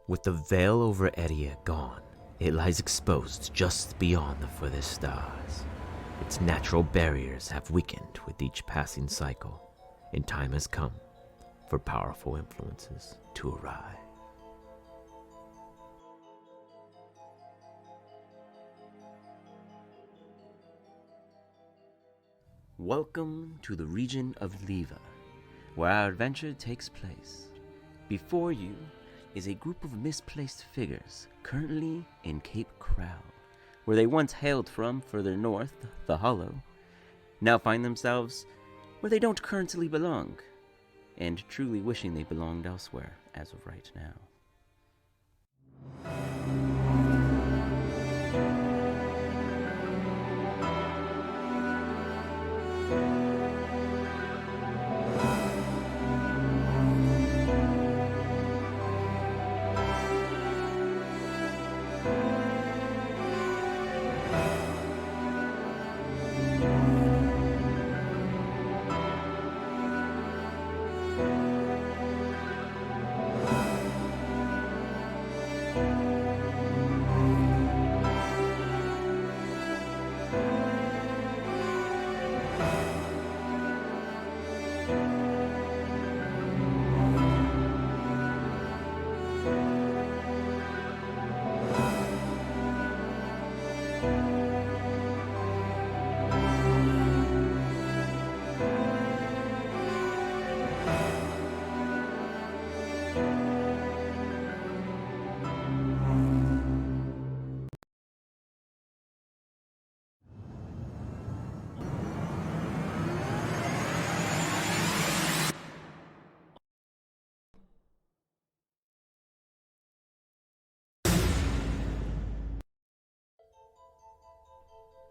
With the veil over ERIYA gone, it lies exposed just beyond the furthest stars. Its natural barriers have weakened with each passing cycle, and time has come for powerful influences to arrive. Welcome to the region of ERIYA, where our adventure takes place. Before you is a group of misplaced figures currently in Cape Crow, where they once hailed from further north, the Hollow, now find themselves where they don't currently belong, and truly wishing they belonged elsewhere as of right now.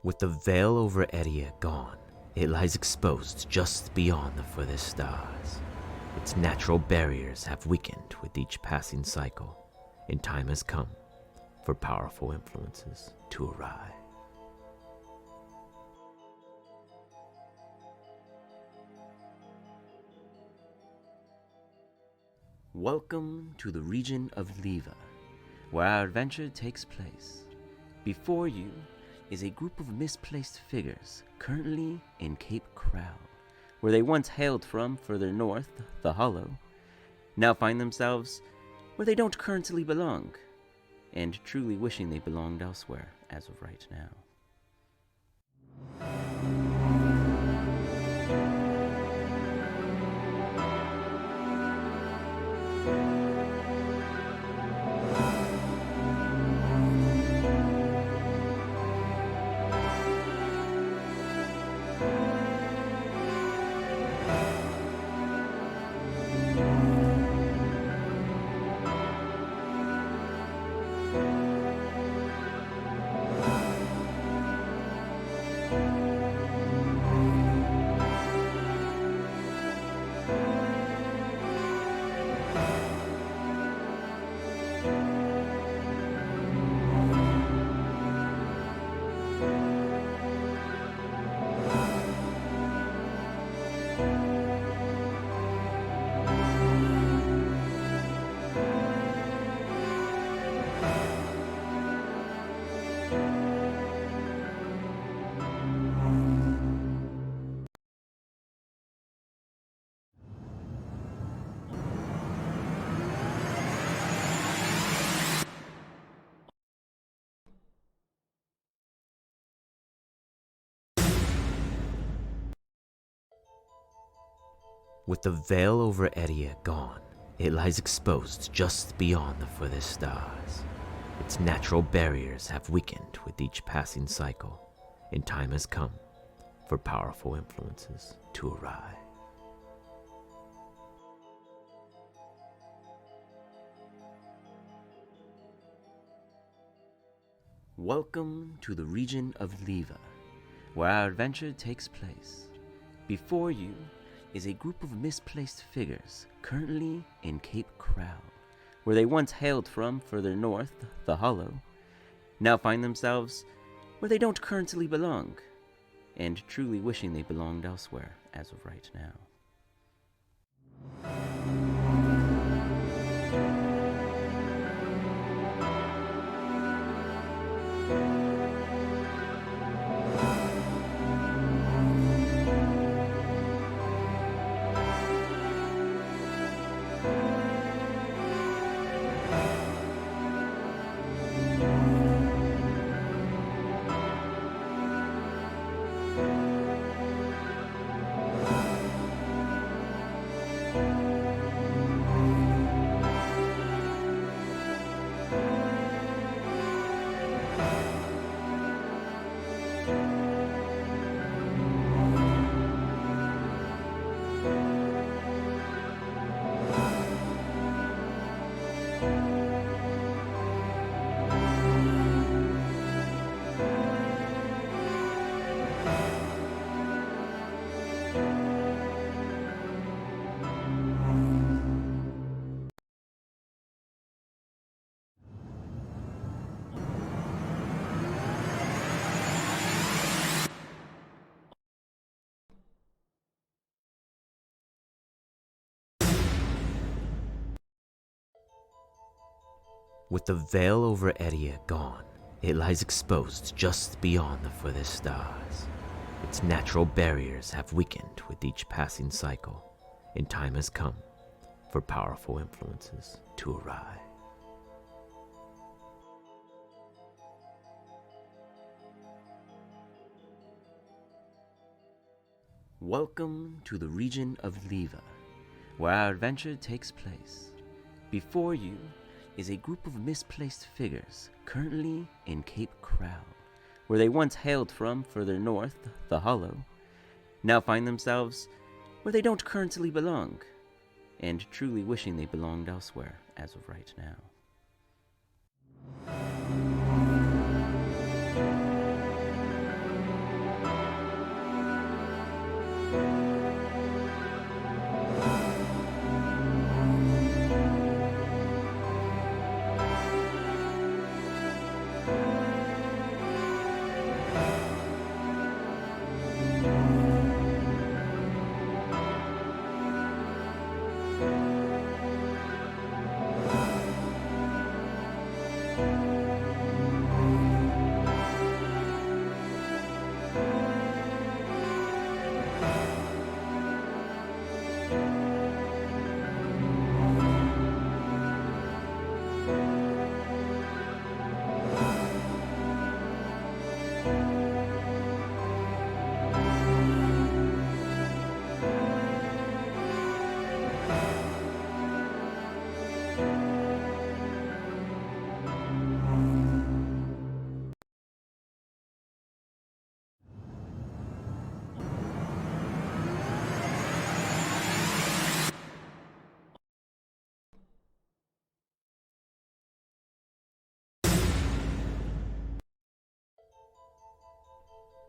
With the veil over ERIYA gone, it lies exposed just beyond the furthest stars. Its natural barriers have weakened with each passing cycle, and time has come for powerful influences to arrive. Welcome to the region of ERIYA, where our adventure takes place. Before you is a group of misplaced figures currently in Cape Crow, where they once hailed from further north, the Hollow, now find themselves where they don't currently belong, and truly wishing they belonged elsewhere as of right now. With the veil over ERIYA gone, it lies exposed just beyond the furthest stars. Its natural barriers have weakened with each passing cycle, and time has come for powerful influences to arrive. Welcome to the region of ERIYA, where our adventure takes place. Before you is a group of misplaced figures currently in Cape Crow, where they once hailed from further north, the Hollow, now find themselves where they don't currently belong, and truly wishing they belonged elsewhere as of right now. With the veil over ERIYA gone, it lies exposed just beyond the furthest stars. Its natural barriers have weakened with each passing cycle, and time has come for powerful influences to arise. Welcome to the region of ERIYA, where our adventure takes place. Before you is a group of misplaced figures currently in Cape Crow, where they once hailed from further north, the Hollow, now find themselves where they don't currently belong, and truly wishing they belonged elsewhere as of right now.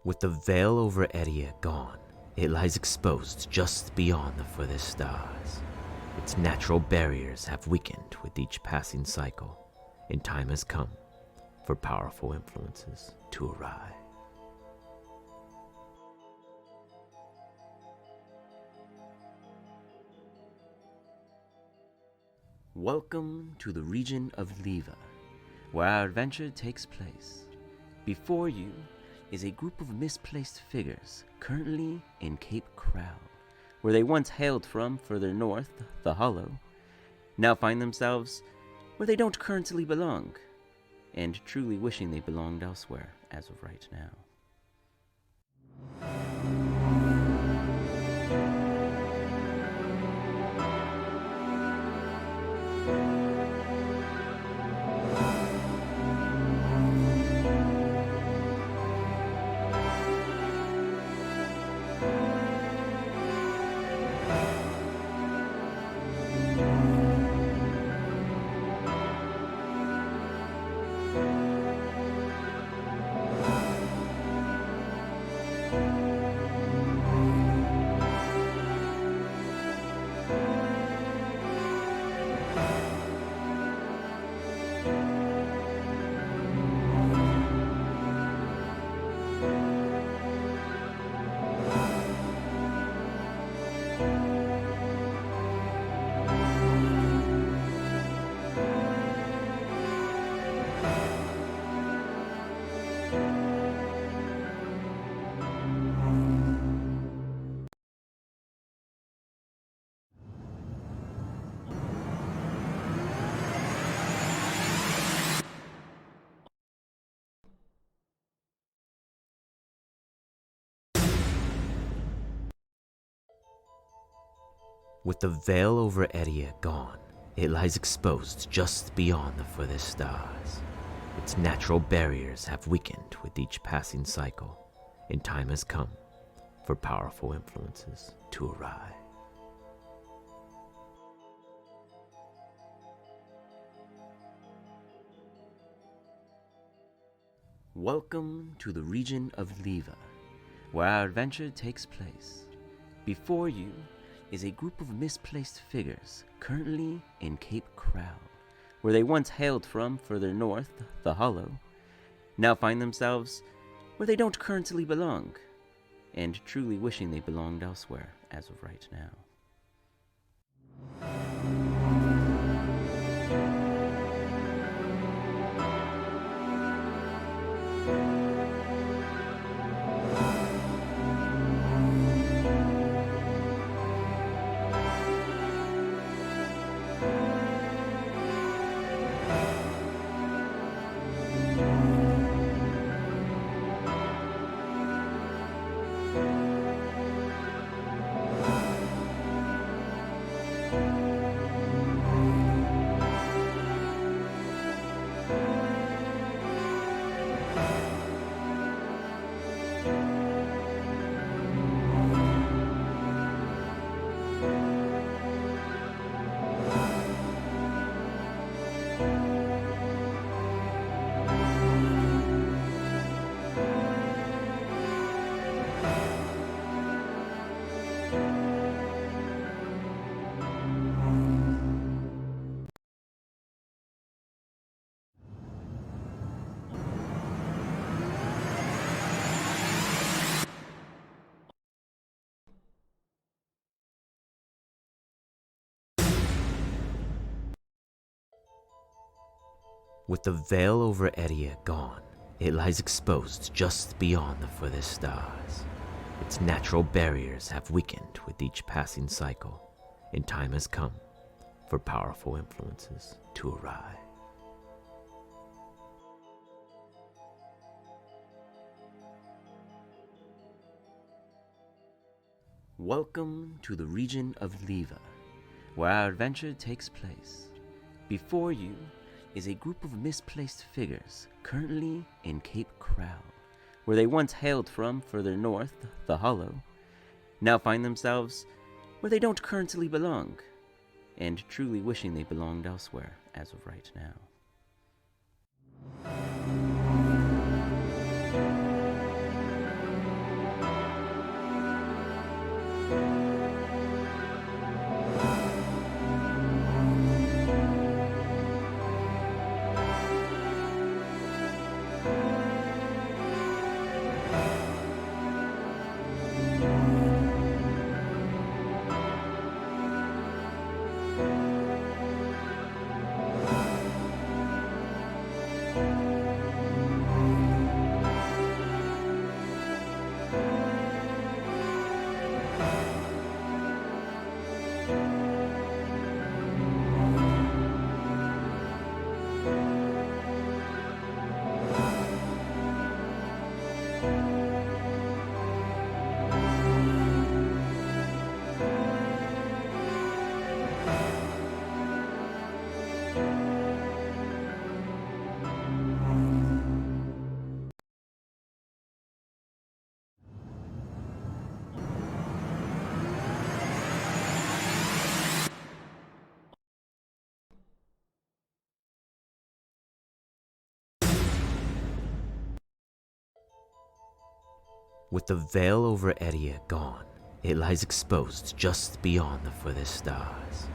With the veil over ERIYA gone, it lies exposed just beyond the furthest stars. Its natural barriers have weakened with each passing cycle, and time has come for powerful influences to arise. Welcome to the region of ERIYA, where our adventure takes place. Before you is a group of misplaced figures currently in Cape Crow, where they once hailed from further north, the Hollow, now find themselves where they don't currently belong, and truly wishing they belonged elsewhere as of right now. With the veil over ERIYA gone, it lies exposed just beyond the furthest stars. Its natural barriers have weakened with each passing cycle, and time has come for powerful influences to arise. Welcome to the region of ERIYA, where our adventure takes place. Before you is a group of misplaced figures currently in Cape Crow, where they once hailed from further north, the Hollow, now find themselves where they don't currently belong, and truly wishing they belonged elsewhere as of right now. With the veil over ERIYA gone, it lies exposed just beyond the furthest stars. Its natural barriers have weakened with each passing cycle, and time has come for powerful influences to arrive. Welcome to the region of ERIYA, where our adventure takes place. Before you is a group of misplaced figures currently in Cape Crow, where they once hailed from further north, the Hollow, now find themselves where they don't currently belong, and truly wishing they belonged elsewhere as of right now. With the veil over ERIYA gone, it lies exposed just beyond the furthest stars.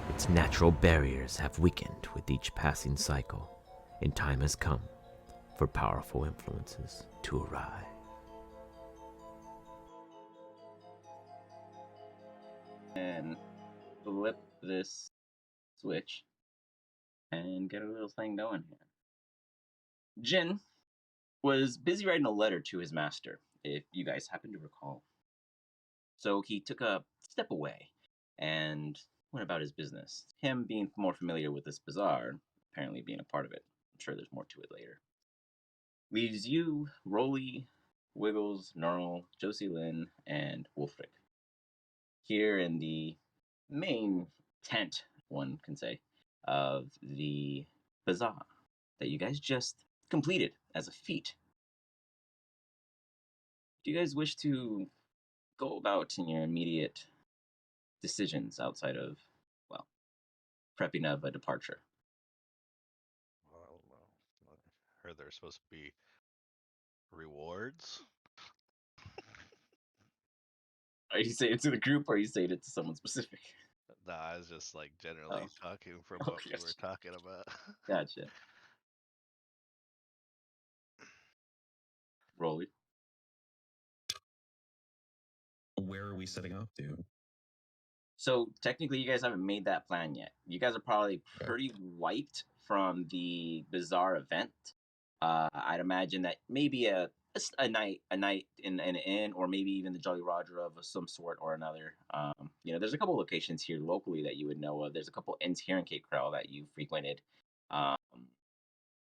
Its natural barriers have weakened with each passing cycle, and time has come for powerful influences to arrive. And flip this switch and get a little thing going here. Jin was busy writing a letter to his master, if you guys happen to recall. So he took a step away and went about his business. Him being more familiar with this bazaar, apparently being a part of it. I'm sure there's more to it later. Leaves you, Rolly, Wiggles, Gnarl, Josie Lynn, and Wolfric here in the main tent, one can say, of the bazaar that you guys just completed as a feat. Do you guys wish to go about in your immediate decisions outside of, well, prepping of a departure? Well, I heard there's supposed to be rewards. Are you saying it to the group or are you saying it to someone specific? Nah, I was just like generally Oh, talking from what okay, we were talking about. gotcha. Rolly. Where are we setting off to? So technically, you guys haven't made that plan yet. You guys are probably pretty wiped from the bizarre event. I'd imagine that maybe a night in an inn, or maybe even the Jolly Roger of some sort or another. There's a couple locations here locally that you would know of. There's a couple inns here in Cape Coral that you frequented. Um,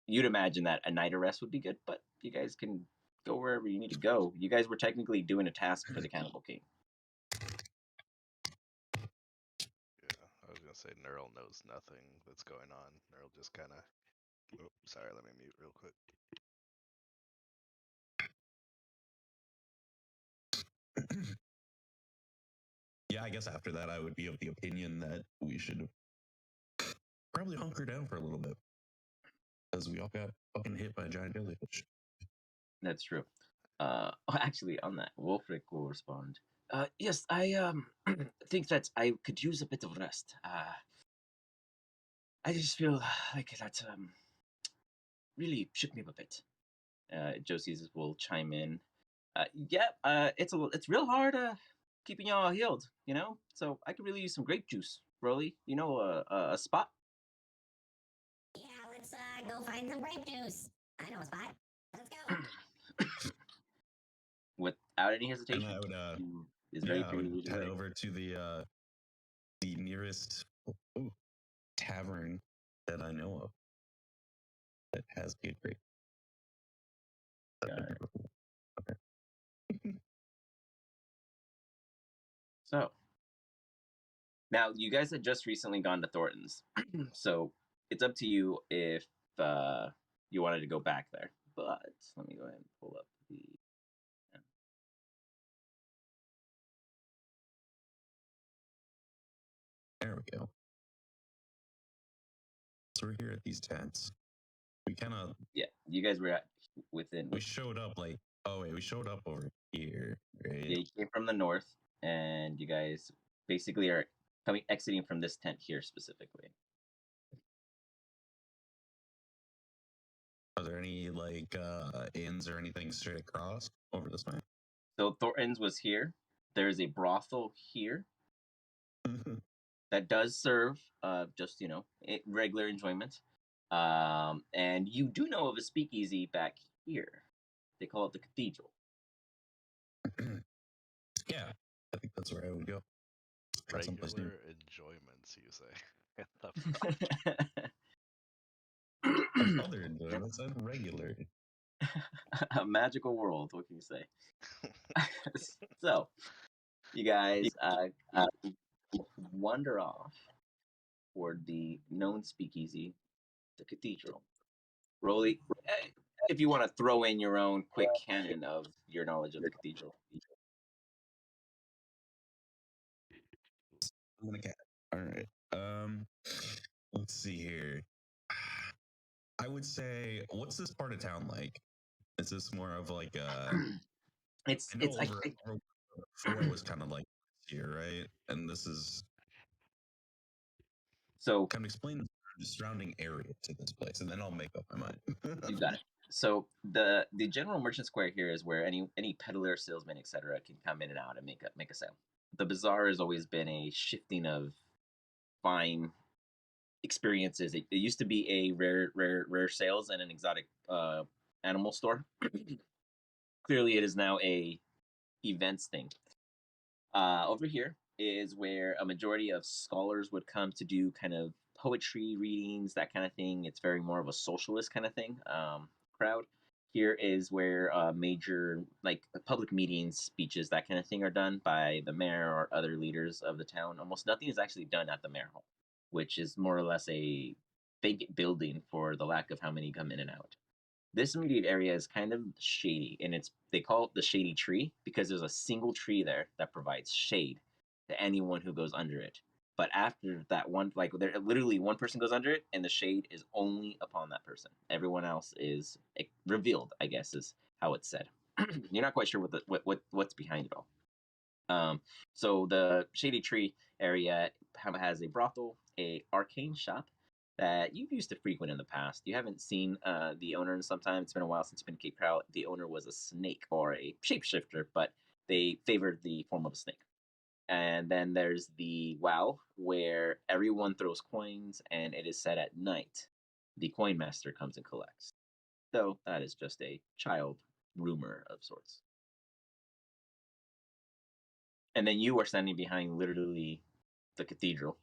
you'd imagine that a night arrest would be good, but you guys can go wherever you need to go. You guys were technically doing a task for the Cannibal King. Yeah, I was gonna say Neural knows nothing that's going on. Neural just kind of. Oh, sorry, let me mute real quick. Yeah, I guess after that, I would be of the opinion that we should probably hunker down for a little bit, because we all got fucking hit by a giant jellyfish. That's true. Actually, on that, Wolfric will respond. Yes, I think that I could use a bit of rest. I just feel like that really shook me up a bit. Josie's will chime in. It's real hard keeping y'all healed, you know. So I could really use some grape juice, Broly. You know, a spot. Yeah, let's go find some grape juice. I know a spot. Let's go. Without any hesitation, And I would, is ready I for you to would lead the head way. over to the nearest tavern that I know of that has good grape. Got it. Okay. So now you guys had just recently gone to Thornton's, so it's up to you if you wanted to go back there. But let me go ahead and pull up the. There we go. So we're here at these tents. We kind of You guys were within. we showed up like we showed up over here, right? Yeah, you came from the north, and you guys basically are exiting from this tent here specifically. Are there any like inns or anything straight across over this way? So Thornton's was here. There's a brothel here that does serve just regular enjoyment. And you do know of a speakeasy back here. They call it the Cathedral. Yeah, I think that's where I would go. Try someplace new. Regular enjoyments, you say. Other enjoyments and regular. A magical world. What can you say? So, you guys wander off toward the known speakeasy, the Cathedral. Rolly, if you want to throw in your own quick canon of your knowledge of the Cathedral. I'm gonna cat. All right. Let's see here. I would say, what's this part of town like? Is this more of like a? It's I know like over before was kind of like here, right? And this is so. kind of explain the surrounding area to this place, and then I'll make up my mind. You got it. So the general merchant square here is where any peddler, salesman, etc., can come in and out and make a sale. The bazaar has always been a shifting of fine experiences. It used to be a rare sales and an exotic animal store. Clearly, it is now a events thing. Over here is where a majority of scholars would come to do kind of poetry readings, that kind of thing. It's very more of a socialist kind of thing crowd. Here is where major like public meetings, speeches, that kind of thing are done by the mayor or other leaders of the town. Almost nothing is actually done at the mayor hall, which is more or less a vacant building for the lack of how many come in and out. This immediate area is kind of shady, and they call it the shady tree because there's a single tree there that provides shade to anyone who goes under it. But after that one, like there literally one person goes under it, and the shade is only upon that person. Everyone else is revealed, I guess, is how it's said. You're not quite sure what's behind it all. So the shady tree area has a brothel, a arcane shop that you've used to frequent in the past. You haven't seen the owner in some time. It's been a while since you've been to Cape Prowl. The owner was a snake or a shapeshifter, but they favored the form of a snake. And then there's the WoW, where everyone throws coins, and it is said at night the coin master comes and collects. Though that is just a child rumor of sorts. And then you are standing behind literally the cathedral.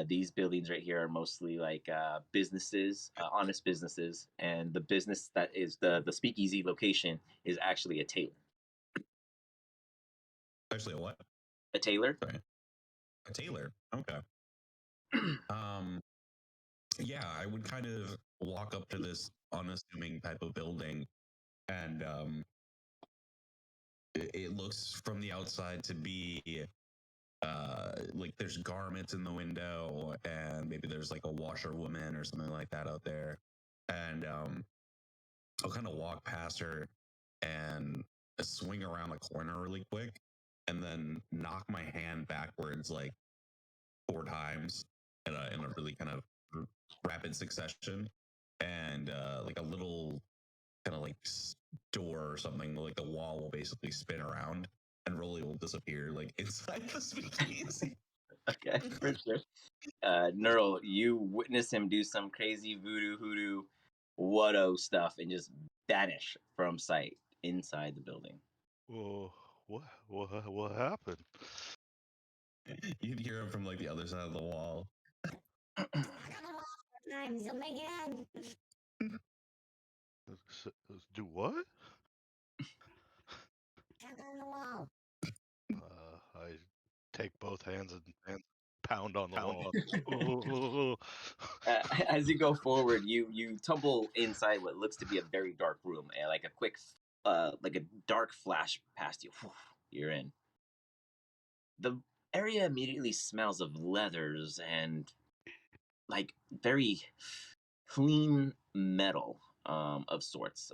These buildings right here are mostly like businesses, honest businesses, and the business that is the speakeasy location is actually a tailor. Actually, a what? A tailor. Sorry. A tailor. Okay. Yeah, I would kind of walk up to this unassuming type of building, and it looks from the outside to be like there's garments in the window, and maybe there's like a washerwoman or something like that out there, and I'll kind of walk past her and swing around a corner really quick, and then knock my hand backwards like 4 times in a really kind of rapid succession, and like a little kind of like door or something, like the wall will basically spin around and Rolly will disappear like inside the speakeasy. Okay, for sure. Neural, you witness him do some crazy voodoo hoodoo whatto stuff and just vanish from sight inside the building. Well, what happened? You'd hear him from like the other side of the wall. Knock on the wall 4 times, you'll make it in. Do what? Knock on the wall. I take both hands and pound on the wall. Oh, As you go forward, you tumble inside what looks to be a very dark room, and like a quick, like a dark flash past you. You're in. The area immediately smells of leathers and like very clean metal of sorts.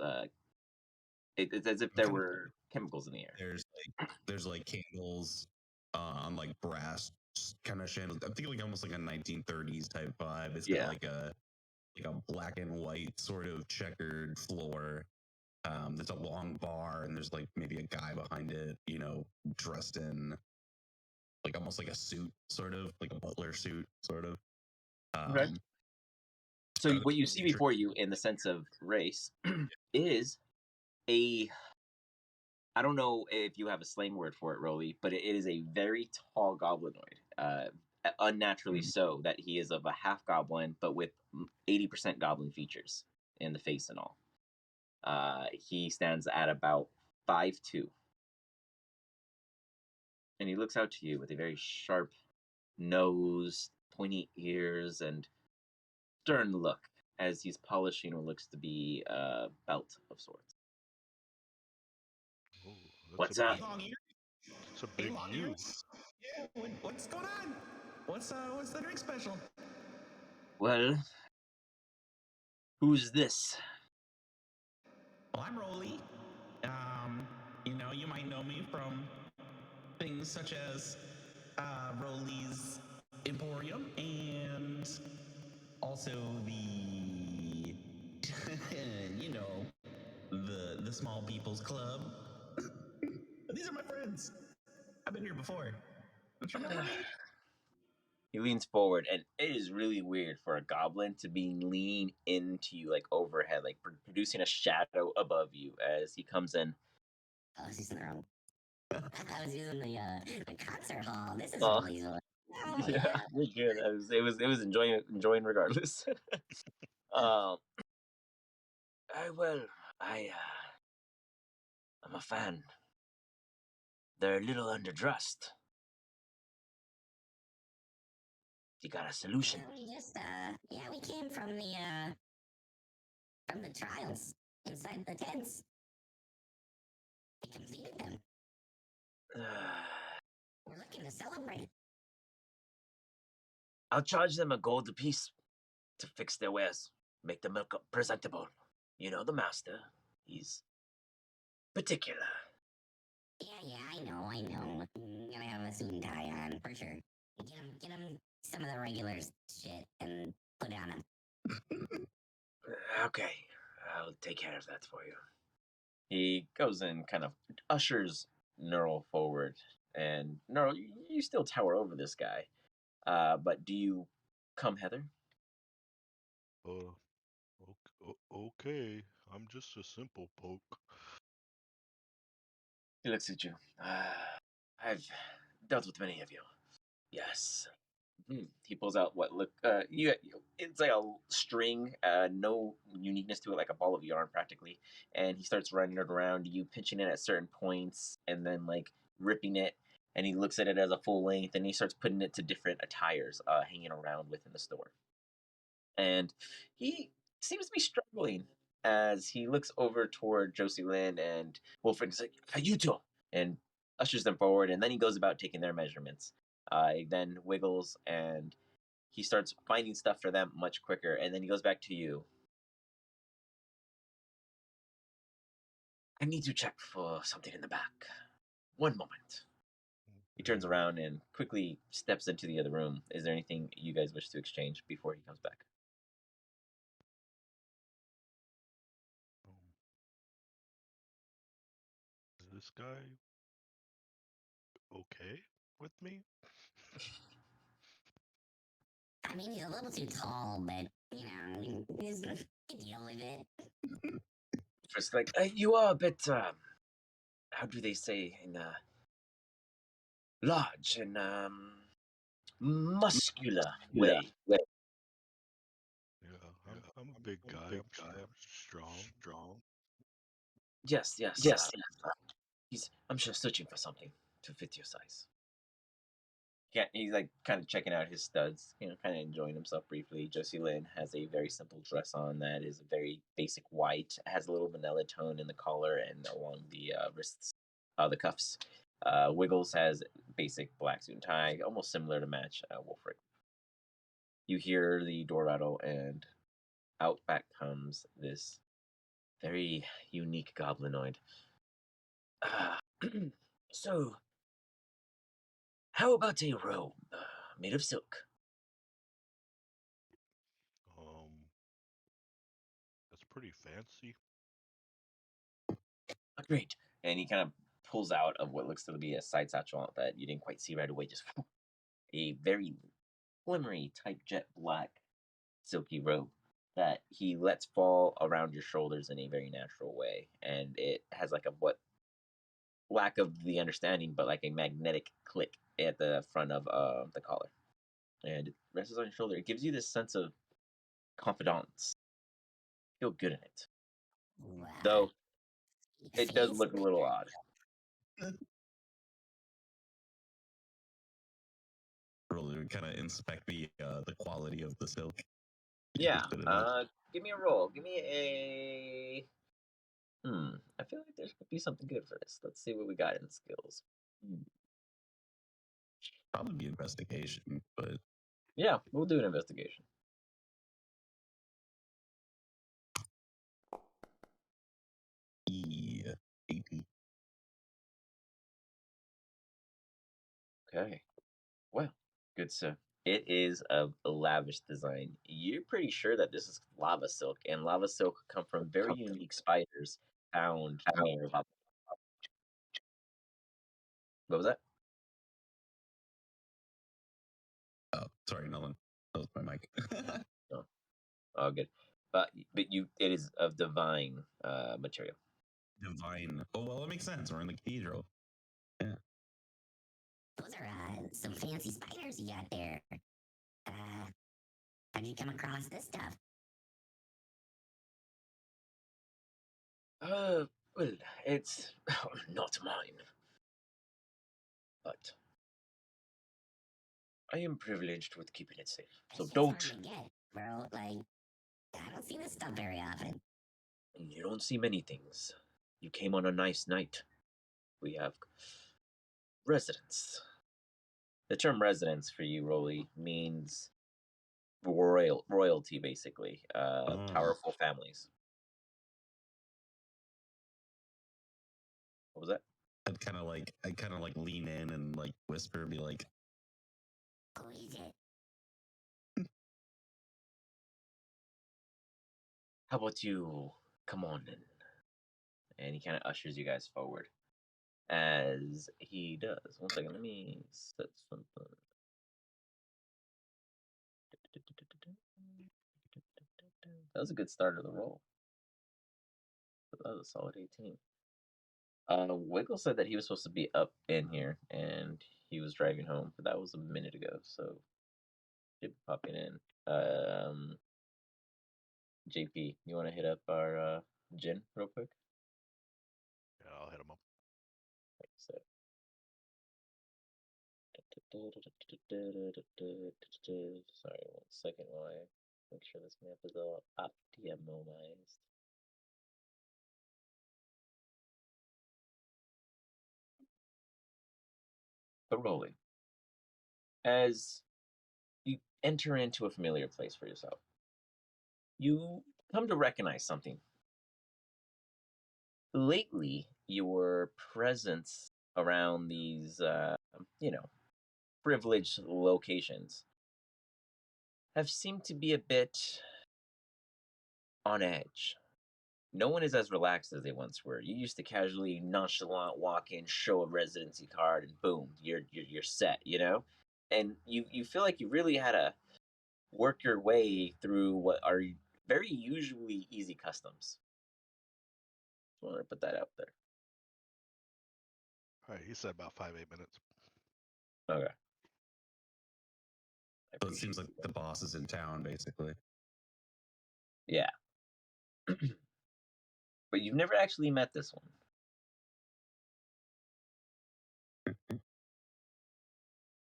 It's as if there were chemicals in the air. There's like candles on like brass kind of chandeliers. I'm thinking like almost like a 1930s type vibe. It's got Yeah. like a black and white sort of checkered floor. There's a long bar and there's like maybe a guy behind it, you know, dressed in like almost like a suit, sort of like a butler suit, sort of. Okay. So Uh, what you see before you, in the sense of race, is a. I don't know if you have a slang word for it, Rolly, but it is a very tall goblinoid. Unnaturally so that he is of a half goblin, but with 80% goblin features in the face and all. He stands at about 5'2", and he looks out to you with a very sharp nose, pointy ears, and stern look as he's polishing what looks to be a belt of sorts. oh, What's up? It's a big you. Yeah, what's going on? What's the drink special? Well, who's this? Well, I'm Rolly. You know, you might know me from things such as Rolly's Emporium and also the you know the Small People's Club. These are my friends. I've been here before. Don't you remember me? He leans forward, and it is really weird for a goblin to be leaning into you, like overhead, like producing a shadow above you as he comes in. Oh, this is in the wrong. I thought I was using the concert hall. This is Oh. Rolly's one. Oh, Yeah, yeah. you're good. It was enjoying regardless. um, I I'm a fan. They're a little underdressed. You got a solution? We just, yeah, we came from the trials inside the tents. We completed them. We're looking to celebrate. I'll charge them a gold apiece to fix their wares, make them look presentable. You know the master. He's particular. Yeah, I know. Gotta have a suit and tie on, for sure. Get him some of the regular shit and put it on him. Okay, I'll take care of that for you. He goes and kind of ushers Neural forward, and Neural, you still tower over this guy. But do you come Heather? Okay. I'm just a simple poke. He looks at you. I've dealt with many of you. Yes. He pulls out what look it's like a string, no uniqueness to it, like a ball of yarn practically, and he starts running it around you, pinching it at certain points, and then like ripping it, and he looks at it as a full length, and he starts putting it to different attires, hanging around within the store, and he seems to be struggling as he looks over toward Josie Lynn and Wolfred. He's like, "You two," and ushers them forward, and then he goes about taking their measurements. He then wiggles and he starts finding stuff for them much quicker, and then he goes back to you. I need to check for something in the back. One moment. He turns around and quickly steps into the other room. Is there anything you guys wish to exchange before he comes back? Is this guy okay with me? I mean, he's a little too tall, but he's can deal with it. Just like you are a bit. How do they say in large and muscular way. Yeah, I'm a big guy. I'm strong. Yes, yes. I'm just searching for something to fit your size. Yeah, he's like kind of checking out his studs, kind of enjoying himself briefly. Josie Lynn has a very simple dress on that is a very basic white, has a little vanilla tone in the collar and along the wrists, the cuffs. Wiggles has basic black suit and tie, almost similar to match Wolfric. You hear the door rattle, and out back comes this very unique goblinoid. So, how about a robe made of silk? That's pretty fancy. Great. And he kind of pulls out of what looks to be a side satchel that you didn't quite see right away, just a very glimmery type jet black silky robe that he lets fall around your shoulders in a very natural way. And it has like a what lack of the understanding, but like a magnetic click at the front of the collar. And it rests on your shoulder. It gives you this sense of confidence. Feel good in it. Wow. Though it does look a little odd. Really kind of inspect the quality of the silk. Yeah. Give me a roll. Give me a. I feel like there could be something good for this. Let's see what we got in skills. Probably be investigation, but Yeah, we'll do an investigation. E.8. Okay. Well, good sir. It is of a lavish design. You're pretty sure that this is lava silk, and lava silk come from very unique spiders found near. What was that? Oh, sorry, Nolan. That was my mic. Oh, oh, good. But it is of divine material. Divine. Oh well, that makes sense. We're in the cathedral. Yeah. Those are some fancy spiders you got there. How'd you come across this stuff? Well, it's not mine, but I am privileged with keeping it safe. So It's just don't. hard to get, bro. Like, I don't see this stuff very often. You don't see many things. You came on a nice night. We have residents. The term residence for you, Rolly, means royalty, basically. Powerful families. What was that? I'd kind of like lean in and like whisper, be like, Who is it? How about you come on in? And he kind of ushers you guys forward. As he does. One second, let me set something. That was a good start of the roll. That was a solid 18. Wiggle said that he was supposed to be up in here and he was driving home, but that was a minute ago, so should be popping in. JP, you want to hit up our Jin real quick? Yeah, I'll hit him up. So. Sorry, 1 second while I make sure this map is all optimized. But rolling. As you enter into a familiar place for yourself, you come to recognize something. Lately, your presence around these, privileged locations have seemed to be a bit on edge. No one is as relaxed as they once were. You used to casually, nonchalant walk in, show a residency card, and boom, you're set. And you feel like you really had work your way through what are very usually easy customs. Just wanted to put that out there. All right, he said about 5-8 minutes. Okay. So it seems like the boss is in town, basically. Yeah. But you've never actually met this one.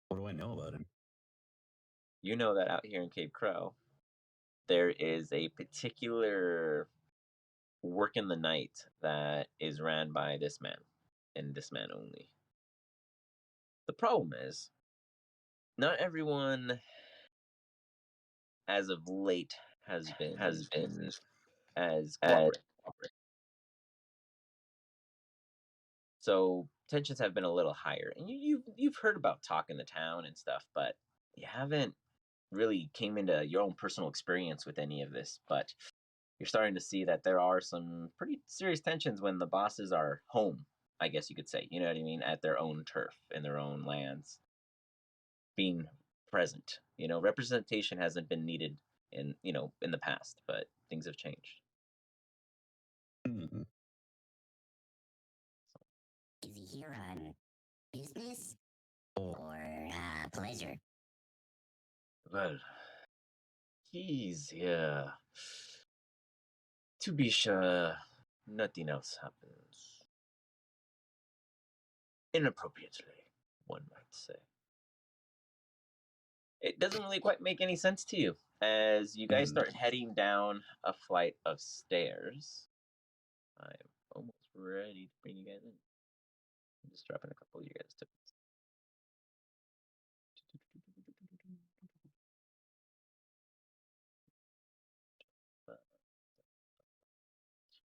What do I know about him? You know that out here in Cape Crow, there is a particular work in the night that is ran by this man and this man only. The problem is, not everyone, as of late, has been as cooperative. So tensions have been a little higher, and you've heard about talk in the town and stuff, but you haven't really came into your own personal experience with any of this. But you're starting to see that there are some pretty serious tensions when the bosses are home, I guess you could say. You know what I mean? At their own turf, in their own lands, being present. Representation hasn't been needed in the past, but things have changed. Mm-hmm. Is he here on business Oh, or pleasure? Well, he's here to be sure nothing else happens. Inappropriately, one might say. It doesn't really quite make any sense to you as you guys start heading down a flight of stairs. I'm almost ready to bring you guys in. I'm just dropping a couple of you guys' tickets.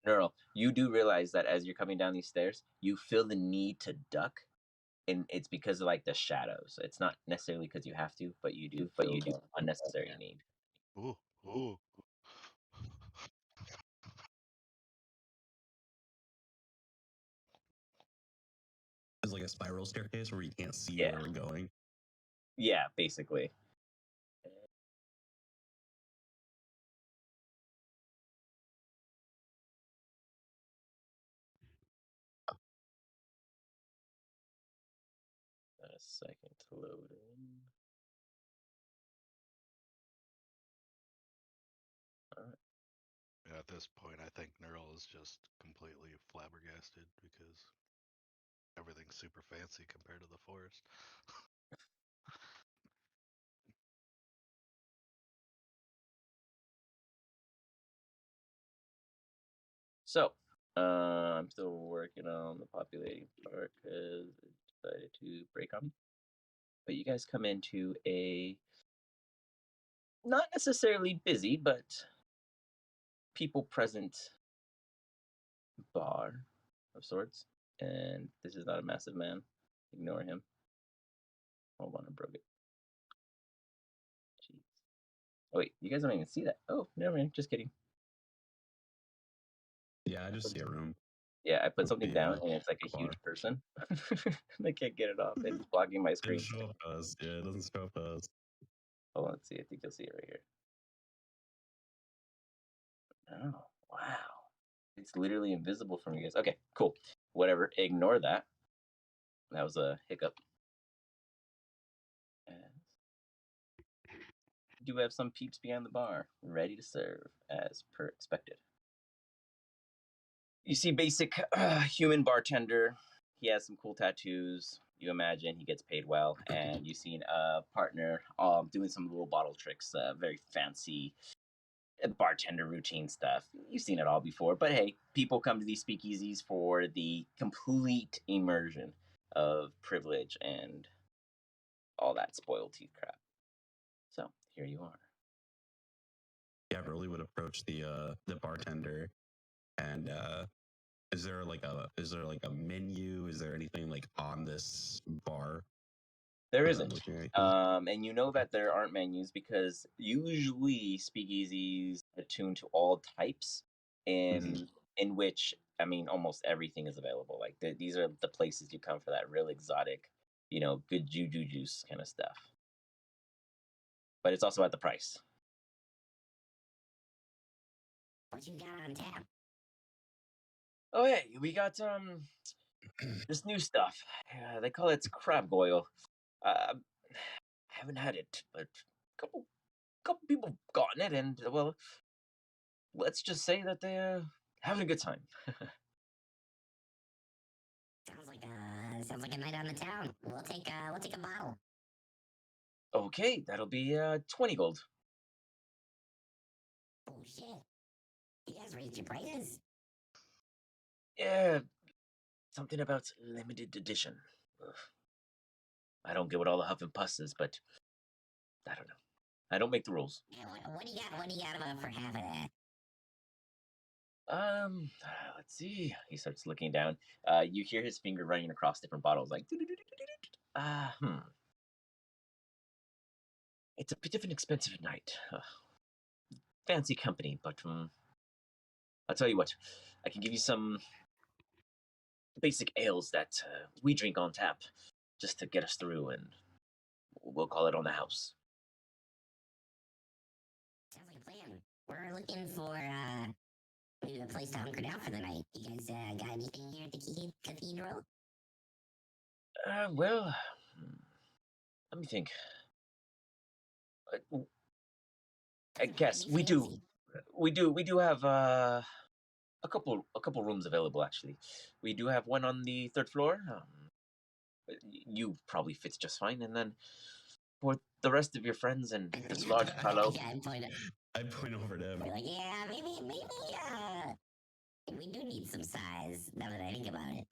Neural, you do realize that as you're coming down these stairs, you feel the need to duck, and it's because of like the shadows. It's not necessarily because you have to, but you do feel the unnecessary need. Ooh, ooh. it's like a spiral staircase where you can't see Yeah. where we're going. Yeah, basically. A second to load in. Alright. Yeah, at this point, I think Neural is just completely flabbergasted because everything's super fancy compared to the forest. So, I'm still working on the populating part because I decided to break on me. But you guys come into a not necessarily busy, but people present bar of sorts. And this is not a massive man. Ignore him. Hold on, I broke it. Jeez. Oh, wait, you guys don't even see that. Oh, never mind. Just kidding. Yeah, I just see a room. Yeah, I put something down Yeah, and it's like a bar. huge person. I can't get it off. It's blocking my It screen. doesn't show up to us. Yeah, it doesn't show up to us. Hold on, let's see. I think you'll see it right here. Oh, wow. It's literally invisible from you guys. Okay, cool. Whatever. Ignore that. That was a hiccup. And you do have some peeps behind the bar, ready to serve, as per expected. You see basic human bartender. He has some cool tattoos. You imagine he gets paid well. And you've seen a partner doing some little bottle tricks, very fancy bartender routine stuff. You've seen it all before, but hey, people come to these speakeasies for the complete immersion of privilege and all that spoiled teeth crap. So here you are. Yeah, I really would approach the bartender and is there like a menu? Is there anything like on this bar? There that I'm isn't. looking at? And you know that there aren't menus because usually speakeasies attune to all types in which I mean almost everything is available. Like these are the places you come for that real exotic, good juju juice kind of stuff. but it's also at the price. What you got on tap? Oh hey, we got this new stuff. They call it crab boil. I haven't had it, but couple people have gotten it, and well, let's just say that they're having a good time. Sounds like a night on the town. We'll take a bottle. Okay, that'll be 20 gold. Oh shit! You guys raised your prices. Yeah, something about limited edition. Ugh. I don't get what all the huff and puss is, but I don't know. I don't make the rules. Yeah, what do you got? What do you got for half of that? Let's see. He starts looking down. You hear his finger running across different bottles, like. It's a bit of an expensive night. Fancy company, but I'll tell you what. I can give you some basic ales that we drink on tap, just to get us through, and we'll call it on the house. Sounds like a plan. We're looking for maybe a place to hunker down for the night. You guys got anything here at the cathedral? Well, let me think. I guess we do. We do have a couple rooms available. Actually, we do have one on the third floor. You probably fits just fine, and then for the rest of your friends and this large fellow. I point over to him. We're like, yeah, maybe, we do need some size. Now that I think about it.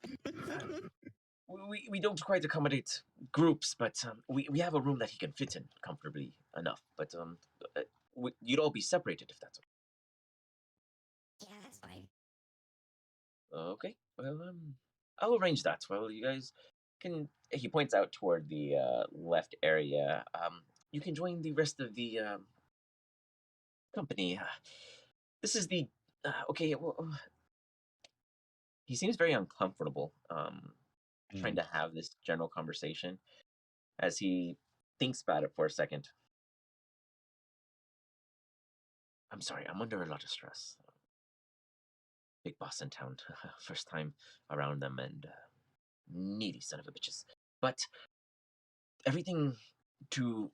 We don't quite accommodate groups, but we have a room that he can fit in comfortably enough. But you'd all be separated if that's Yeah, that's fine. okay. Well, I'll arrange that. Well, you guys can. He points out toward the left area. You can join the rest of the company. This is the okay. Well, he seems very uncomfortable. Trying to have this general conversation as he thinks about it for a second. I'm sorry, I'm under a lot of stress. Big boss in town, first time around them, and needy son of a bitches. But everything to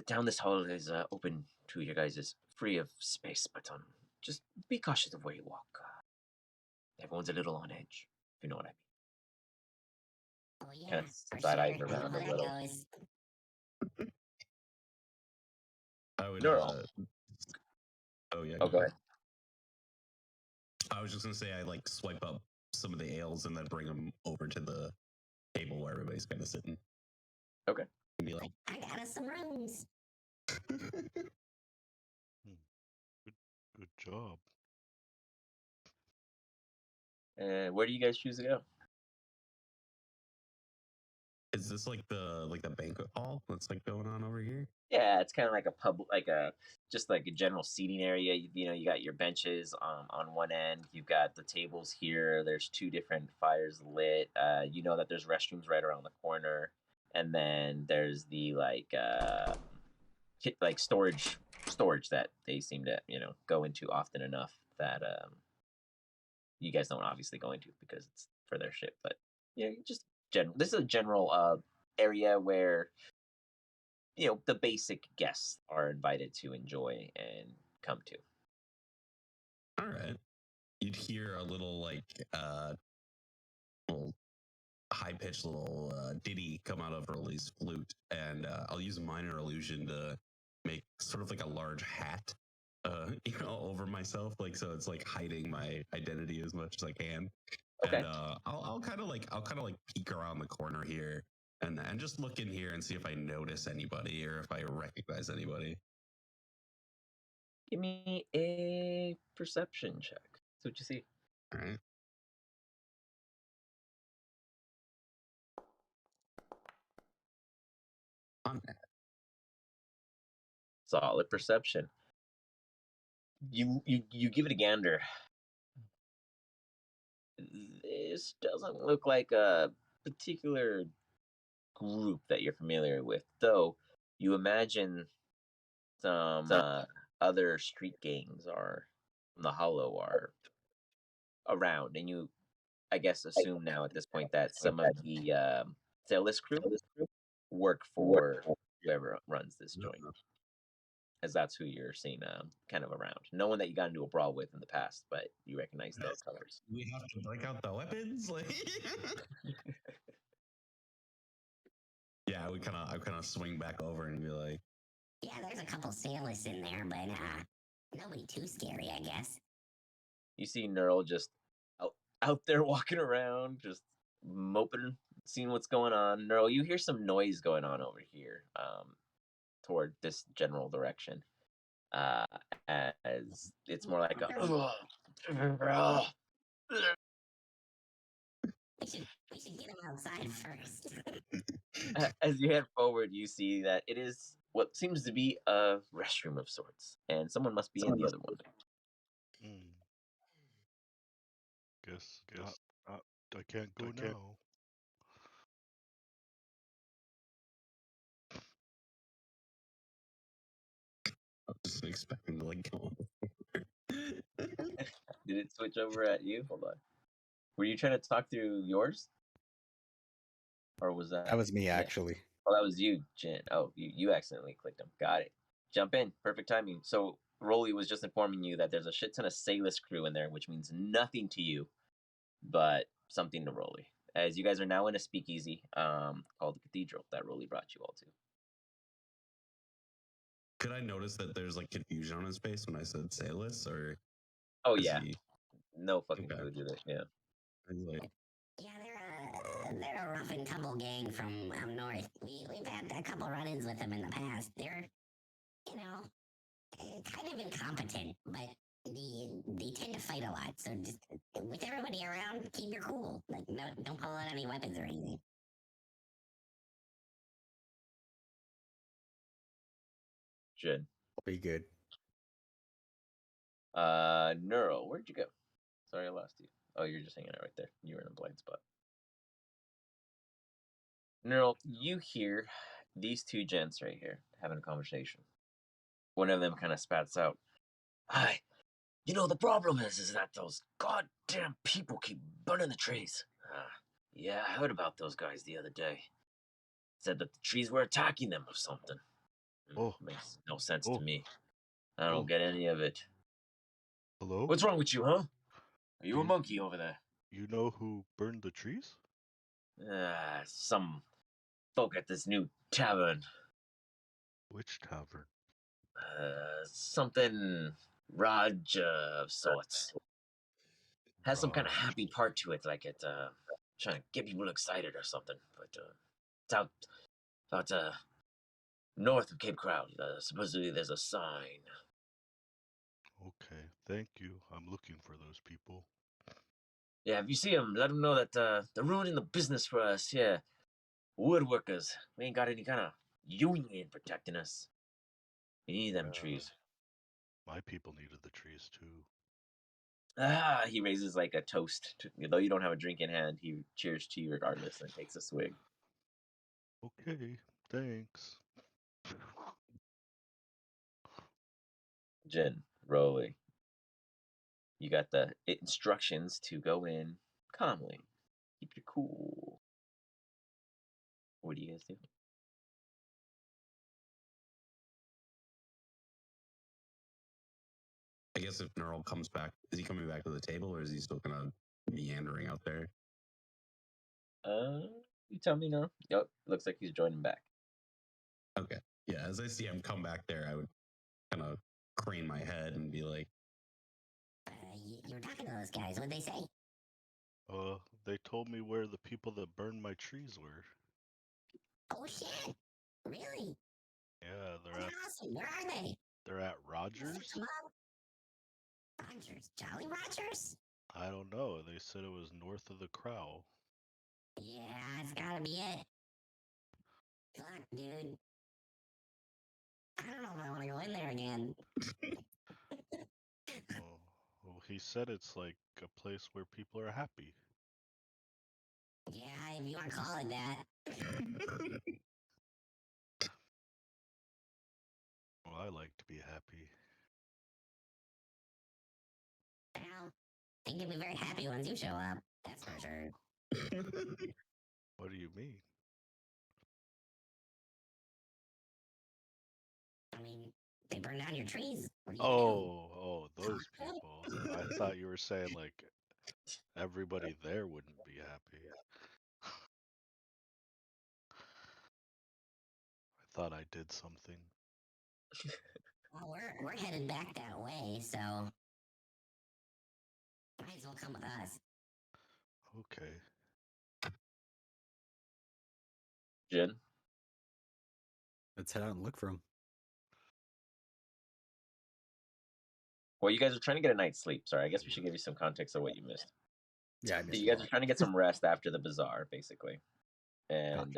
down this hall is open to you guys, is free of space. But just be cautious of where you walk. Everyone's a little on edge, if you know what I mean. Oh yeah, Kind of for side eyes sure. around How a that little. goes. I would. Neural. Oh yeah. Oh, go ahead. I was just gonna say I like swipe up some of the ales and then bring them over to the table where everybody's kind of sitting. Okay. And be like, I got us some rooms. Good job. Where do you guys choose to go? is this like the banquet hall that's like going on over here? Yeah, it's kind of like a pub, just like a general seating area. You know, you got your benches on one end. You've got the tables here. There's two different fires lit. You know that there's restrooms right around the corner, and then there's the like storage that they seem to go into often enough that you guys don't obviously go into because it's for their ship. But just general. This is a general area where the basic guests are invited to enjoy and come to. All right. You'd hear a little little high pitched little ditty come out of Rolly's flute, and I'll use minor illusion to make sort of like a large hat, over myself, so it's like hiding my identity as much as I can. Okay. And I'll kind of like peek around the corner here and just look in here and see if I notice anybody or if I recognize anybody. Give me a perception check. See what you see. All right. On that. Solid perception. You give it a gander. This doesn't look like a particular group that you're familiar with, though. You imagine some other street gangs are from the Hollow are around, and you, I guess, assume now at this point that some of the Sailless crew work for whoever runs this joint, as that's who you're seeing kind of around. No one that you got into a brawl with in the past, but you recognize their colors. We have to break out the weapons. Like, yeah, I kind of swing back over and be like, Yeah, there's a couple sailors in there, but nobody too scary, I guess. You see Neural just out there walking around, just moping, seeing what's going on. Neural, you hear some noise going on over here, toward this general direction. As it's more like a We should get him outside first. as you head forward, you see that it is what seems to be a restroom of sorts, and someone must be in the other one. Guess I can't go now. I'm just expecting to like go. Did it switch over at you? Hold on. Were you trying to talk through yours, or was that? That was me, actually. Oh, that was you, Jen. Oh, you accidentally clicked him. Got it. Jump in. Perfect timing. So Rolly was just informing you that there's a shit ton of Sailless crew in there, which means nothing to you, but something to Rolly. As you guys are now in a speakeasy called the Cathedral that Rolly brought you all to. Could I notice that there's like confusion on his face when I said Sailless, or? Oh yeah, he... no fucking Okay. clue, did it? Yeah. Like... Yeah, they're a rough and tumble gang from up north. We've had a couple run-ins with them in the past. They're, you know, kind of incompetent, but they tend to fight a lot. So just with everybody around, keep your cool. Like, no, don't pull out any weapons or anything. Jen. Be good. Neural, where'd you go? Sorry, I lost you. Oh, you're just hanging out right there. You were in a blind spot. Neural, you hear these two gents right here having a conversation. One of them kind of spats out, "Hi, you know, the problem is that those goddamn people keep burning the trees. Yeah, I heard about those guys the other day. Said that the trees were attacking them or something. Oh. Makes no sense Oh. to me. I don't get any of it. Hello? What's wrong with you, huh? Are you a monkey over there? You know who burned the trees? Some folk at this new tavern. Which tavern? Something Raj of sorts. Has some kind of Raj. happy part to it, like it trying to get people excited or something. But it's out north of Cape Crowd. Supposedly there's a sign. Okay, thank you. I'm looking for those people. Yeah, if you see them, let them know that they're ruining the business for us. Yeah, woodworkers. We ain't got any kind of union protecting us. We need them trees. My people needed the trees too. He raises like a toast. Though you don't have a drink in hand, he cheers to you regardless and takes a swig. Okay, thanks. Jen, Rolly, you got the instructions to go in calmly. Keep your cool. What do you guys do? I guess if Neural comes back, is he coming back to the table, or is he still kind of meandering out there? You tell me now. Yep, looks like he's joining back. Okay. Yeah, as I see him come back there, I would kind of crane my head and be like, You were talking to those guys. What'd they say? They told me where the people that burned my trees were. Oh shit! Really? Yeah, That's awesome. Where are they? they're at Rogers? Come on. Rogers? Jolly Rogers? I don't know. They said it was north of the Crow. Yeah, it's gotta be it. Fuck, dude. I don't know if I want to go in there again. Well, he said it's like a place where people are happy. Yeah, if you want to call it that. Well, I like to be happy. Well, they can be very happy once you show up. That's for sure. What do you mean? I mean, they burn down your trees. What are you gonna do? Oh, those people. I thought you were saying like everybody there wouldn't be happy. I thought I did something. Well, we're headed back that way, so might as well come with us. Okay. Jin? Let's head out and look for him. Well, you guys are trying to get a night's sleep. Sorry, I guess we should give you some context of what you missed. Yeah, I So missed you a guys lot. are trying to get some rest after the bazaar, basically. And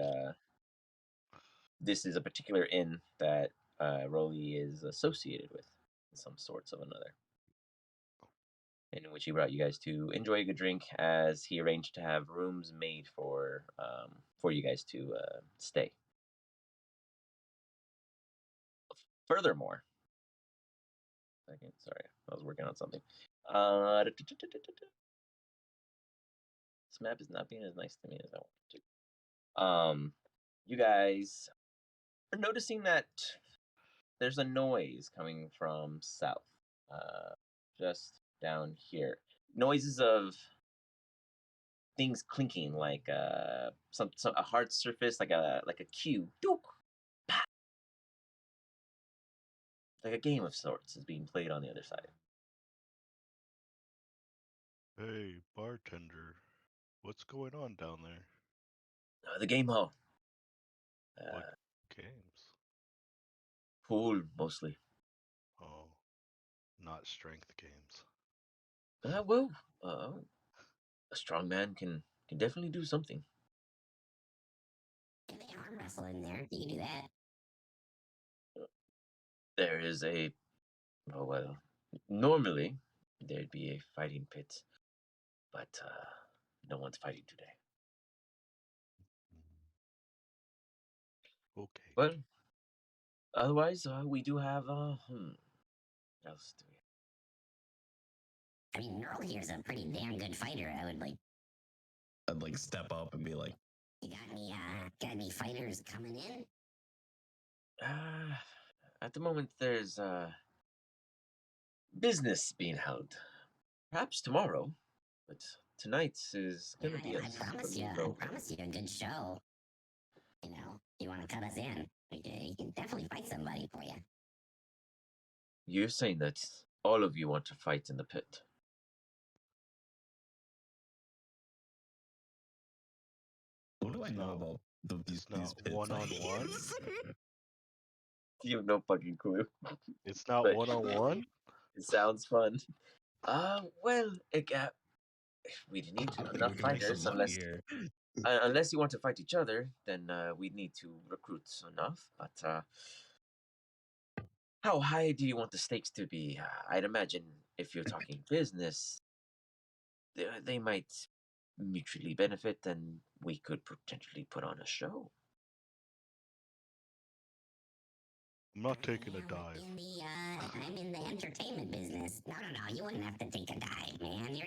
this is a particular inn that Rolly is associated with in some sorts of another. In which he brought you guys to enjoy a good drink, as he arranged to have rooms made for you guys to stay. Furthermore, second, sorry, I was working on something. This map is not being as nice to me as I want it to. You guys are noticing that there's a noise coming from south, just down here. Noises of things clinking, like some a hard surface, like a cue, like a game of sorts is being played on the other side. Hey, bartender. What's going on down there? The game hall, What games? pool mostly. Oh, not strength games. Well, a strong man can definitely do something. Can they arm wrestle in there? You can do that. There is well, normally there'd be a fighting pit, but no one's fighting today. Okay. Well, otherwise, we do have what else do we I mean, Earl here's a pretty damn good fighter. I would like. I'd like step up and be like, You got any fighters coming in? have? At the moment, there's business being held. Perhaps tomorrow, but tonight is gonna be I promise you a good show. You know, you want to cut us in? You can definitely fight somebody for you. You're saying that all of you want to fight in the pit. what do I know about It's these not pit one-on-one? fights? You have no fucking clue. It's not But one-on-one? it sounds fun. Well, we'd need We enough can make some fighters money here. unless you want to fight each other, then we'd need to recruit enough. But how high do you want the stakes to be? I'd imagine if you're talking business, they might mutually benefit, and we could potentially put on a show. I'm not taking a dive. I'm in the entertainment business. No, you wouldn't have to take a dive, man.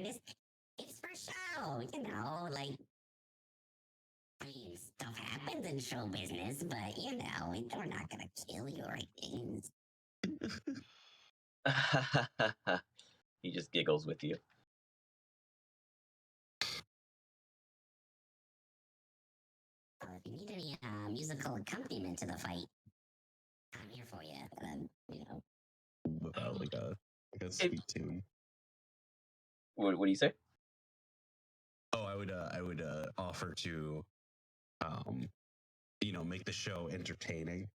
It's for show, you know, like. I mean, stuff happens in show business, but you know, we're not gonna kill you or anything. He just giggles with you. If you need any musical accompaniment to the fight, I'm here for you. You know. Without like a sweet tune. What do you say? Oh, I would offer to, make the show entertaining.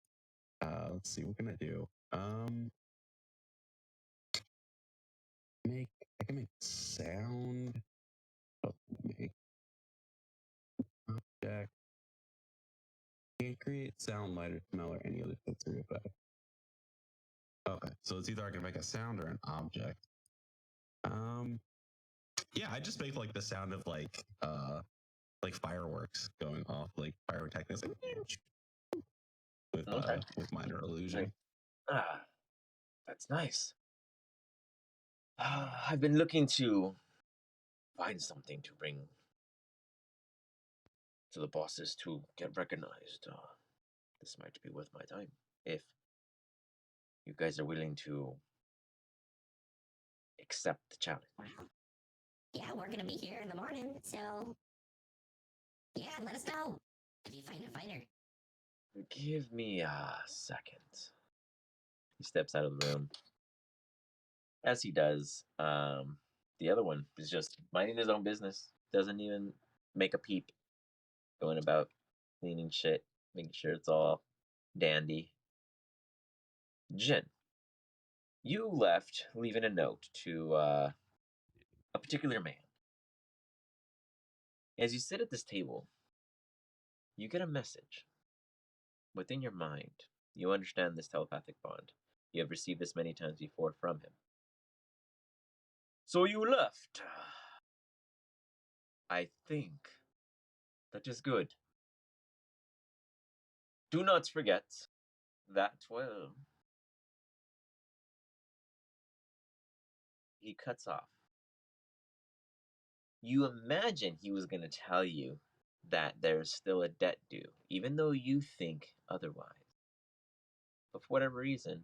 Let's see, what can I do? I can make sound. Oh, make object. Can't create sound, light, or smell, or any other sensory effect. Okay, so it's either I can make a sound or an object. Yeah, I just make like the sound of like fireworks going off, like pyrotechnics, with minor illusion. Ah, that's nice. I've been looking to find something to bring to the bosses to get recognized. This might be worth my time if you guys are willing to accept the challenge. Yeah, we're gonna be here in the morning, so yeah, let us know if you find a fighter. Give me a second. He steps out of the room. As he does, the other one is just minding his own business. Doesn't even make a peep. Going about cleaning shit, making sure it's all dandy. Jin, you left leaving a note to a particular man. As you sit at this table, you get a message. Within your mind, you understand this telepathic bond. You have received this many times before from him. So you left. I think that is good. Do not forget that, well, he cuts off. You imagine he was going to tell you that there's still a debt due, even though you think otherwise. But for whatever reason,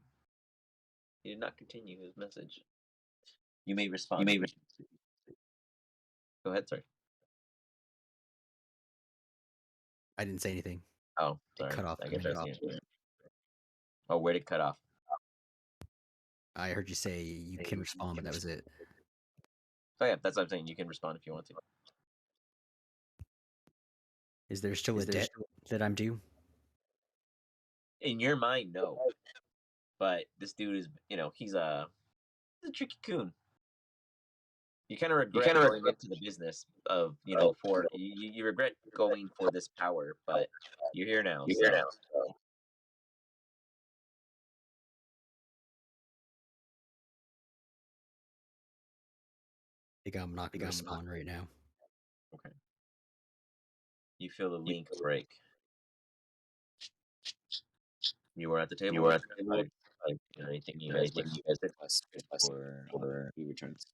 he did not continue his message. You may respond. Go ahead, sorry. I didn't say anything. Oh, It sorry. cut off. I a guess minute. I see it. Oh, where did it cut off? I heard you say you can respond, but that was it. So yeah, that's what I'm saying. You can respond if you want to. Is there still a debt that I'm due? In your mind, no. But this dude is, he's a tricky coon. You kind of regret going into the business of, for you regret going for this power, but you're here now. So I think I'm not going to respond right now. okay. You feel the link break. You were at the table. Anything you guys request before he returns?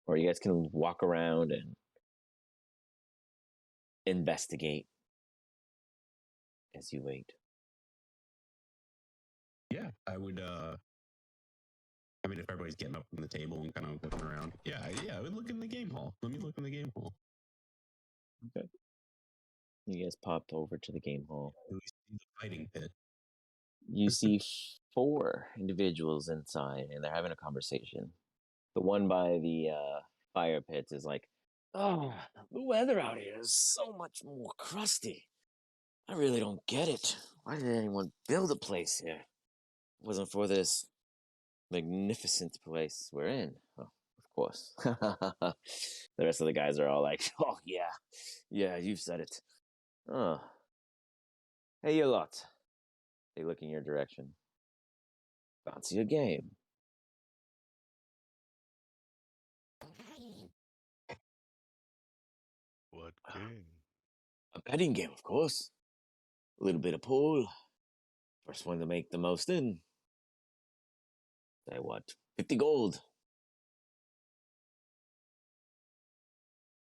Or you guys can walk around and investigate as you wait. Yeah, I would. I mean, if everybody's getting up from the table and kind of looking around, yeah, I would look in the game hall. Let me look in the game hall. Okay. You guys popped over to the game hall. We see the fighting pit. You see 4 individuals inside, and they're having a conversation. The one by the fire pits is like, "Oh, the weather out here is so much more crusty. I really don't get it. Why did anyone build a place here? It wasn't for this magnificent place we're in." Oh, of course. The rest of the guys are all like, "Oh, yeah, you've said it." Oh. Hey, you lot. They look in your direction. Fancy a game. What game? A betting game, of course. A little bit of pool. First one to make the most in. Say what? 50 gold.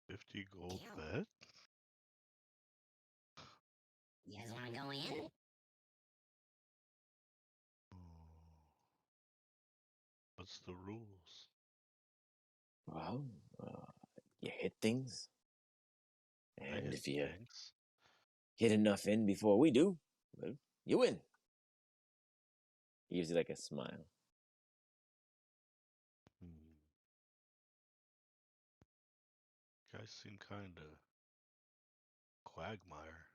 50 gold bet? You guys want to go in? What's the rules? Well, you hit things. And if you Thanks. hit enough in before we do, well, you win. He gives you like a smile. Guys seem kind of quagmire.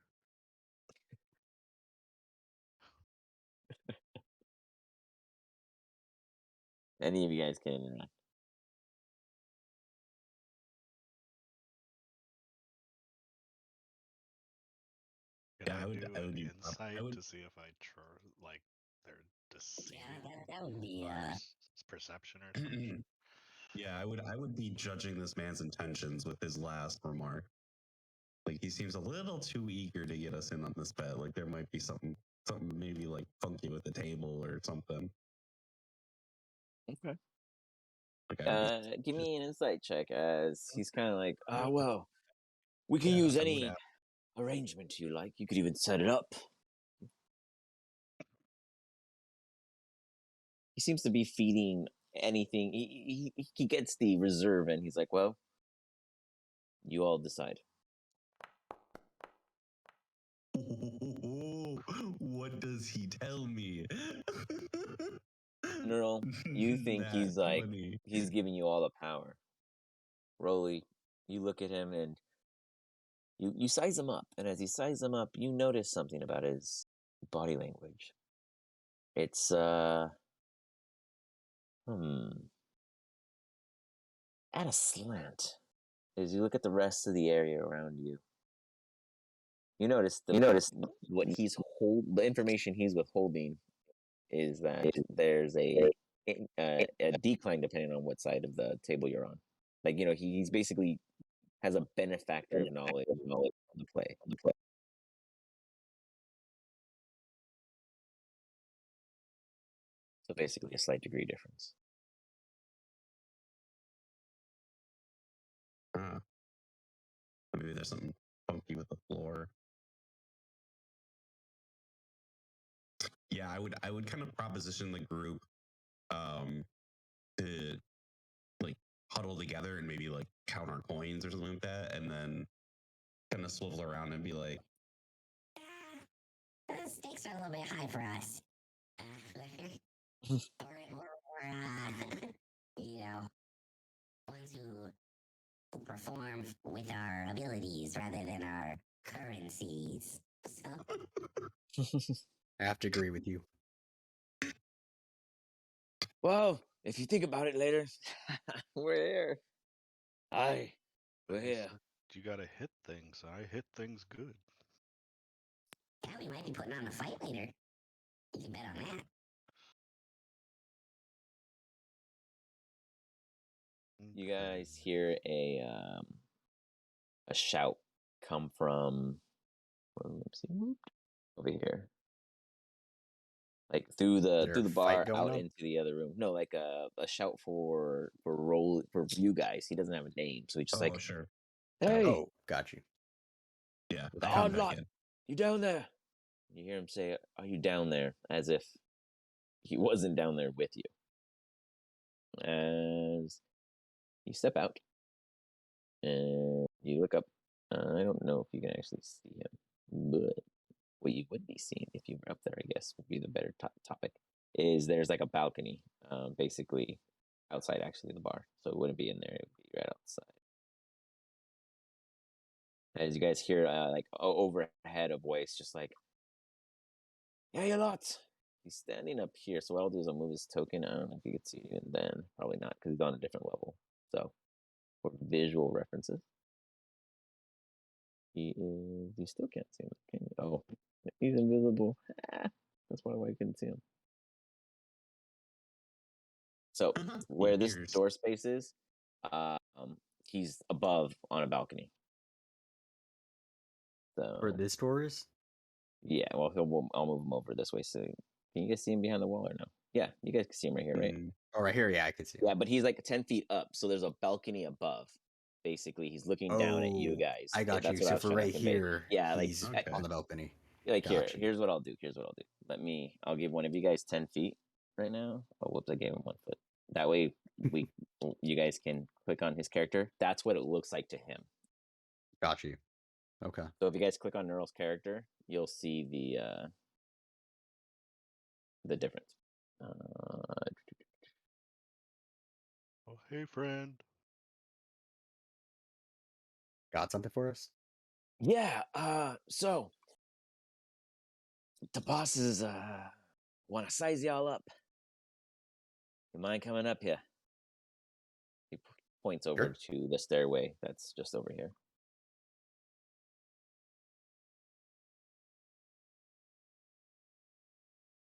Any of you guys can interact. Can Yeah, I I would- do I would an be- insight I would- to see if I like they're deceiving Yeah, that would be or perception or something? Yeah, I would be judging this man's intentions with his last remark. Like he seems a little too eager to get us in on this bet. Like there might be something maybe like funky with the table or something. Okay. Like Give me an insight check as he's kind of like, well, we can Yeah, use I would any have- arrangement you like. You could even set it up. He seems to be feeding anything. He gets the reserve, and he's like, well, you all decide. What does he tell me? Neural, you think Nat he's like 20. he's giving you all the power. Roly, you look at him and you size him up, and as you size him up, you notice something about his body language. It's at a slant. As you look at the rest of the area around you, you notice what the information he's withholding is that there's a decline depending on what side of the table you're on. Like he's basically has a benefactor of knowledge on the play. So basically, a slight degree difference. Maybe there's something funky with the floor. Yeah, I would kind of proposition the group to like huddle together and maybe like count our coins or something like that, and then kind of swivel around and be like, The stakes are a little bit high for us. We're ones who perform with our abilities rather than our currencies. So, I have to agree with you. Well, if you think about it later, we're here. We're here. You gotta hit things. I hit things good. yeah, we might be putting on a fight later. You can bet on that. You guys hear a shout come from over here, like through Is there the a bar fight going out on? into the other room. No, like a shout for you guys. He doesn't have a name, so he's just oh, like, sure. "Hey, Oh, got you. Yeah, the I come odd back lot, in. you down there?" You hear him say, "Are you down there?" As if he wasn't down there with you. As you step out and you look up, I don't know if you can actually see him, but what you would be seeing if you were up there, I guess, would be the better topic. Is there's like a balcony, basically outside actually the bar, so it wouldn't be in there; it would be right outside. As you guys hear, like overhead, a voice just like, "Yeah, you lot." He's standing up here, so what I'll do is I'll move his token. I don't know if you could see it even then. Probably not, because he's on a different level. So, for visual references, he is. You still can't see him, can you? Oh, he's invisible. That's why you couldn't see him. So, where this Years. door space is, he's above on a balcony. So, Where this door is? yeah, well, I'll move him over this way. So, can you guys see him behind the wall or no? Yeah, you guys can see him right here, right? Oh, right here. Yeah, I can see. Yeah, but he's like 10 feet up, so there's a balcony above. Basically, he's looking down at you Oh, guys. I got That's you. what I So was for trying to right convey. here, Yeah, like he's Okay. on the balcony. here. Gotcha. Here's what I'll do. I'll give one of you guys 10 feet right now. Oh, whoops! I gave him 1 foot. That way, you guys can click on his character. That's what it looks like to him. Got you. Okay. So if you guys click on Neural's character, you'll see the difference. Oh, hey, friend. Got something for us? Yeah. So the bosses want to size y'all up. You mind coming up here? He points over to the stairway that's just over here.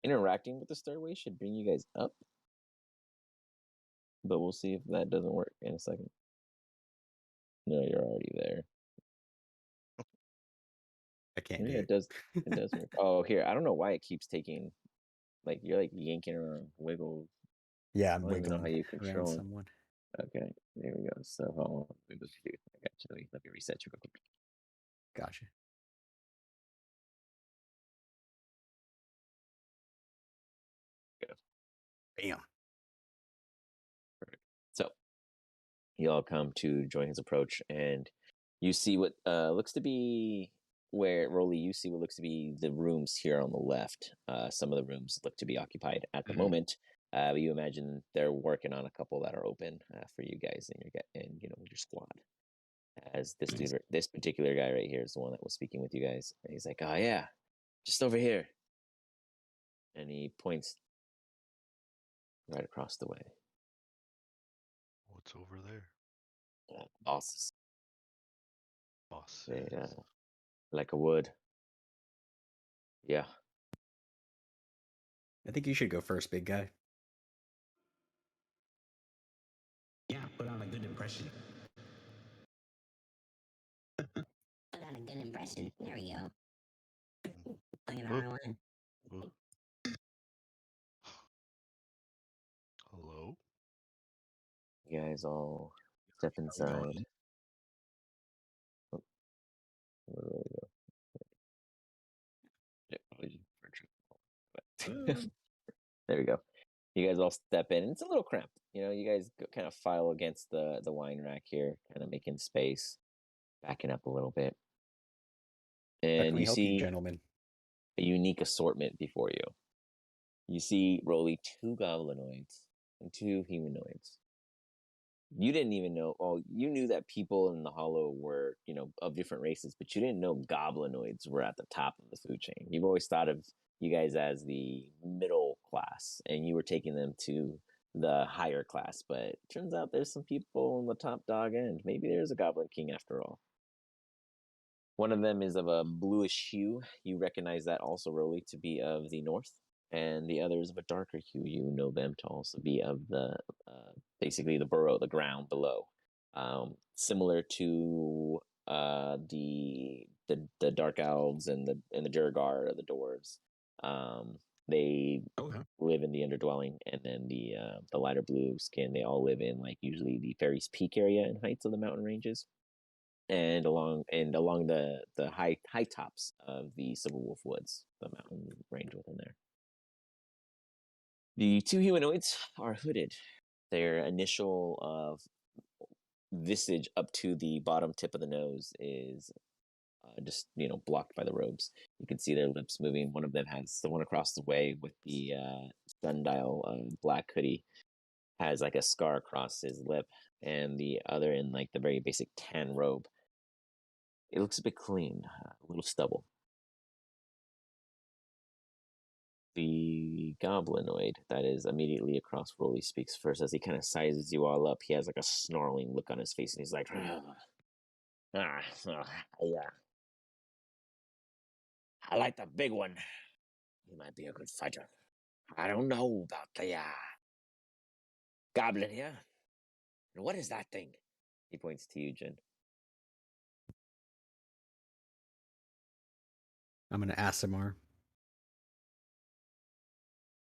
Interacting with the stairway should bring you guys up, but we'll see if that doesn't work in a second. No, you're already there. I can't Yeah, do it does. It does work. Oh, here. I don't know why it keeps taking. Like you're like yanking around, wiggle. Yeah, I I'm don't even know how wiggling you around control it. someone. Okay, there we go. So hold on. Let me I got you. Let me reset you real quick. Gotcha. Go. Bam. Perfect. So you all come to join his approach, and you see what looks to be where Rolly. You see what looks to be the rooms here on the left. Some of the rooms look to be occupied at the moment. But you imagine they're working on a couple that are open for you guys and your squad. As this Nice. dude, this particular guy right here is the one that was speaking with you guys. And he's like, "Oh yeah, just over here," and he points right across the way. What's over there? Bosses, Boss. they like a wood. Yeah. I think you should go first, big guy. Yeah, put on a good impression. Put on a good impression. There we go. Bring it Oh. our way. Oh. Hello? You guys all step inside. Oh, where do I go? Yeah, probably just- there we go. You guys all step in. It's a little cramped. You guys kind of file against the wine rack here, kind of making space, backing up a little bit. How And can we you help you, see gentlemen? a unique assortment before you. You see, Rolly, 2 goblinoids and 2 humanoids. You didn't even know. Well, you knew that people in the Hollow were, of different races, but you didn't know goblinoids were at the top of the food chain. You've always thought of you guys as the middle class, and you were taking them to the higher class. But turns out there's some people on the top dog end. Maybe there's a Goblin King after all. One of them is of a bluish hue. You recognize that also, Rolly, to be of the north, and the other is of a darker hue. You know them to also be of the basically the burrow, the ground below, similar to the dark elves and the Durgar, the dwarves. They live in the underdwelling, and then the lighter blue skin. They all live in like usually the Fairies Peak area and heights of the mountain ranges and along the high tops of the Silver Wolf Woods, the mountain range within there. The 2 humanoids are hooded. Their initial visage up to the bottom tip of the nose is just blocked by the robes. You can see their lips moving. One of them has the one across the way with the sundial black hoodie has like a scar across his lip, and the other in like the very basic tan robe. It looks a bit clean, a little stubble. The goblinoid that is immediately across Rolly speaks first as he kind of sizes you all up. He has like a snarling look on his face, and he's like, yeah, I like the big one. He might be a good fighter. I don't know about the goblin here. And what is that thing? He points to you, Jin. I'm gonna ASMR.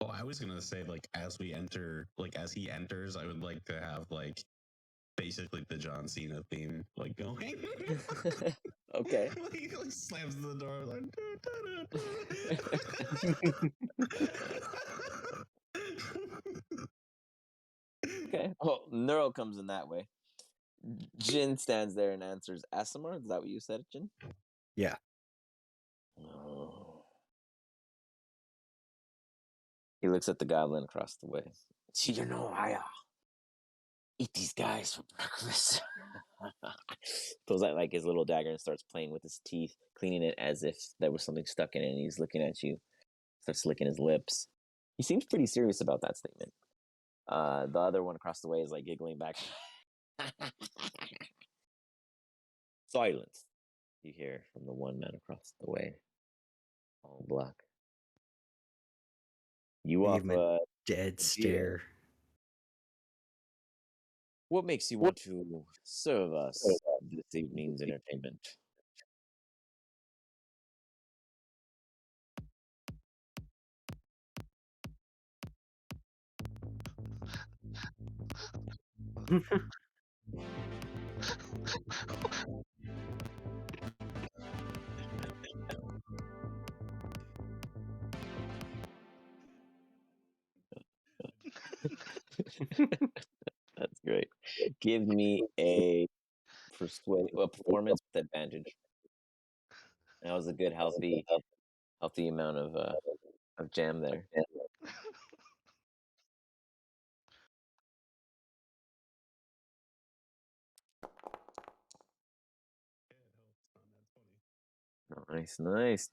Oh, I was gonna say, like, as we enter, like, as he enters, I would like to have, like, basically the John Cena theme, like, going. Okay. He like slams the door, like. Okay. Oh, Neuro comes in that way. Jin stands there and answers Asimar. Is that what you said, Jin? Yeah. Oh. He looks at the goblin across the way. I eat these guys for breakfast. Pulls out like his little dagger and starts playing with his teeth, cleaning it as if there was something stuck in it, and he's looking at you. Starts licking his lips. He seems pretty serious about that statement. The other one across the way is like giggling back. Silence, you hear from the one man across the way. All black. You I off give him a dead stare. What makes you want to serve us this evening's entertainment? That's great. Give me a performance with advantage. That was a good healthy amount of jam there. Nice.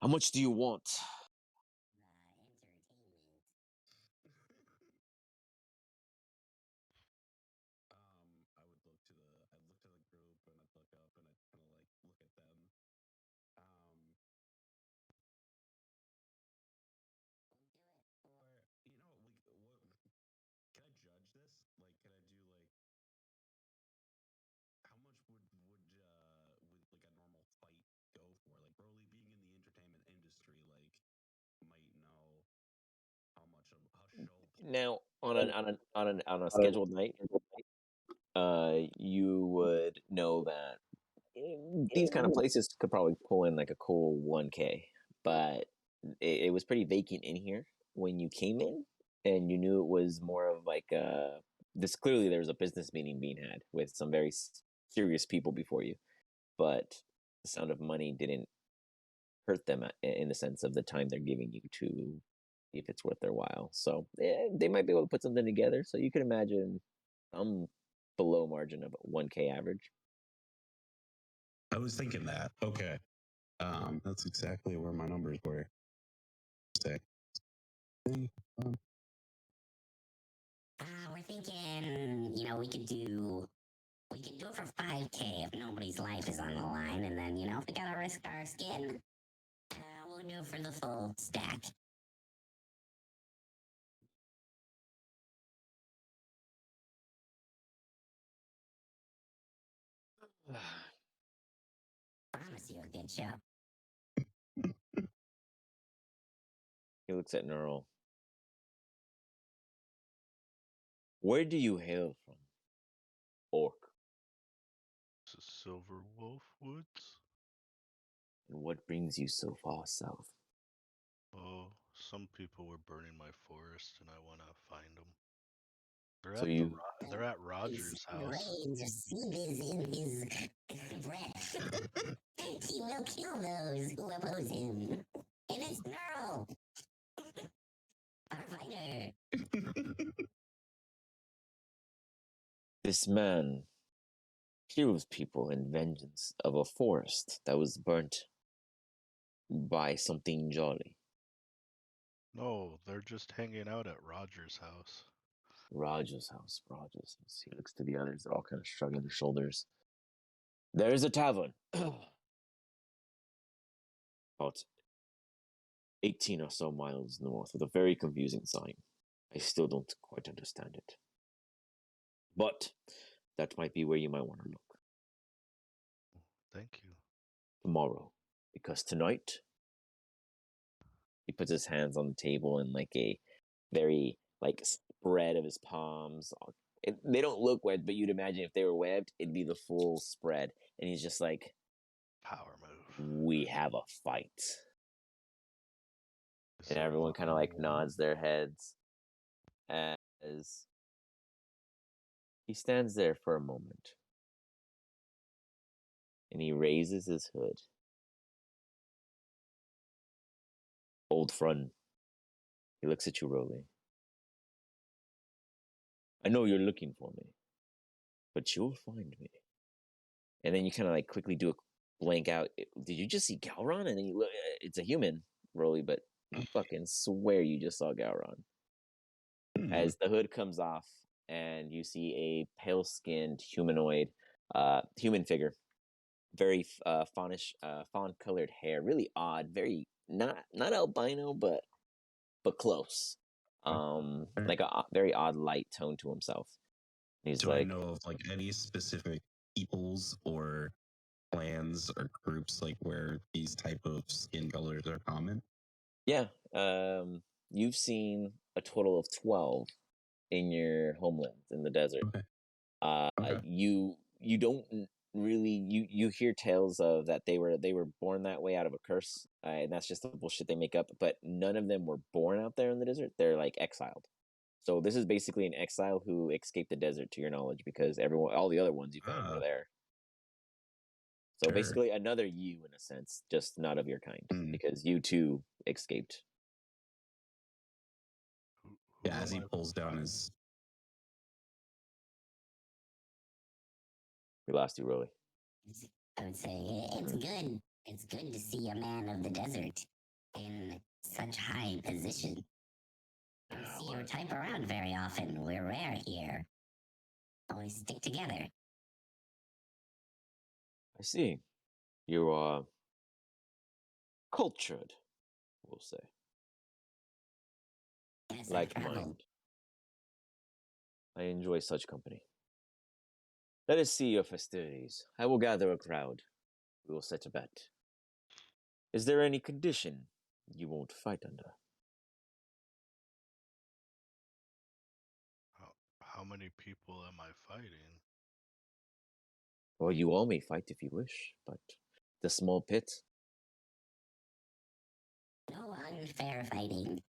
How much do you want? Entertainment. I'd look to the group and I'd look up and I'd kind of like look at them. Or you know, like, what? Can I judge this? Like, can I do like? How much would like a normal fight go for? Like, Broly being in the entertainment industry, like, might know how much a show. Now on a scheduled night, you would know that these kind of places could probably pull in like a cool 1K, but it was pretty vacant in here when you came in, and you knew it was more of like this. Clearly, there was a business meeting being had with some very serious people before you, but the sound of money didn't hurt them in the sense of the time they're giving you to see if it's worth their while. So they might be able to put something together. So you can imagine I'm below margin of 1K average. I was thinking that. Okay. That's exactly where my numbers were. We're thinking, we could do it for 5K if nobody's life is on the line, and then, if we gotta risk our skin, we'll do it for the full stack. Promise you a good show. He looks at Neural. Where do you hail from? Orc. Silver Wolf Woods? And what brings you so far south? Oh, some people were burning my forest and I want to find them. They're at Roger's house. Rage seethes in his breath. He will kill those who oppose him. And it's Neural, our fighter. This man kills people in vengeance of a forest that was burnt by something jolly. No, they're just hanging out at Roger's house. Roger's house. He looks to the others. They're all kind of shrugging their shoulders. There is a tavern. About 18 or so miles north with a very confusing sign. I still don't quite understand it. But that might be where you might want to look. Thank you. Tomorrow. Because tonight, he puts his hands on the table in like a very spread of his palms. They don't look webbed, but you'd imagine if they were webbed, it'd be the full spread. And he's just like, Power move. we have a fight. And everyone kind of nods their heads as he stands there for a moment. And he raises his hood. Old friend. He looks at you, Rolly. I know you're looking for me, but you'll find me. And then you kind of quickly do a blank out. Did you just see Galron? And then you look, it's a human, Rolly, but you fucking swear you just saw Galron. As the hood comes off and you see a pale-skinned humanoid, human figure, very fawn-colored hair, really odd, very not albino, but close. Like a very odd light tone to himself. He's Do I know of any specific peoples or clans or groups where these type of skin colors are common? Yeah, You've seen a total of 12 in your homeland in the desert. Okay. Okay. You don't really you hear tales of that they were born that way out of a curse, and that's just the bullshit they make up. But none of them were born out there in the desert. They're like exiled. So this is basically an exile who escaped the desert, to your knowledge, because all the other ones you found were there. So Sure. basically another you in a sense, just not of your kind, because you too escaped. Yeah, as he pulls down his. We lost you, Rolly. I would say it's good. It's good to see a man of the desert in such high position. I don't see your type around very often. We're rare here. Always stick together. I see. You are cultured, we'll say. Yes, Like mind. I enjoy such company. Let us see your festivities. I will gather a crowd. We will set a bet. Is there any condition you won't fight under? How many people am I fighting? Well, you all may fight if you wish, but the small pit. No unfair fighting.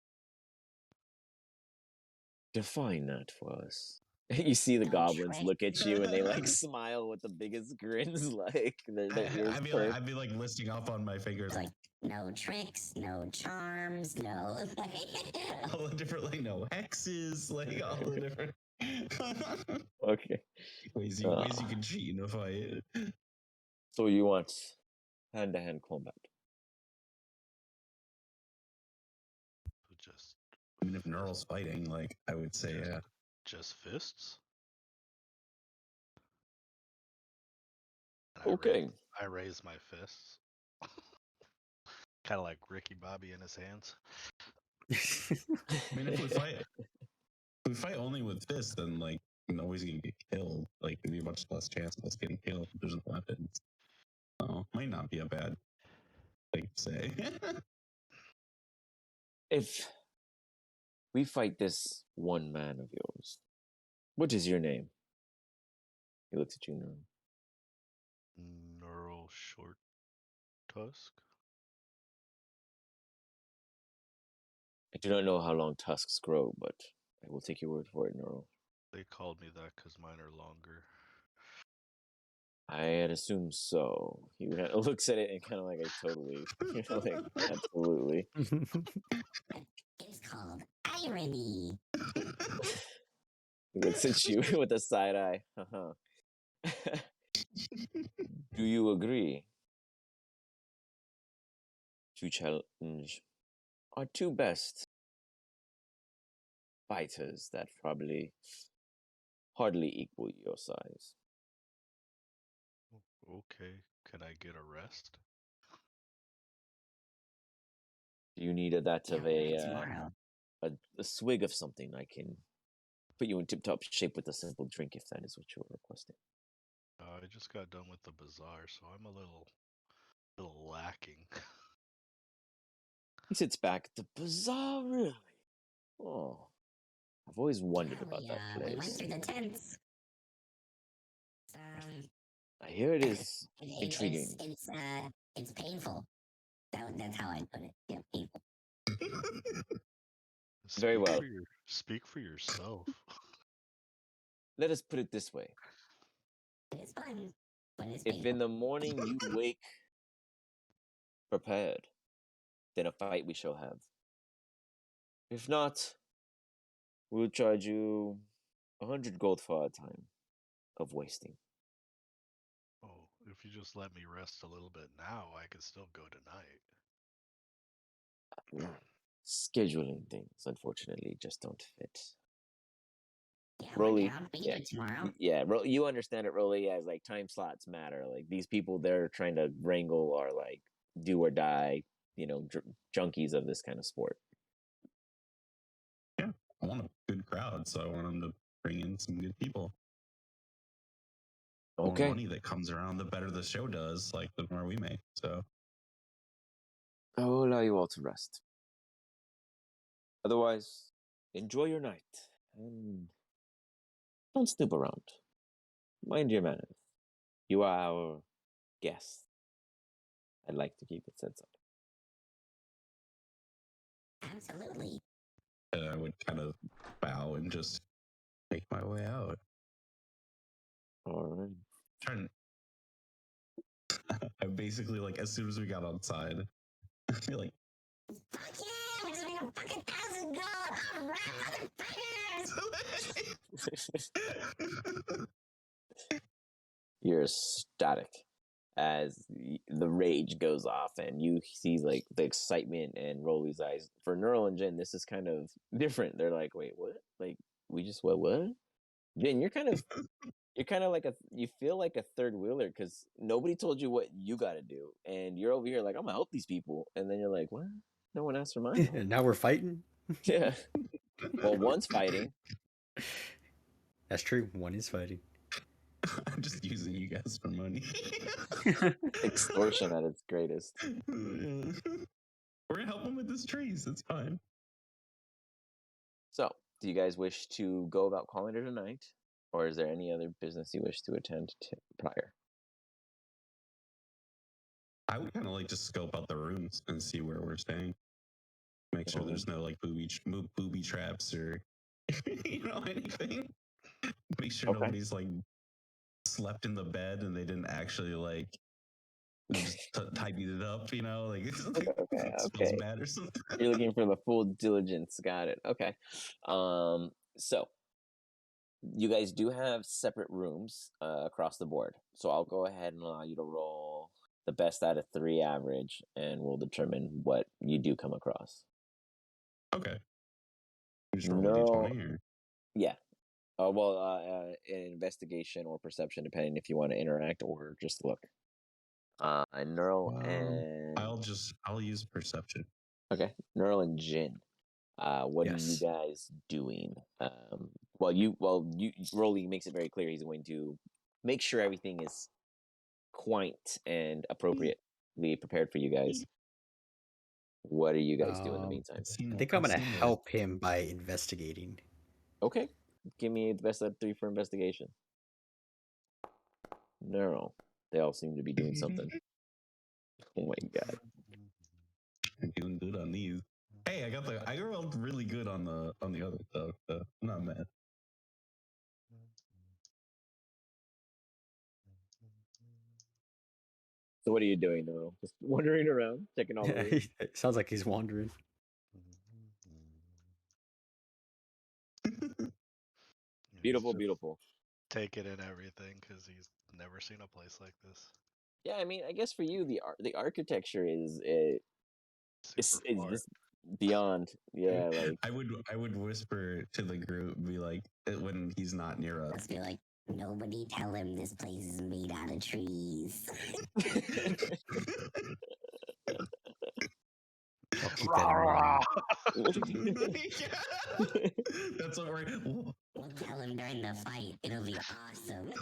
Define that for us. You see the No goblins trick. look at you and they like smile with the biggest grins, like their ears perk. I'd be like listing off on my fingers Like no tricks, no charms, no. all the different, like, no hexes, like all the different Okay. ways you can cheat in a fight. So you want hand-to-hand combat? Just. I mean, if Neural's fighting, like, I would say, yeah. Just fists? Okay. I raise my fists. Kind of like Ricky Bobby in his hands. I mean, if we fight only with fists, then like nobody's gonna get killed. Like, there'd be a much less chance of us getting killed if there's no weapons. So might not be a bad thing to say. If we fight this one man of yours, what is your name? He looks at you now. Neural Short Tusk? I do not know how long tusks grow, but I will take your word for it, Neural. They called me that because mine are longer. I had assumed so. He looks at it and kind of like, I totally, like, absolutely. It's called irony. He looks at you with a side eye. Do you agree to challenge our two best fighters that probably hardly equal your size? Okay, can I get a rest? Do you need that of Tomorrow. a swig of something? I can put you in tip-top shape with a simple drink if that is what you are requesting. I just got done with the bazaar, so I'm a little lacking. He sits back. The bazaar, really? Oh, I've always wondered about that We went place. through the tents. I hear it is intriguing. It's painful. That's how I put it. Yeah, painful. Very well. Speak for yourself. Let us put it this way. It's fun, but it's If painful. in the morning you wake prepared, then a fight we shall have. If not, we'll charge you 100 gold for our time of wasting. Oh, if you just let me rest a little bit now, I could still go tonight. Scheduling things, unfortunately, just don't fit. Yeah, Rolly, we can do it tomorrow. Yeah, you understand it, Rolly, as like time slots matter. Like these people, they're trying to wrangle or like do or die, junkies of this kind of sport. Yeah, I want a good crowd, so I want them to bring in some good people. The more money that comes around, the better the show does. Like the more we make. So I will allow you all to rest. Otherwise, enjoy your night and don't snoop around. Mind your manners. You are our guest. I'd like to keep it censored. Absolutely. And I would kind of bow and just make my way out. All right. Trying. I basically like as soon as we got outside, I feel like Fuck yeah! We just made a fucking 1,000 gold! Alright, motherfuckers! You're ecstatic as the rage goes off, and you see like the excitement in Rolly's eyes. For Neural and Jen, this is kind of different. They're like, "Wait, what? Like, we just what?" Jen, you're kind of like you feel like a third wheeler because nobody told you what you got to do, and you're over here like, "I'm gonna help these people," and then you're like, "What? No one asked for mine." Now we're fighting. Yeah. Well, one's fighting. That's true. One is fighting. I'm just using you guys for money. Extortion at its greatest. We're gonna help him with his trees. It's fine. So, do you guys wish to go about calling it a night, or is there any other business you wish to attend to prior? I would kind of like to scope out the rooms and see where we're staying. Make sure there's no like booby traps or anything. Make sure Okay. nobody's like slept in the bed and they didn't actually like just tidied it up. Like it smells bad or something. You're looking for the full diligence. Got it. Okay. So you guys do have separate rooms across the board. So I'll go ahead and allow you to roll the best out of 3 average, and we'll determine what you do come across. Okay. You just roll No. a D20 or? Yeah. An investigation or perception, depending if you want to interact or just look. Neural and I'll use perception. okay, Neural and Jin. What are you Yes. guys doing? Rolly makes it very clear he's going to make sure everything is quaint and appropriately prepared for you guys. What are you guys doing in the meantime? I think I'm gonna help him by investigating. Okay, give me the best out of 3 for investigation. Neural. They all seem to be doing something. Oh my god. I'm doing good on these. Hey, I rolled really good on the other stuff. So I'm not mad. So what are you doing, Neural? Just wandering around, checking all the rooms? It sounds like he's wandering. Beautiful, He's just beautiful. taking in everything because he's never seen a place like this. Yeah, I mean, I guess for you, the architecture is it's just beyond. Yeah, like I would whisper to the group, be like, when he's not near us. Let's be like, nobody tell him this place is made out of trees. I'll keep that in mind. That's what we're. We'll tell him during the fight. It'll be awesome.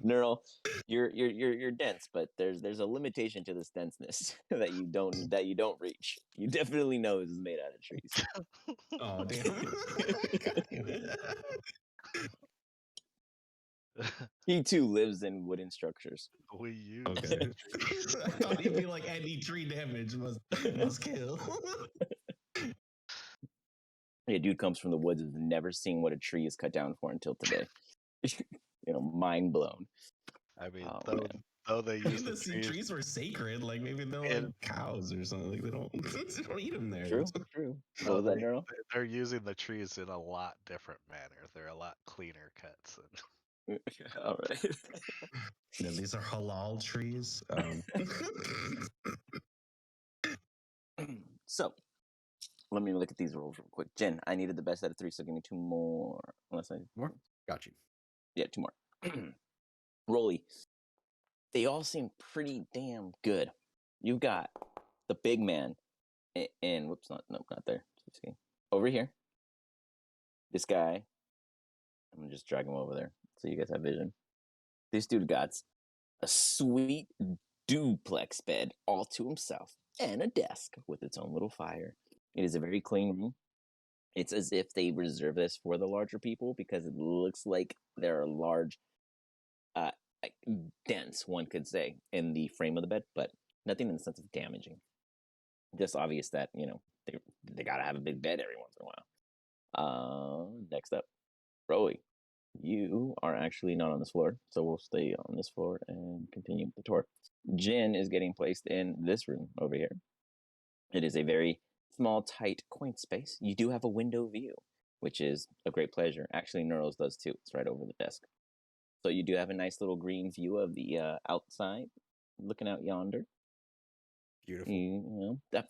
Neural, you're dense, but there's a limitation to this denseness that you don't reach. You definitely know this is made out of trees. Oh damn! He too lives in wooden structures. We use Okay. I thought he'd be like, any tree damage must kill. Yeah, dude comes from the woods, has never seen what a tree is cut down for until today. Mind blown. I mean, Oh, though they use the trees were sacred. Like maybe they're like cows or something. Like they don't eat them there. True. What was that, Neural? They're using the trees in a lot different manner. They're a lot cleaner cuts. All right. Yeah, these are halal trees. So, let me look at these rolls real quick. Jen, I needed the best out of 3, so give me 2 more. Unless I More? Got you. Yeah, 2 more. Rolly, they all seem pretty damn good. You've got the big man, and whoops, not there. Over here. This guy. I'm gonna just drag him over there so you guys have vision. This dude got a sweet duplex bed all to himself and a desk with its own little fire. It is a very clean room. It's as if they reserve this for the larger people because it looks like there are large like dents, one could say, in the frame of the bed, but nothing in the sense of damaging. Just obvious that, they gotta have a big bed every once in a while. Next up, Roly. You are actually not on this floor, so we'll stay on this floor and continue with the tour. Jin is getting placed in this room over here. It is a very small, tight, quaint space. You do have a window view, which is a great pleasure. Actually, Neuro's does too. It's right over the desk. So you do have a nice little green view of the outside, looking out yonder. Beautiful. That's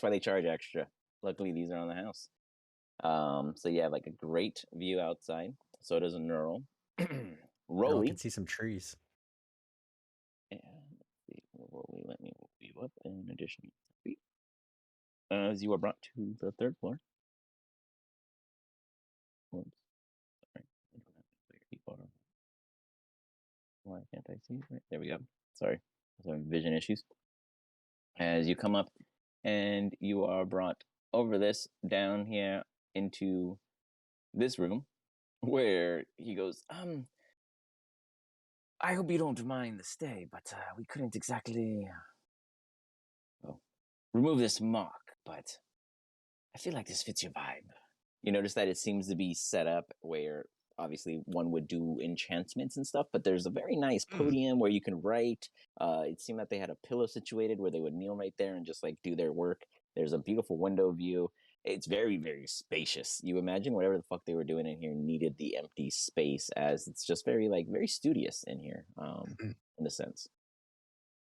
why they charge extra. Luckily, these are on the house. So you have like a great view outside. So does a Neural. Roly Roly. can see some trees. And Roly, let me move you up in addition. As you are brought to the third floor. Oops. Sorry. Why can't I see it? Right. There we go. Sorry. I was having vision issues. As you come up and you are brought over this down here into this room where he goes, I hope you don't mind the stay, but we couldn't exactly remove this mark, but I feel like this fits your vibe. You notice that it seems to be set up where obviously one would do enchantments and stuff, but there's a very nice podium where you can write. It seemed that they had a pillow situated where they would kneel right there and just like do their work. There's a beautiful window view. It's very, very spacious. You imagine whatever the fuck they were doing in here needed the empty space, as it's just very very studious in here, in a sense.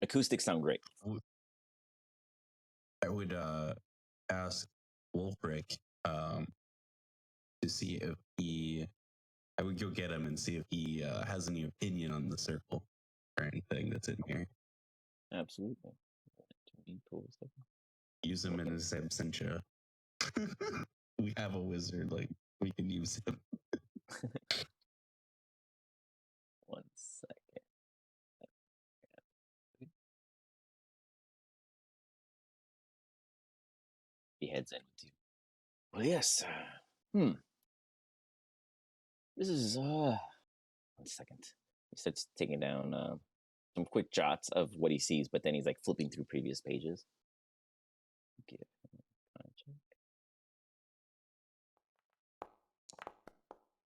Acoustics sound great. I would ask Wolfric to see if I would go get him and see if he has any opinion on the circle or anything that's in here. Absolutely. Use him in his absentia. We have a wizard, like we can use him. 1 second. He heads in with you. Well, yes. This is 1 second. He starts taking down some quick jots of what he sees, but then he's like flipping through previous pages.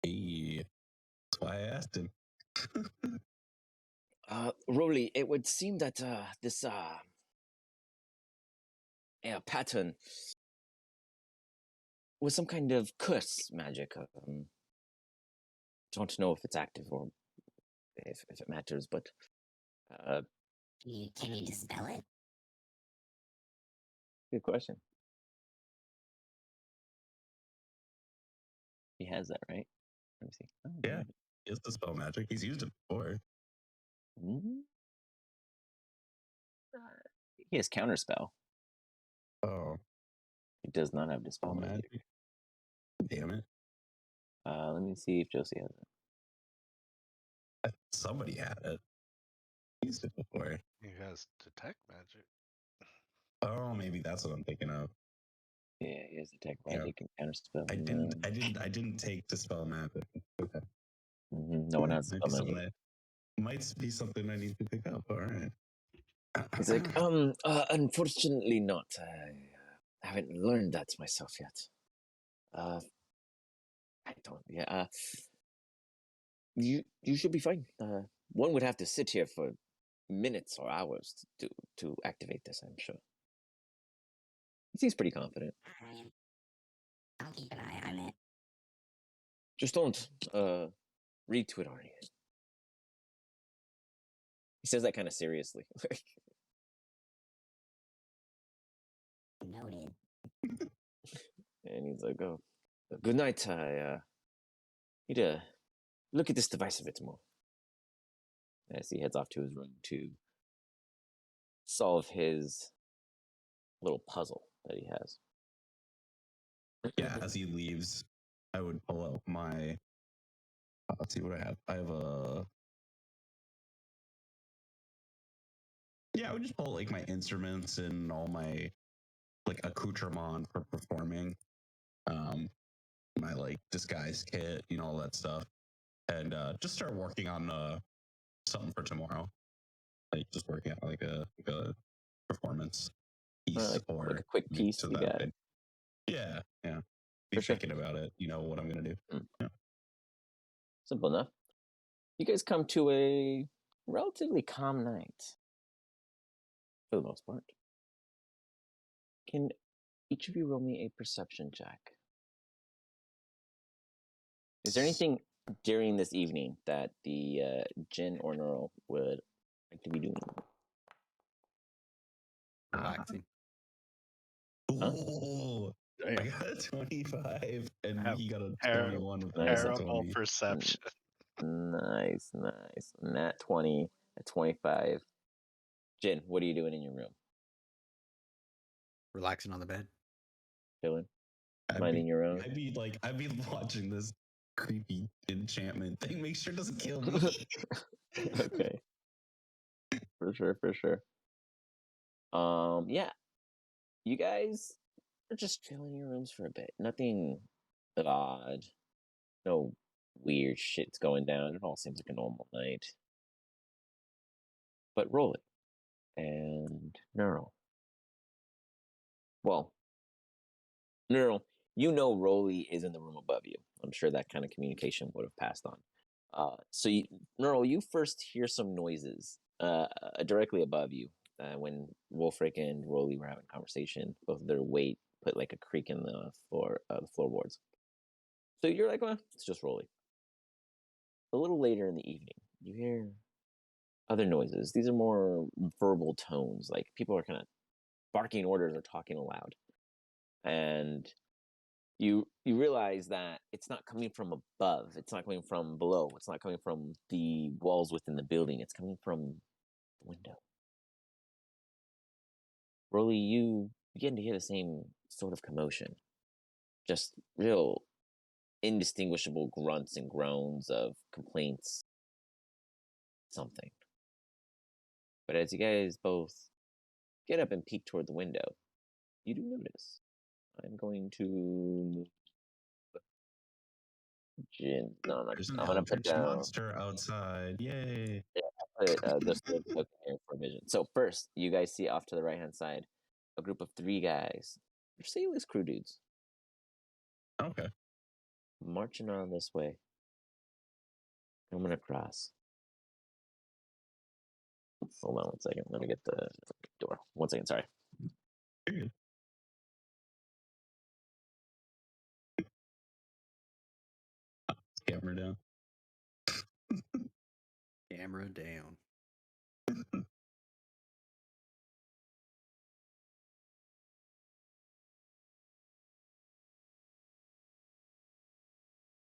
Hey, that's why I asked him. Roly, it would seem that this pattern was some kind of curse magic. Don't know if it's active or if it matters, but Can you dispel it? good question. He has that, right? Let me see. Oh, Yeah, he has the spell magic. He's used it before. Mm-hmm. He has counterspell. Oh, He does not have dispel magic. Damn it. Let me see if Josie has it. Somebody had it. Used it before. He has detect magic. Oh, maybe that's what I'm thinking of. Yeah, he has detect magic and counterspell. I didn't take dispel magic. Okay. No one has dispel magic. Might be something I need to pick up. All right. He's like, unfortunately not. I haven't learned that myself yet. I don't. Yeah. You should be fine. One would have to sit here for minutes or hours to activate this, I'm sure. He seems pretty confident. I'll keep an eye on it. Just don't read to it or anything. He says that kind of seriously. Noted. And he's like, oh, good night. I need to look at this device a bit more. As he heads off to his room to solve his little puzzle that he has. Yeah, as he leaves, I would pull out my. Let's see what I have. I have a I would just pull like my instruments and all my like accoutrement for performing, my like disguise kit, all that stuff, and just start working on something for tomorrow. Like just working on like a performance piece or like a quick piece. to You that got it. Yeah. Be For sure. thinking about it. What I'm gonna do. Yeah. Simple enough. You guys come to a relatively calm night, for the most part. Can each of you roll me a perception check? Is there anything during this evening that the Jin or Neural would like to be doing? Relaxing. Huh? Oh, I got a 25, and he got a Ter- 21 with Nice. a terrible 20. perception. Nice. Nat 20, at 25. Jin, what are you doing in your room? Relaxing on the bed. Chilling? I'd Minding your own? I'd be watching this creepy enchantment thing. Make sure it doesn't kill me. Okay. For sure. Yeah. You guys are just chilling in your rooms for a bit. Nothing odd. No weird shit's going down. It all seems like a normal night. But roll it. And Neural. Well, Neural, you know Rolly is in the room above you. I'm sure that kind of communication would have passed on. Neural, you first hear some noises directly above you when Wolfric and Rolly were having a conversation. Both of their weight put like a creak in the floorboards. So you're like, well, it's just Rolly. A little later in the evening, you hear other noises. These are more verbal tones, like people are kind of barking orders or talking aloud. And you realize that it's not coming from above, it's not coming from below, it's not coming from the walls within the building, it's coming from the window. Rolly, you begin to hear the same sort of commotion. Just real indistinguishable grunts and groans of complaints. Something. But as you guys both get up and peek toward the window, you do notice. I'm going to move Jin. No, There's an I'm gonna put eldritch down. monster outside. Yay! Put this token here for vision. So first, you guys see off to the right hand side a group of 3 guys. They're Sailor's crew dudes Okay. marching on this way, coming across. Hold on 1 second. Let me get the door. 1 second. Sorry. You're good. Camera down. Camera down.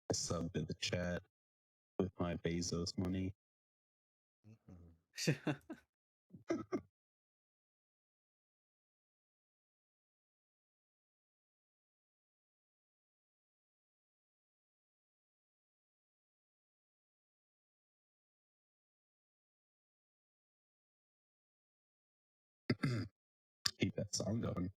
I subbed in the chat with my Bezos money. Mhm. Keep that song going.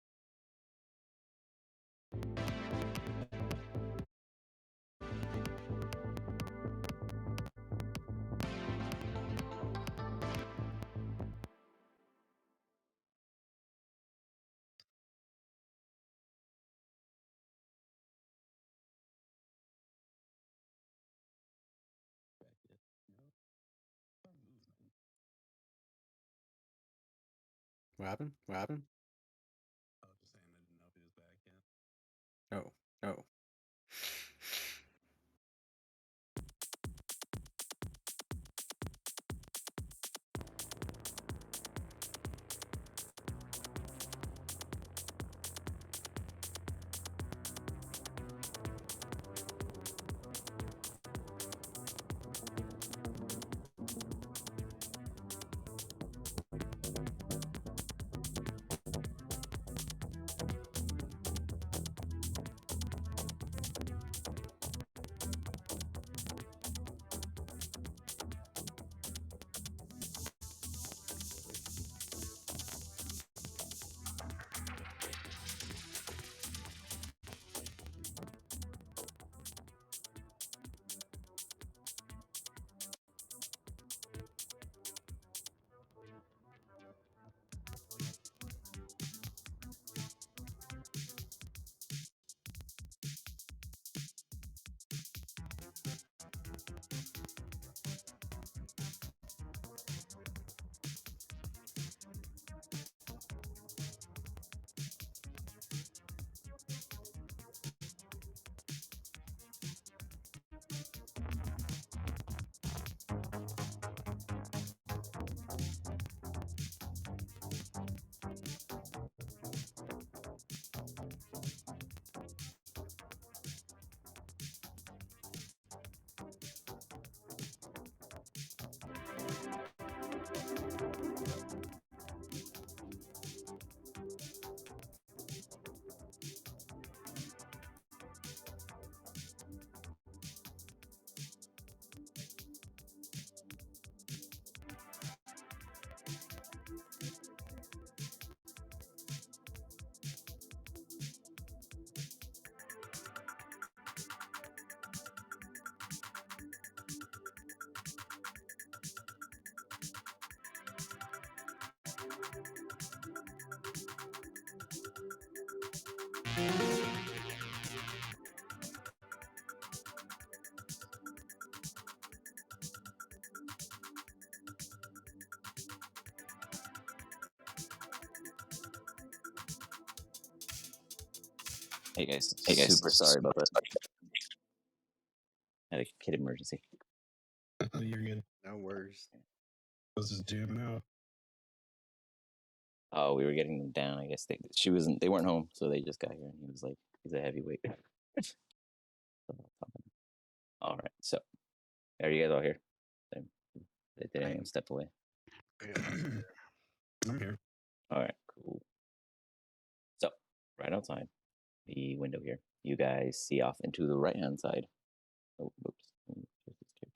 What happened? What happened? I was just saying I didn't know if he was back yet. Oh. Hey guys, super sorry about that. Had a kid emergency. You're good. No worries. I was just jamming out. Oh, we were getting them down. I guess they weren't home, so they just got here, and he was like, he's a heavyweight. All right, so are you guys all here? Did anyone step away? Yeah, I'm here. All right, cool. So right outside the window here, you guys see off into the right-hand side. Oh, whoops.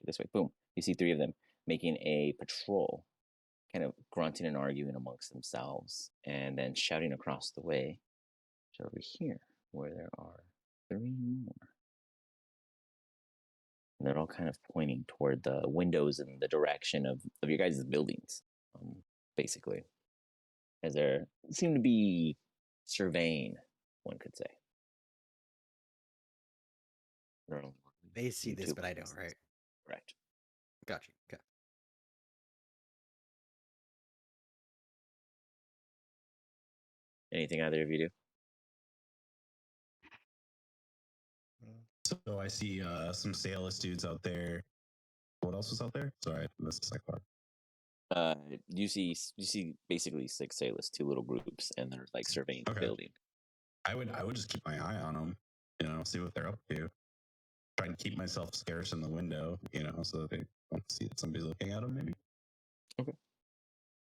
This way. Boom. You see three of them making a patrol, kind of grunting and arguing amongst themselves, and then shouting across the way to over here, where there are three more. And they're all kind of pointing toward the windows in the direction of your guys' buildings, basically. As they seem to be surveying, one could say. They see this, but I don't, right? Correct. Got you. Okay. Anything either of you do? So I see some Sailus dudes out there. What else was out there? Sorry, this is the second part. You see basically 6 sailors, 2 little groups, and they're like surveying the building. I would just keep my eye on them, see what they're up to. Try and keep myself scarce in the window, so that they don't see that somebody's looking at them. Maybe. Okay.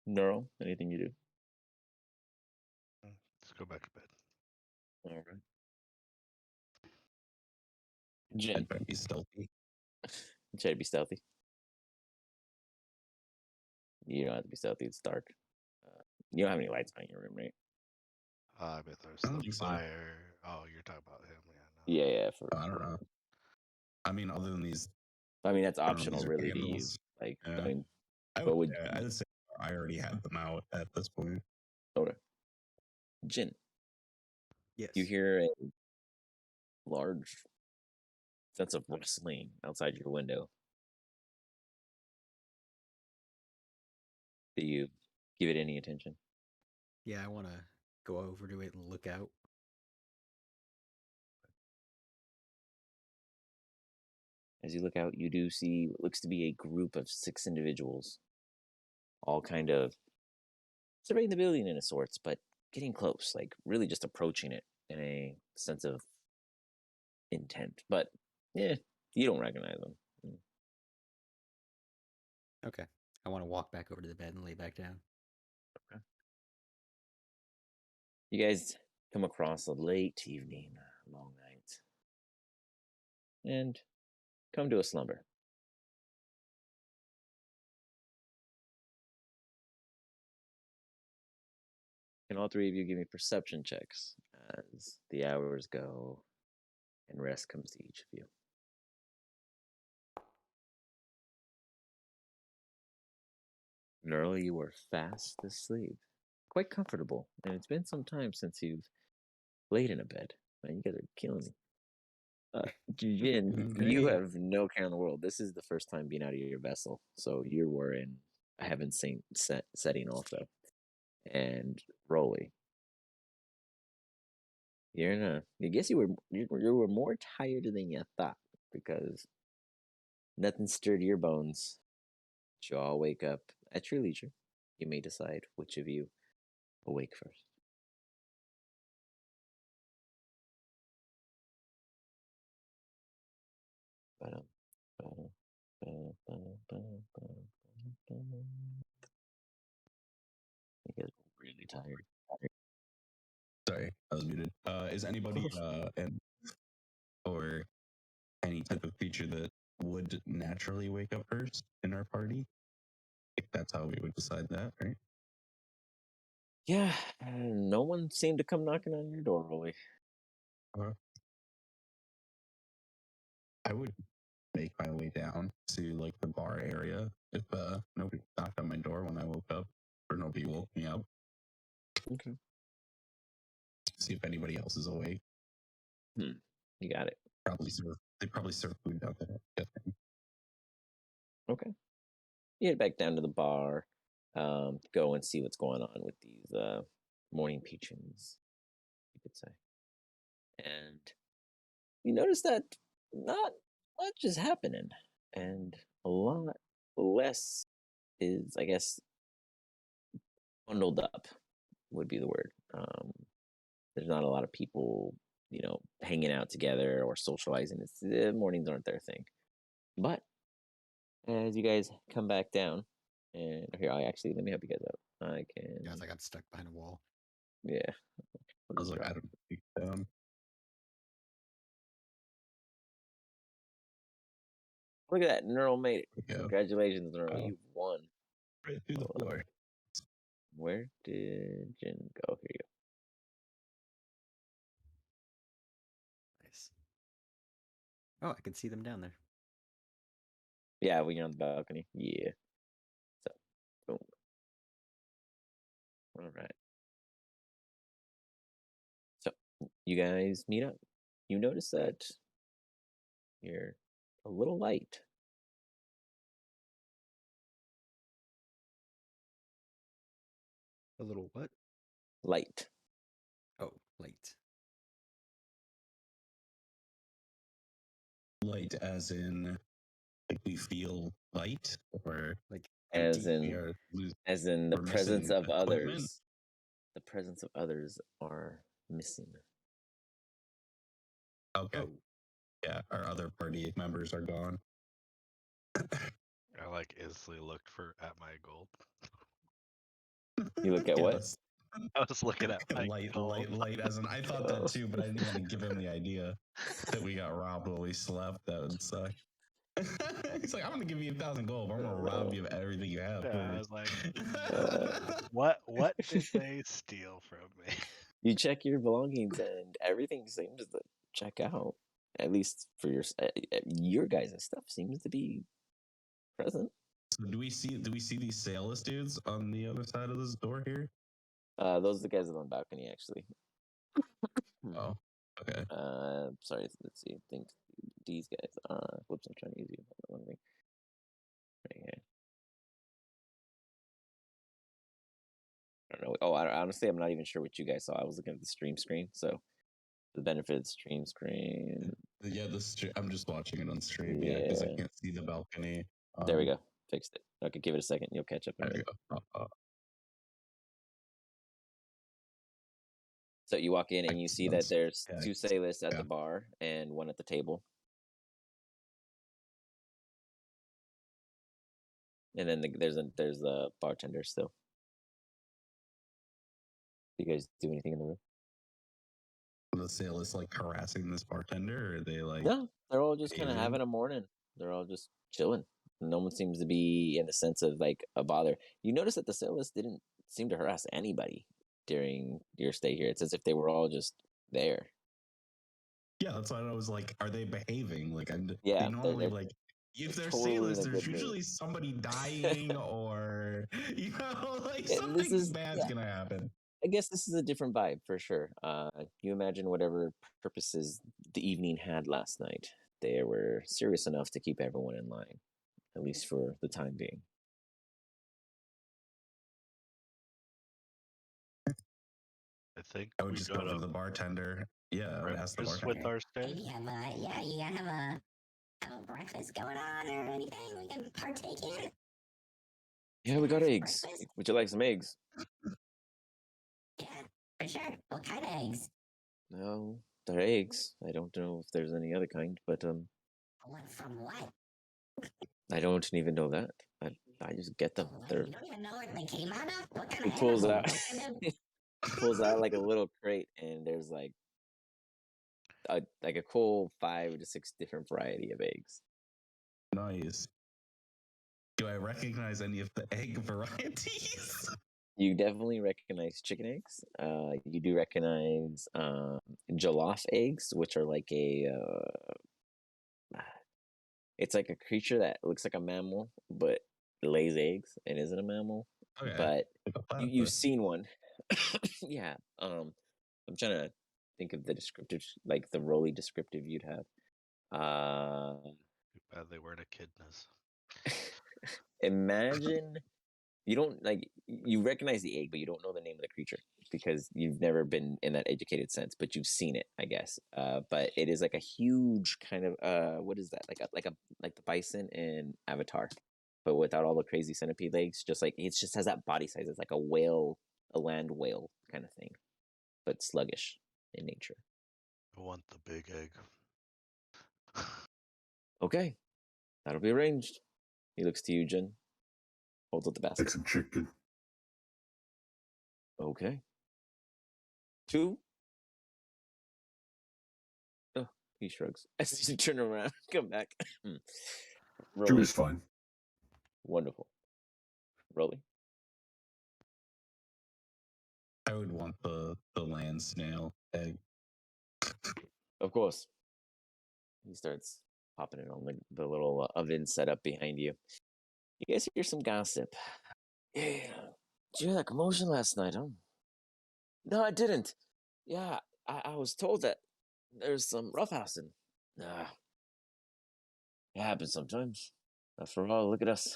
Neural, anything you do? let's go back to bed. All right. Jen, I'd try to be stealthy. try to be stealthy. You don't have to be stealthy. It's dark. You don't have any lights on in your room, right? I bet there's I don't the think so. fire. Oh, you're talking about him, yeah. No. Yeah. I don't know. I mean, other than these, I mean, that's I don't know, optional, these are really, to you. candles. Like, Yeah. I mean, I'd say I already had them out at this point. Okay. Jin, Yes. you hear a large sense of rustling outside your window. Do you give it any attention? Yeah, I want to go over to it and look out. As you look out, you do see what looks to be a group of 6 individuals, all kind of surveying the building in a sorts, but getting close, like really just approaching it in a sense of intent. But yeah, you don't recognize them. Okay. I want to walk back over to the bed and lay back down. Okay. You guys come across a late evening, long night, and come to a slumber. Can all 3 of you give me perception checks as the hours go and rest comes to each of you? Neural, you were fast asleep. Quite comfortable, and it's been some time since you've laid in a bed. Man, you guys are killing me. Jin, you have no care in the world. This is the first time being out of your vessel, so you were in a heaven sent setting also. And Rolly, you're in a. I guess you were more tired than you thought because nothing stirred your bones. But you all wake up at your leisure. You may decide which of you awake first. You guys are really tired. Sorry, I was muted. Is anybody or any type of creature that would naturally wake up first in our party? If that's how we would decide that, right? Yeah, no one seemed to come knocking on your door, Rolly. I would make my way down to like the bar area if nobody knocked on my door when I woke up or nobody woke me up. Okay. See if anybody else is awake. You got it. They probably serve food out there. Okay. You head back down to the bar. Go and see what's going on with these morning patrons, you could say. And you notice that not much is happening, and a lot less is, I guess, bundled up would be the word. There's not a lot of people, hanging out together or socializing. The mornings aren't their thing. But as you guys come back down, and here, let me help you guys out. I can. Guys, I got stuck behind a wall. Yeah. I was like, I don't think. Look at that. Neural made it. Yeah. Congratulations, Neural. You've won. Right through the floor. Where did Jin go? Here you go. Nice. Oh, I can see them down there. Yeah, when you're on the balcony. Yeah. So, boom. All right. So, you guys meet up. You notice that you're a little light. A little what? Light. Oh, late. Light as in, like, we feel light, or Like As empty. in the we're presence missing of equipment? others. The presence of others are missing. Okay. Oh, Yeah, our other party members are gone. I like instantly looked at my gold. You look at Yeah, what? that's- I was looking at my gold. light. As in, I thought that too, but I didn't want to give him the idea that we got robbed while we slept. That would suck. He's like, I'm gonna give you 1,000 gold. But I'm gonna rob you of everything you have. Yeah, I was like, what did they steal from me? You check your belongings and everything seems to check out. At least for your guys' stuff seems to be present. So do we see these sailless dudes on the other side of this door here? Those are the guys on the balcony, actually. Oh, okay. Sorry, let's see. I think these guys are. Whoops, I'm trying to use you. One thing. Right here. I don't know. Oh, honestly, I'm not even sure what you guys saw. I was looking at the stream screen, so the benefit of the stream screen. Yeah, I'm just watching it on stream. Yeah, because I can't see the balcony. There we go. Fixed it. Okay, give it a second. You'll catch up. There we go. So you walk in and you see that there's two sailors at yeah. the bar and one at the table. And then there's a bartender still. You guys do anything in the room? The sailors like harassing this bartender, or are they like? No, they're all just kind of having a morning. They're all just chilling. No one seems to be in a sense of like a bother. You notice that the sailors didn't seem to harass anybody during your stay here. It's as if they were all just there. Yeah, that's why I was like, are they behaving? Like, Yeah, they normally like. If they're totally sailors, in a there's good mood. usually somebody dying, or like And this something is- bad's yeah. gonna happen. I guess this is a different vibe for sure. You imagine whatever purposes the evening had last night. They were serious enough to keep everyone in line, at least for the time being. I think I would we just got go to the bartender. Yeah, I would ask the breakfast bartender. with our stay. Maybe you have a breakfast going on or anything we can partake in? Yeah, we got eggs. Breakfast? Would you like some eggs? Yeah, for sure. What kind of eggs? No, they're eggs. I don't know if there's any other kind, but What from what? I don't even know that. I just get them. What? They're You don't even know what they came out of? What kind He of pulls animal? out What kind of... he pulls out like a little crate, and there's like a cool 5 to 6 different variety of eggs. Nice. Do I recognize any of the egg varieties? You definitely recognize chicken eggs. You do recognize jollof eggs, which are like it's like a creature that looks like a mammal, but lays eggs and isn't a mammal. Okay. But Like a you've platypus. seen one. Yeah. I'm trying to think of the descriptive, like the roly descriptive you'd have. Too bad they weren't echidnas. Imagine you don't like you recognize the egg, but you don't know the name of the creature because you've never been in that educated sense, but you've seen it, I guess. But it is like a huge kind of what is that? Like the bison in Avatar, but without all the crazy centipede legs. Just like it just has that body size. It's like a whale, a land whale kind of thing, but sluggish in nature. I want the big egg. Okay, that'll be arranged. He looks to you, Jin. Holds up the basket. Like some chicken. Okay. 2. Oh, he shrugs. As you turn around, come back. Two Rolly. is fine. Wonderful. Rolly. I would want the land snail egg. Of course. He starts popping it on the little oven set up behind you. You guys hear some gossip. Yeah. Did you hear that commotion last night, huh? No, I didn't. Yeah, I was told that there's some roughhousing. Nah. It happens sometimes. After all, look at us.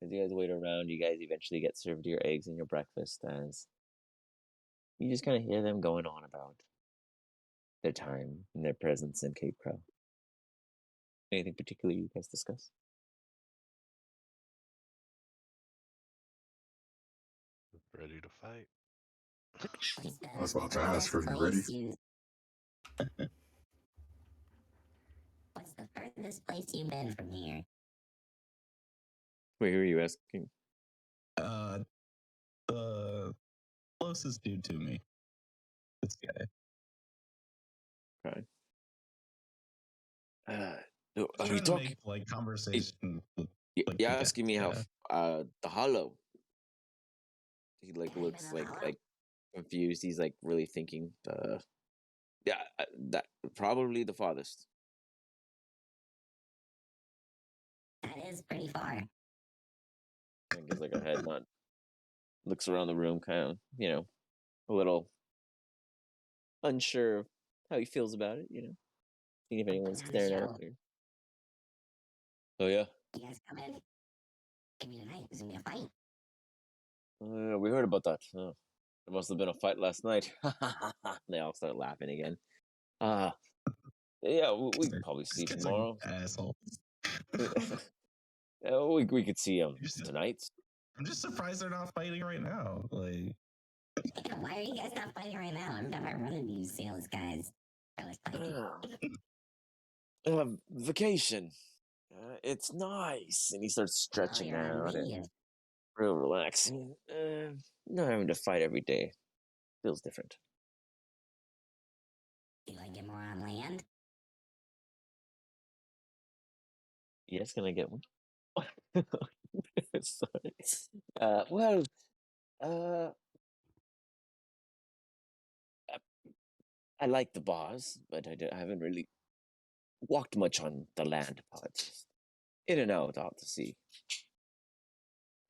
As you guys wait around, you guys eventually get served your eggs and your breakfast as you just kind of hear them going on about their time and their presence in Cape Crow. Anything particular you guys discuss? Ready to fight. I was about to ask, are you ready? What's the furthest place you've been from here? Wait, who are you asking? The closest dude to me. This guy. Right. I'm Are we trying to talking? make like conversation with You're the guy. asking me how the hollow. He like Yeah, looks the hollow? like confused. He's like really thinking. Yeah, that probably the farthest. That is pretty far. I gives like a head nod. Looks around the room, kind of, a little unsure of how he feels about it. Seeing if anyone's Put on a staring at show. him. Oh yeah. You guys come in? Give me tonight. There's gonna be a fight. We heard about that. Oh, there must have been a fight last night. They all start laughing again. Yeah, we could probably see These kids tomorrow. are assholes. we could see him tonight. I'm just surprised they're not fighting right now. Like, Yeah, why are you guys not fighting right now? I've never run into you sales guys. Vacation. It's nice. And he starts stretching you're on out and leave. real relaxing. Not having to fight every day. Feels different. Do I get more on land? Yes, can I get one? Sorry. Well, I like the bars, but I haven't really walked much on the land part. Just in and out to sea.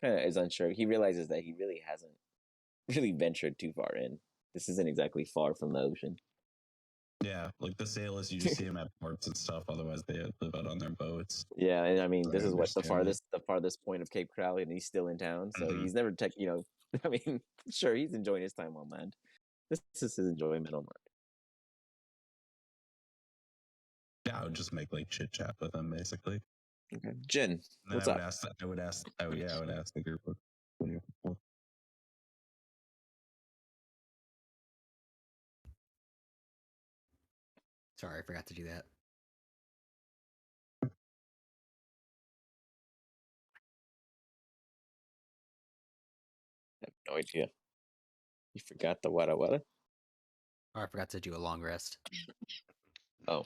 Kind of is unsure. He realizes that he really hasn't really ventured too far in. This isn't exactly far from the ocean. yeah, like the sailors, you just see them at ports and stuff. Otherwise, they live out on their boats. Yeah, and I mean, So this I is what the understand that. farthest point of Cape Crowley, and he's still in town, so Mhm. he's never I mean, sure, he's enjoying his time on land. This is his enjoyment on land. Yeah, I would just make like chit chat with them basically. Okay, Jin, And then what's I would up? ask. I would ask the group. What are you- Sorry, I forgot to do that. I have no idea. You forgot the wada wada? Oh, I forgot to do a long rest. Oh,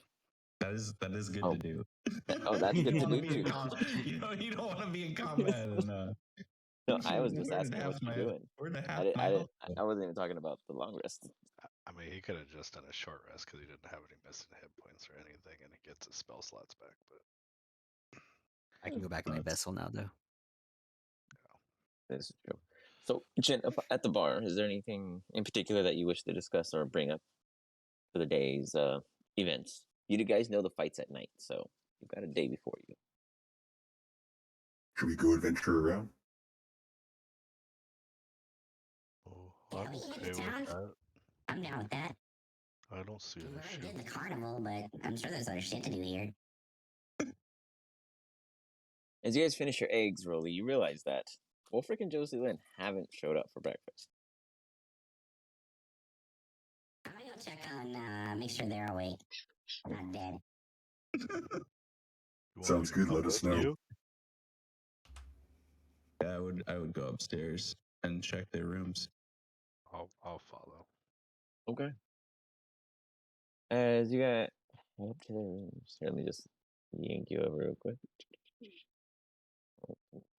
That is good Oh. to do. Oh, that's You good don't to wanna do be in too. you don't want to be in combat. And, No, I was just where did asking half what you're my doing. where did I half didn't. my I didn't. health go? I wasn't even talking about the long rest. I mean, he could have just done a short rest because he didn't have any missing hit points or anything, and he gets his spell slots back. But I can go back in my That's- vessel now, though. This is true. So, Jen, up at the bar, is there anything in particular that you wish to discuss or bring up for the day's events? You guys know the fight's at night, so you've got a day before you. Should we go adventure around? Oh, Yeah, I'm we hit okay the town. with that. I'm down with that. I don't see We an already issue. did the carnival, but I'm sure there's other shit to do here. As you guys finish your eggs, Rolly, you realize that Wolfric and Josie Lynn haven't showed up for breakfast. I'm gonna go check on, make sure they're awake. Not dead. You want me Sounds to good. come Let us with know. you? Yeah, I would go upstairs and check their rooms. I'll follow. Okay. As you got up to their rooms, here, let me just yank you over real quick.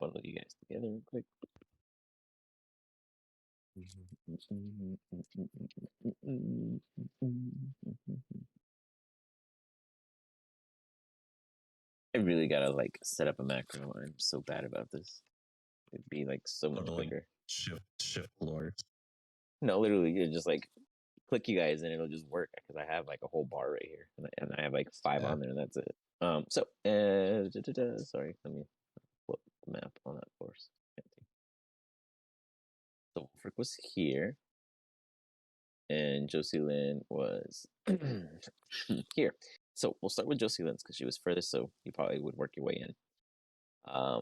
Bundle you guys together real quick. I really gotta like set up a macro. I'm so bad about this. It'd be like so much Or, like, quicker. shift floors. No, literally, you just like click you guys and it'll just work because I have like a whole bar right here and I have like 5 Yeah. on there and that's it. Sorry, let me flip the map on that course. So Wolfric was here, and Josie Lynn was here. So we'll start with Josie Lynn's because she was furthest, so you probably would work your way in.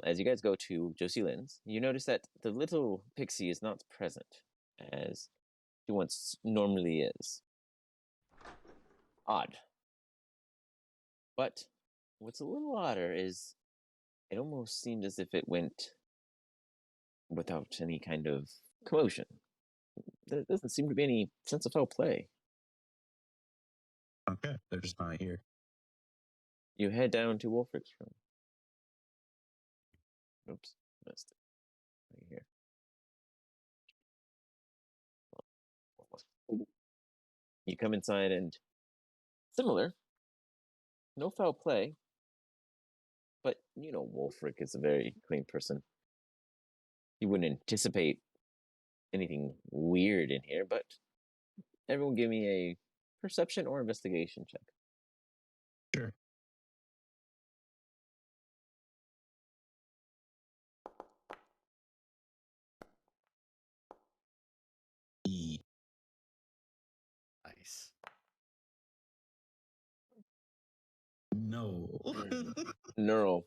As you guys go to Josie Lynn's, you notice that the little pixie is not present as she once normally is. Odd. But what's a little odder is it almost seemed as if it went without any kind of commotion. There doesn't seem to be any sense of foul play. Okay, they're just not here. You head down to Wolfric's room. Oops, missed it. Right here. You come inside and similar, no foul play, but you know Wolfric is a very clean person. You wouldn't anticipate anything weird in here, but everyone give me a perception or investigation check. Sure. E. Nice. No. Neural,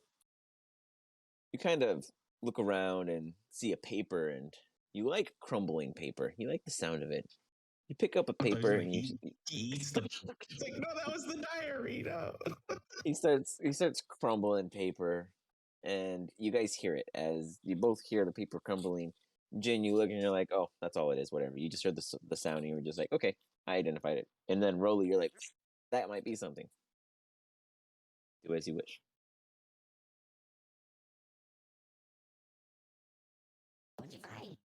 you kind of look around and see a paper, and you like crumbling paper. You like the sound of it. You pick up a I thought he was paper like, and you. he eats the. It's like, no, that was the diary. No. He starts crumbling paper, and you guys hear it as you both hear the paper crumbling. Jin, you look and you're like, "Oh, that's all it is. Whatever." You just heard the sound, and you were just like, "Okay, I identified it." And then Rolly, you're like, "That might be something." Do as you wish. What'd you find?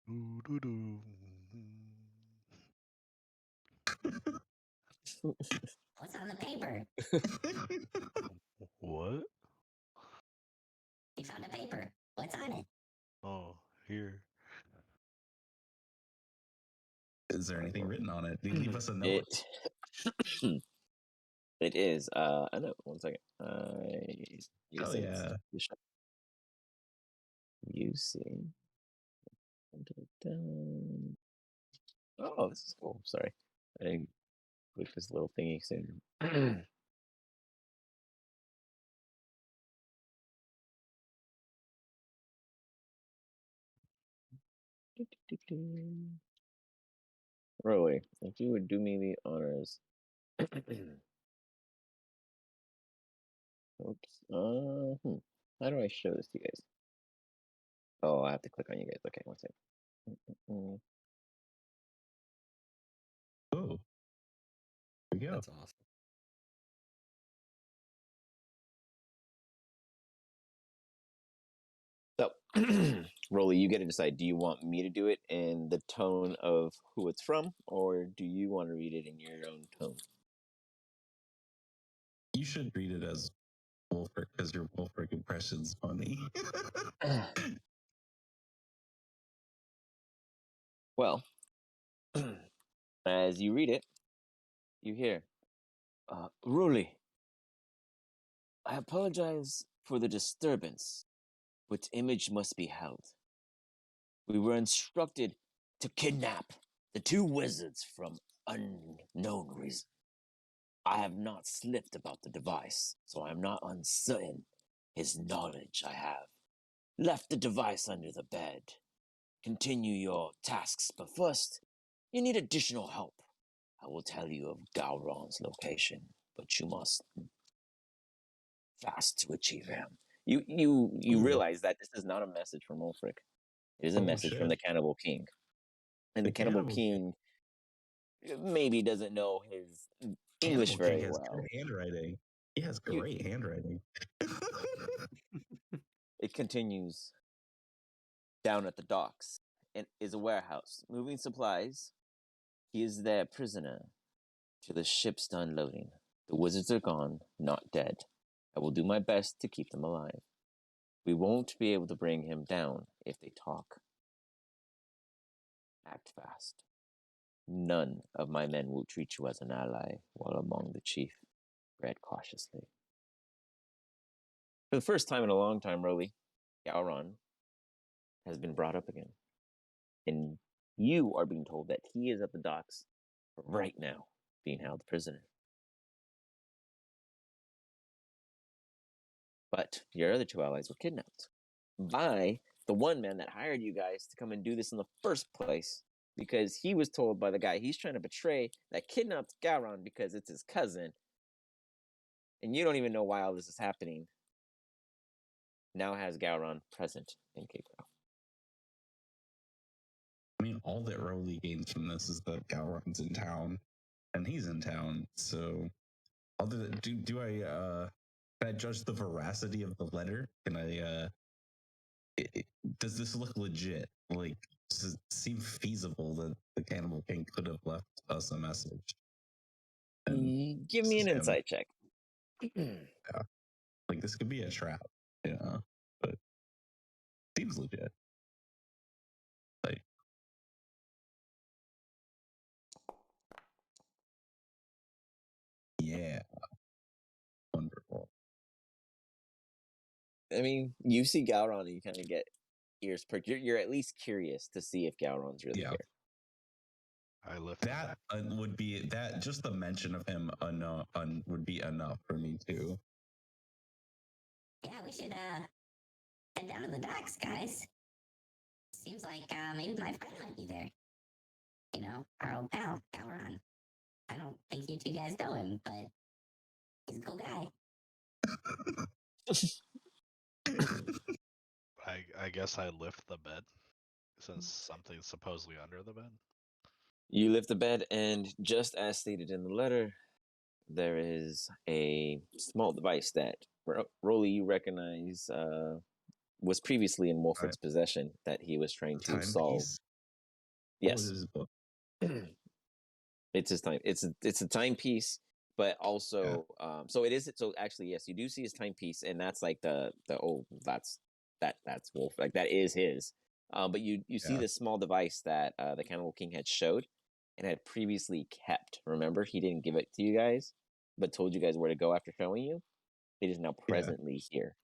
Doo-doo-doo. What's on the paper? What? You found a paper. What's on it? Oh, here. Is there anything written on it? Leave us a note. It is. I know. 1 second. You Hell said yeah. it's you see. Oh, this is cool. Sorry, I didn't click this little thingy soon. Roy, if you would do me the honors. Oops. How do I show this to you guys? Oh, I have to click on you guys. Okay, 1 second. Oh, here we go. That's awesome. So, Rolly, you get to decide. Do you want me to do it in the tone of who it's from, or do you want to read it in your own tone? You should read it as Wolfric because your Wolfric impression's funny. Well, as you read it, you hear, Ruli, I apologize for the disturbance, but image must be held. We were instructed to kidnap the two wizards from unknown reason. I have not slipped about the device, so I am not uncertain his knowledge I have. Left the device under the bed. Continue your tasks, but first, you need additional help. I will tell you of Gowron's location, but you must fast to achieve him. You Ooh. realize that this is not a message from Ulfric. It is a Oh, message from shit. the Cannibal King. And the Cannibal King maybe doesn't know his English Cannibal King very has well. good handwriting. He has You- great handwriting. It continues down at the docks and is a warehouse. Moving supplies. He is there prisoner till the ship's done loading. The wizards are gone, not dead. I will do my best to keep them alive. We won't be able to bring him down if they talk. Act fast. None of my men will treat you as an ally while among the chief. Read cautiously. For the first time in a long time, Roly, Gowron has been brought up again. And you are being told that he is at the docks right now, being held prisoner. But your other two allies were kidnapped by the one man that hired you guys to come and do this in the first place, because he was told by the guy he's trying to betray that kidnapped Gowron because it's his cousin. And you don't even know why all this is happening. Now has Gowron present in Cape Cow. I mean, all that Rowley gains from this is that Gowron's in town, and he's in town. So, other do I can I judge the veracity of the letter? Can I does this look legit? Like, does it seem feasible that the Cannibal King could have left us a message? And Give this me is an him. insight check. Yeah. Like, this could be a trap, but seems legit. Like, yeah, wonderful. I mean, you see Gowron and you kind of get ears perked. You're at least curious to see if Gowron's really Yeah. here. I lift That would be that. Just the mention of him would be enough for me too. Yeah, we should head down to the docks, guys. Seems like maybe my friend might be there. You know, our old pal, Gowron. I don't think you two guys know him, but he's a cool guy. I guess I lift the bed since something's supposedly under the bed. You lift the bed, and just as stated in the letter, there is a small device that Rolly you recognize was previously in Wolfrick's possession that he was trying to solve. Timepiece. Yes. What was his book? It's his time. It's a timepiece, but also so it is. So actually, yes, you do see his timepiece, and that's like the that's Wolf, like that is his. But you see Yeah. this small device that the Cannibal King had showed and had previously kept. Remember, he didn't give it to you guys, but told you guys where to go after showing you. It is now presently here.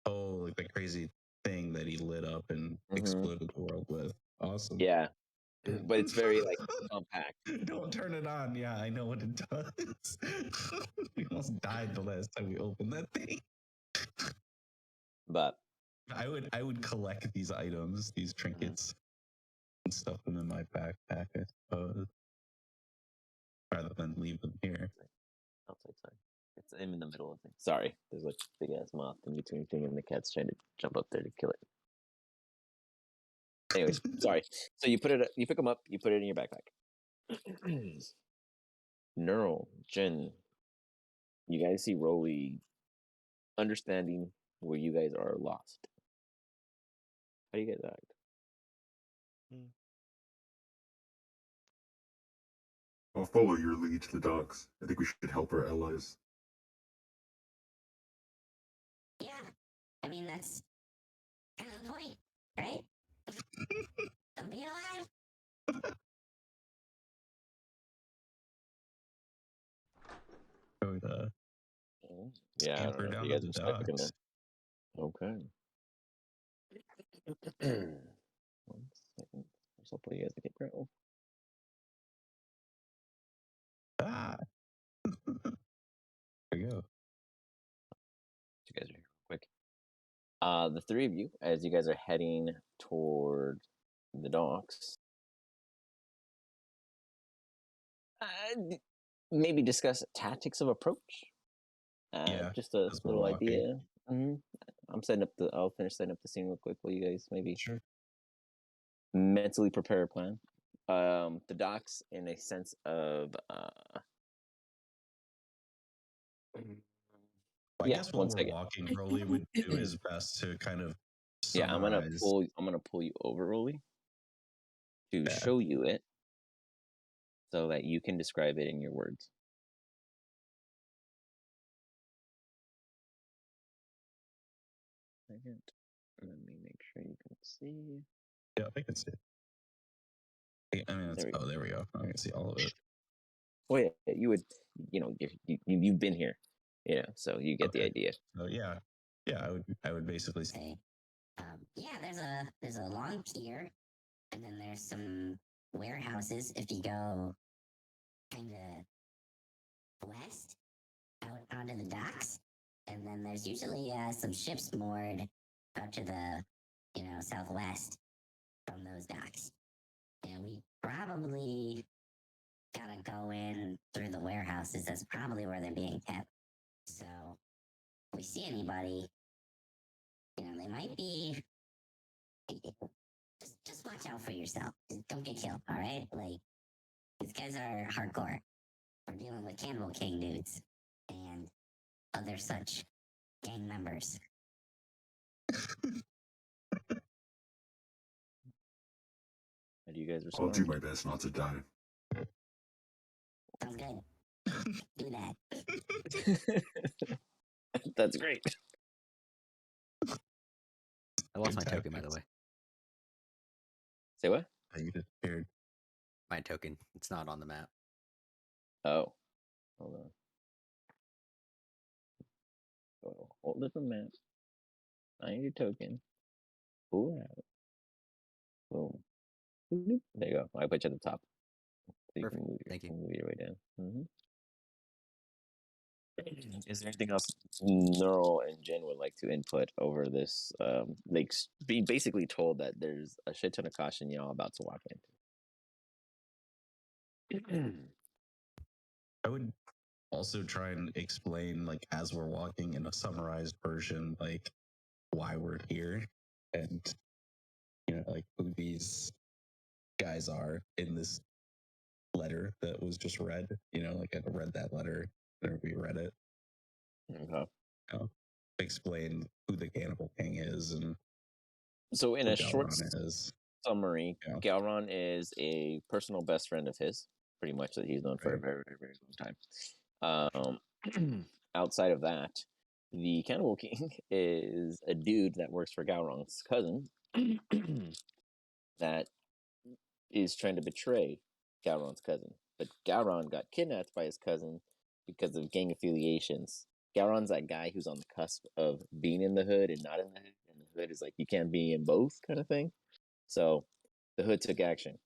Oh, like the crazy thing that he lit up and exploded the world with. Awesome. Yeah, but it's very like compact. Don't turn it on. Yeah, I know what it does. We almost died the last time we opened that thing. But I would collect these items, these trinkets, and stuff them in my backpack, I suppose, rather than leave them here. outside side. It's I'm in the middle of things. Sorry, there's like big ass moth in between thing, and the cat's trying to jump up there to kill it. Anyways, sorry. So you pick them up, you put it in your backpack. Neural, Jen, you guys see Rolly understanding where you guys are lost. How do you guys act? I'll follow your lead to the docks. I think we should help our allies. Yeah, I mean that's kind of the point, right? To be alive. Yeah, I don't Scamper know if down you to guys the are stuck in docks. there. Okay. 1 second. First, I'll play you guys a get roll. Ah. There you go. You guys are here real quick. The three of you, as you guys are heading toward the docks, maybe discuss tactics of approach. Yeah, Just a as we're little walking. idea. I'm setting up I'll finish setting up the scene real quick while you guys maybe Sure. mentally prepare a plan. The docks, in a sense of I yeah, guess while 1 we're second. walking, Rolly would do his best to kind of Yeah, summarize. I'm gonna pull you over, Rolly, to Yeah. show you it, so that you can describe it in your words. Second. Let me make sure you can see. Yeah, I can see it. I mean, There we go. there we go. I can see all of it. Oh yeah, you would, you've been here, so you get the Okay. idea. So yeah, I would basically say, Say, yeah, there's a long pier, and then there's some warehouses. If you go kind of west out onto the docks, and then there's usually some ships moored out to the southwest from those docks. And we probably gotta go in through the warehouses. That's probably where they're being kept. So if we see anybody, they might be. Just watch out for yourself. Don't get killed, all right? Like, these guys are hardcore. We're dealing with Cannibal King dudes and other such gang members. How do you guys I'll do respond? my best not to die. Sounds good. Do that. That's great. I lost my Good token, by the tactics. way. Say what? You disappeared. My token. It's not on the map. Oh, hold on. Go to a whole different map. Find your token. Pull it out. Boom. Boop. There you go. I put you at the top. So you Perfect. can Thank you. move your way down. Is there anything else Neural and Jen would like to input over this? Like, be basically told that there's a shit ton of caution y'all about to walk into. I would also try and explain, like, as we're walking in a summarized version, like why we're here and like who these guys are in this letter that was just read. Like I read that letter or we read it. Okay. Explain who the Cannibal King is and So, in who a short Galron is. summary, Yeah. Galron is a personal best friend of his, pretty much, that he's known for a Right. very, very, very long time. Outside of that, the Cannibal King is a dude that works for Gowron's cousin that is trying to betray Gowron's cousin. But Gowron got kidnapped by his cousin because of gang affiliations. Gowron's that guy who's on the cusp of being in the hood and not in the hood. And the hood is like, you can't be in both kind of thing. So the hood took action.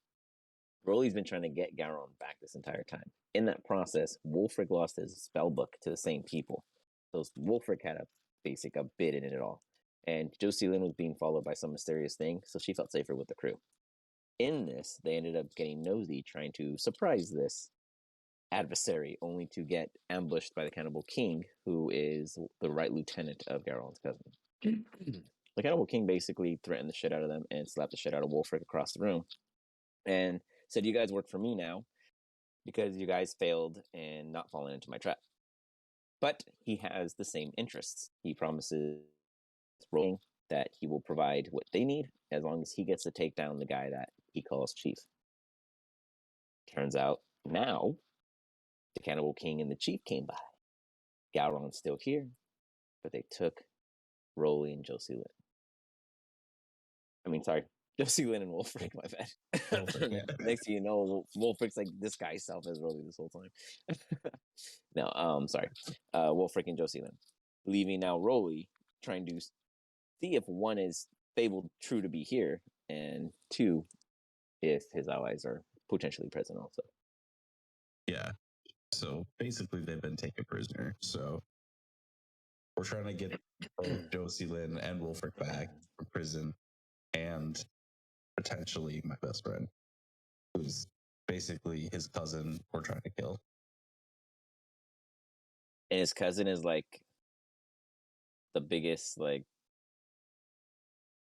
Broly's been trying to get Gowron back this entire time. In that process, Wolfric lost his spell book to the same people. So Wolfric had a bit in it all. And Josie Lynn was being followed by some mysterious thing, so she felt safer with the crew. In this, they ended up getting nosy, trying to surprise this adversary, only to get ambushed by the Cannibal King, who is the right lieutenant of Gowron's cousin. The Cannibal King basically threatened the shit out of them and slapped the shit out of Wolfric across the room. And said, you guys work for me now because you guys failed and not fallen into my trap. But he has the same interests. He promises Rolling that he will provide what they need as long as he gets to take down the guy that he calls Chief. Turns out now the Cannibal King and the Chief came by. Gowron's still here, but they took Rolly and Josie Lynn. Josie Lynn and Wolfric, my bad. Wolfric, yeah. Next thing you know, Wolfric's like this guy self as Rolly this whole time. No, sorry. Wolfric and Josie Lynn. leaving now Rolly, trying to see if one is fabled true to be here, and two, if his allies are potentially present also. Yeah. So basically, they've been taken prisoner. So we're trying to get both Josie Lynn and Wolfric back from prison, and potentially my best friend, who's basically his cousin we're trying to kill. And his cousin is like the biggest, like,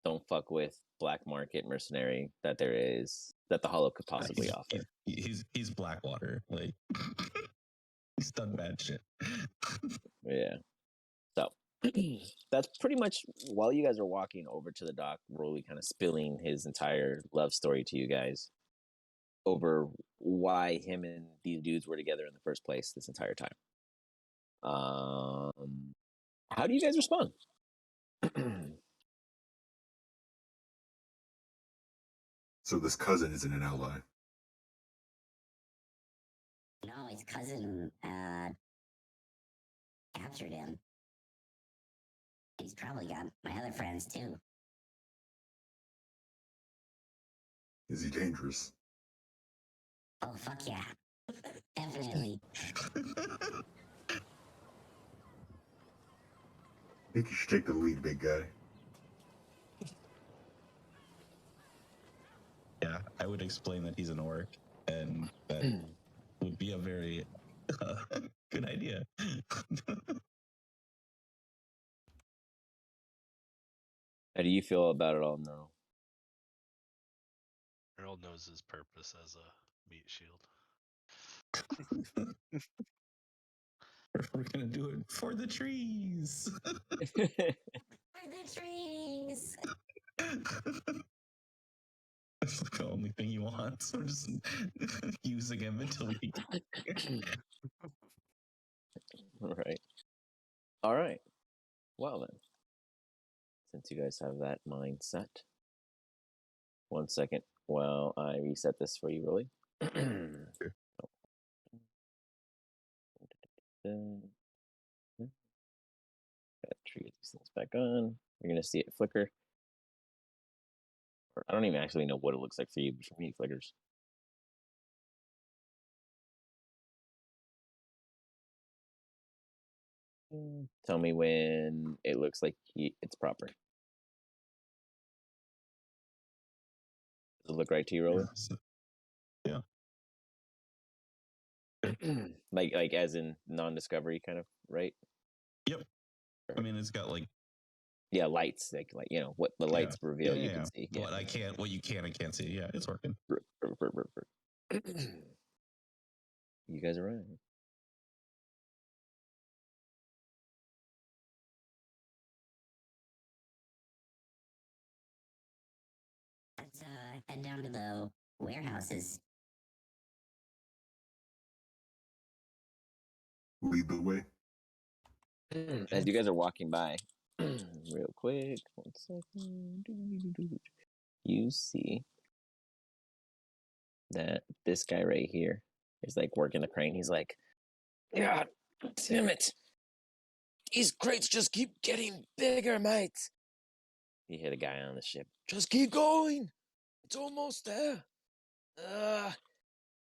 don't fuck with black market mercenary that there is, that the Hollow could possibly offer. He's Blackwater. Like, he's done bad shit. Yeah. So that's pretty much, while you guys are walking over to the dock, Rolly kind of spilling his entire love story to you guys over why him and these dudes were together in the first place this entire time. How do you guys respond? So this cousin isn't an ally. No, his cousin captured him. He's probably got my other friends too. Is he dangerous? Oh, fuck yeah. Definitely. I think you should take the lead, big guy. Yeah, I would explain that he's an orc, and that would be a very good idea. How do you feel about it all, Neural? Earl knows his purpose as a meat shield. We're gonna do it for the trees. For the trees. That's like the only thing he wants. We're just using him until we. Right. All right. Well then, since you guys have that mindset, 1 second while I reset this for you, Rolly. Trigger these things back on. You're gonna see it flicker. I don't even actually know what it looks like for you, but for me, it flickers. Tell me when it looks like it's proper. Does it look right to you, Rolly? Yeah. like as in non-discovery kind of, right? Yep. I mean, it's got like lights, like what the lights reveal, you can see. What what you can and can't see. Yeah, it's working. You guys are right. Let's head down to the warehouses. Lead the way. As you guys are walking by, real quick, 1 second. You see that this guy right here is like working the crane. He's like, God damn it. These crates just keep getting bigger, mate. He hit a guy on the ship. Just keep going. It's almost there.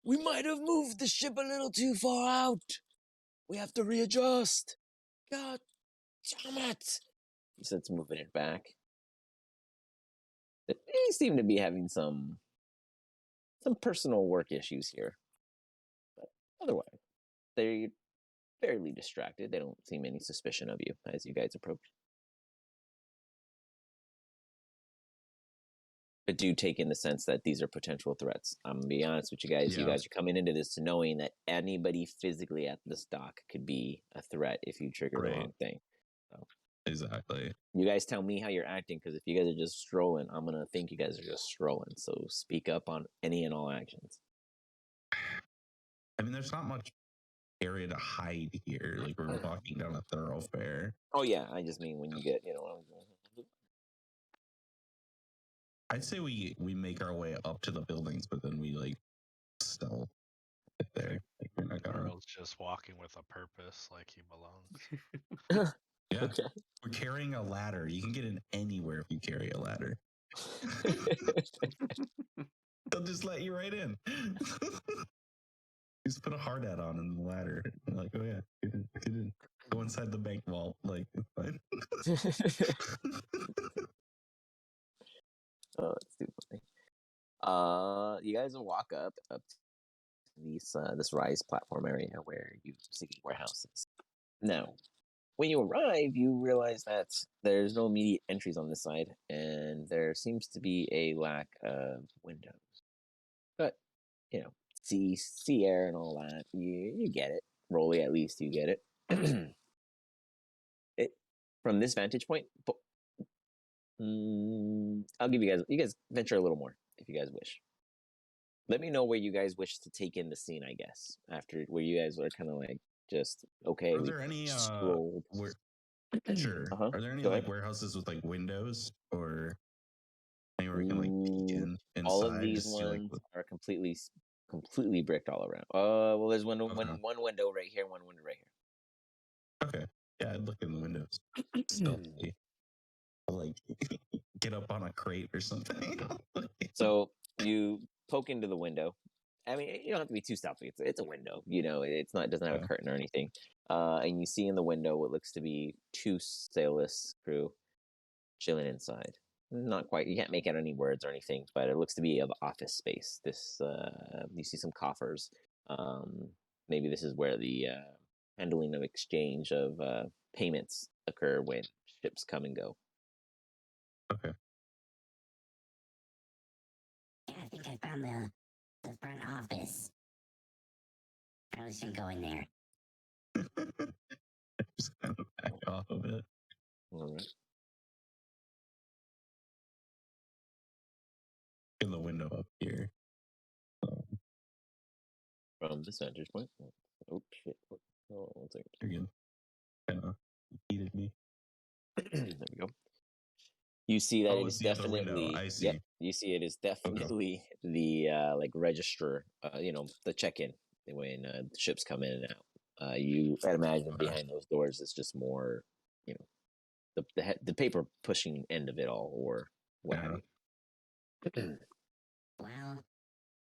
We might have moved the ship a little too far out. We have to readjust. God damn it. He starts moving it back. They seem to be having some personal work issues here. But otherwise, they're fairly distracted. They don't seem any suspicion of you as you guys approach. But do take in the sense that these are potential threats. I'm gonna be honest with you guys. You guys are coming into this knowing that anybody physically at this dock could be a threat if you trigger the wrong thing. So, exactly. you guys tell me how you're acting, because if you guys are just strolling, I'm gonna think you guys are just strolling. So speak up on any and all actions. I mean, there's not much area to hide here. Like, we're walking down a thoroughfare. Oh yeah, I just mean when you get, I'd say we make our way up to the buildings, but then we like still get there. Like, we're not gonna. Earl's just walking with a purpose, like he belongs. Yeah. Okay. We're carrying a ladder. You can get in anywhere if you carry a ladder. They'll just let you right in. Just put a hard hat on in the ladder. You're like, oh yeah, get in. Go inside the bank vault. Like, it's fine. Oh, that's too funny. You guys will walk up to this rise platform area where you see warehouses. Now, when you arrive, you realize that there's no immediate entries on this side, and there seems to be a lack of windows. But sea air and all that, you get it. Rolly, at least you get it. From this vantage point, I'll give you guys venture a little more if you guys wish. Let me know where you guys wish to take in the scene, I guess, after where you guys are kind of like just okay. Are there any strolled. Sure. Uh-huh. Are there any Go like ahead. warehouses with like windows or anywhere you can like peek in inside? All of these just see, like, ones are completely bricked all around. Well, there's one Okay. one window right here, one window right here. Okay. Yeah, I'd look in the windows. Stealthily. Like get up on a crate or something. So you poke into the window. I mean, you don't have to be too stealthy. It's a window. It doesn't have a curtain or anything. And you see in the window what looks to be two sailless crew chilling inside. Not quite. You can't make out any words or anything, but it looks to be of office space. You see some coffers. Maybe this is where the handling of exchange of payments occur when ships come and go. Okay. Yeah, I think I found the front office. Probably shouldn't go in there. Just kind of back off of it. All right. In the window up here. From this vantage point. Oh shit! Oh, 1 second. Again, kind of heated me. There we go. You see that it is the other window. definitely. I see. Yep. You see it is definitely the like register. The check-in when the ships come in and out. I'd imagine behind those doors is just more, the paper pushing end of it all, or what have you. Well,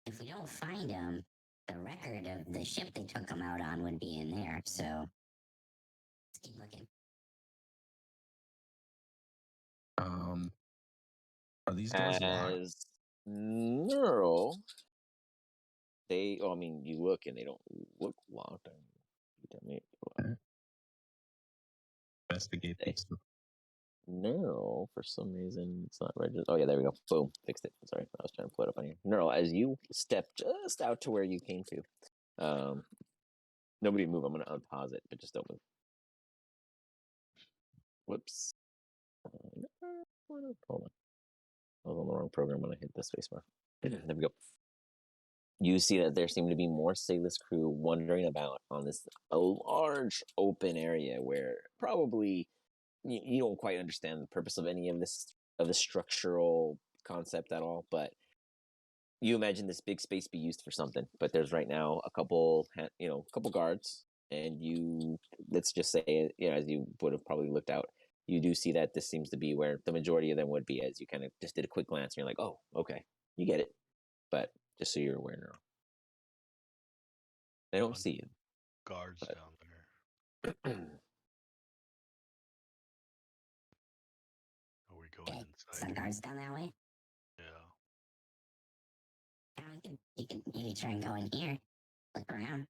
if we don't find them, the record of the ship they took them out on would be in there. So let's keep looking. Are these doors locked? As Neural, you look and they don't look locked. Investigate these. Neural, for some reason, it's not registered. Oh, yeah, there we go. Boom. Fixed it. Sorry. I was trying to pull it up on here. Neural, as you step just out to where you came to, nobody move. I'm going to unpause it, but just don't move. Whoops. Hold on. I was on the wrong program when I hit the spacebar. There we go. You see that there seem to be more sailless crew wandering about on this large open area where probably you don't quite understand the purpose of any of the structural concept at all, but you imagine this big space be used for something. But there's right now a couple guards, and let's just say, as you would have probably looked out, you do see that this seems to be where the majority of them would be, as you kind of just did a quick glance, and you're like, oh, okay, you get it. But just so you're aware now, they don't see you. Guards but... down there. Are we going inside? Some guards down that way? Yeah. You can maybe try and go in here. Look around.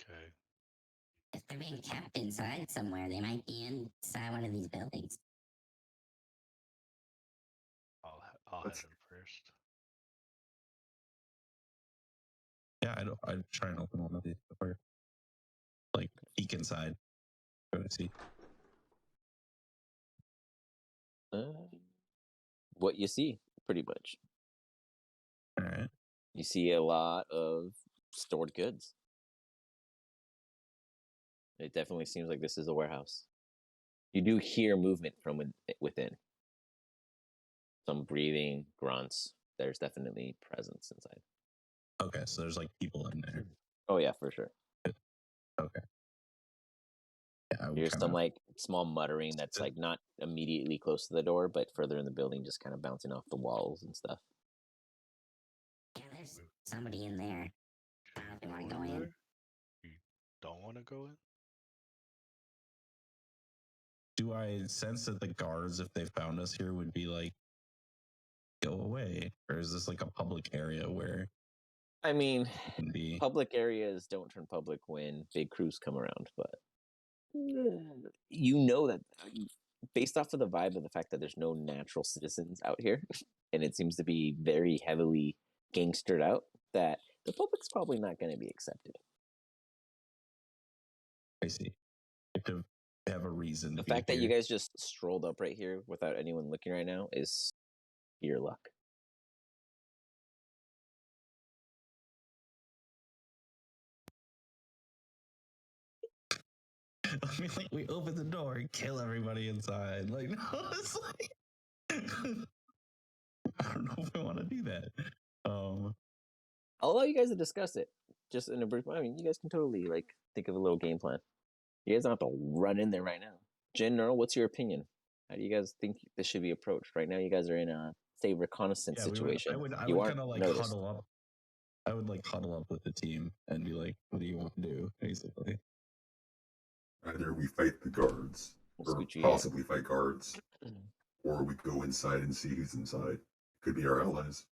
Okay. If they're being kept inside somewhere, they might be inside one of these buildings. I'll head in first. Yeah, I'd try and open one of these before. Like, peek inside. Go to see. What you see, pretty much. All right. You see a lot of stored goods. It definitely seems like this is a warehouse. You do hear movement from within. Some breathing, grunts. There's definitely presence inside. Okay, so there's like people in there. Oh yeah, for sure. Okay. Yeah, Here's some like small muttering that's like not immediately close to the door, but further in the building, just kind of bouncing off the walls and stuff. Yeah, there's somebody in there. I don't know if you want to go in. there? You don't want to go in? Do I sense that the guards, if they found us here, would be like, go away? Or is this like a public area where I mean, it can be? public areas don't turn public when big crews come around, but you know that based off of the vibe of the fact that there's no natural citizens out here, and it seems to be very heavily gangstered out, that the public's probably not going to be accepted. I see. If you have a reason. The to be fact that you here. guys just strolled up right here without anyone looking right now is your luck. I mean, like, we open the door and kill everybody inside. Like, no, it's like I don't know if I want to do that. I'll allow you guys to discuss it. Just in a brief. I mean, you guys can totally like think of a little game plan. You guys don't have to run in there right now. Jen, Neural, what's your opinion? How do you guys think this should be approached? Right now, you guys are in a say reconnaissance situation. I would you kind of like noticed. huddle up. I would like huddle up with the team and be like, "What do you want to do?" Basically. Either we fight the guards, We'll or scoot you possibly fight guards, or we go inside and see who's inside. Could be our allies.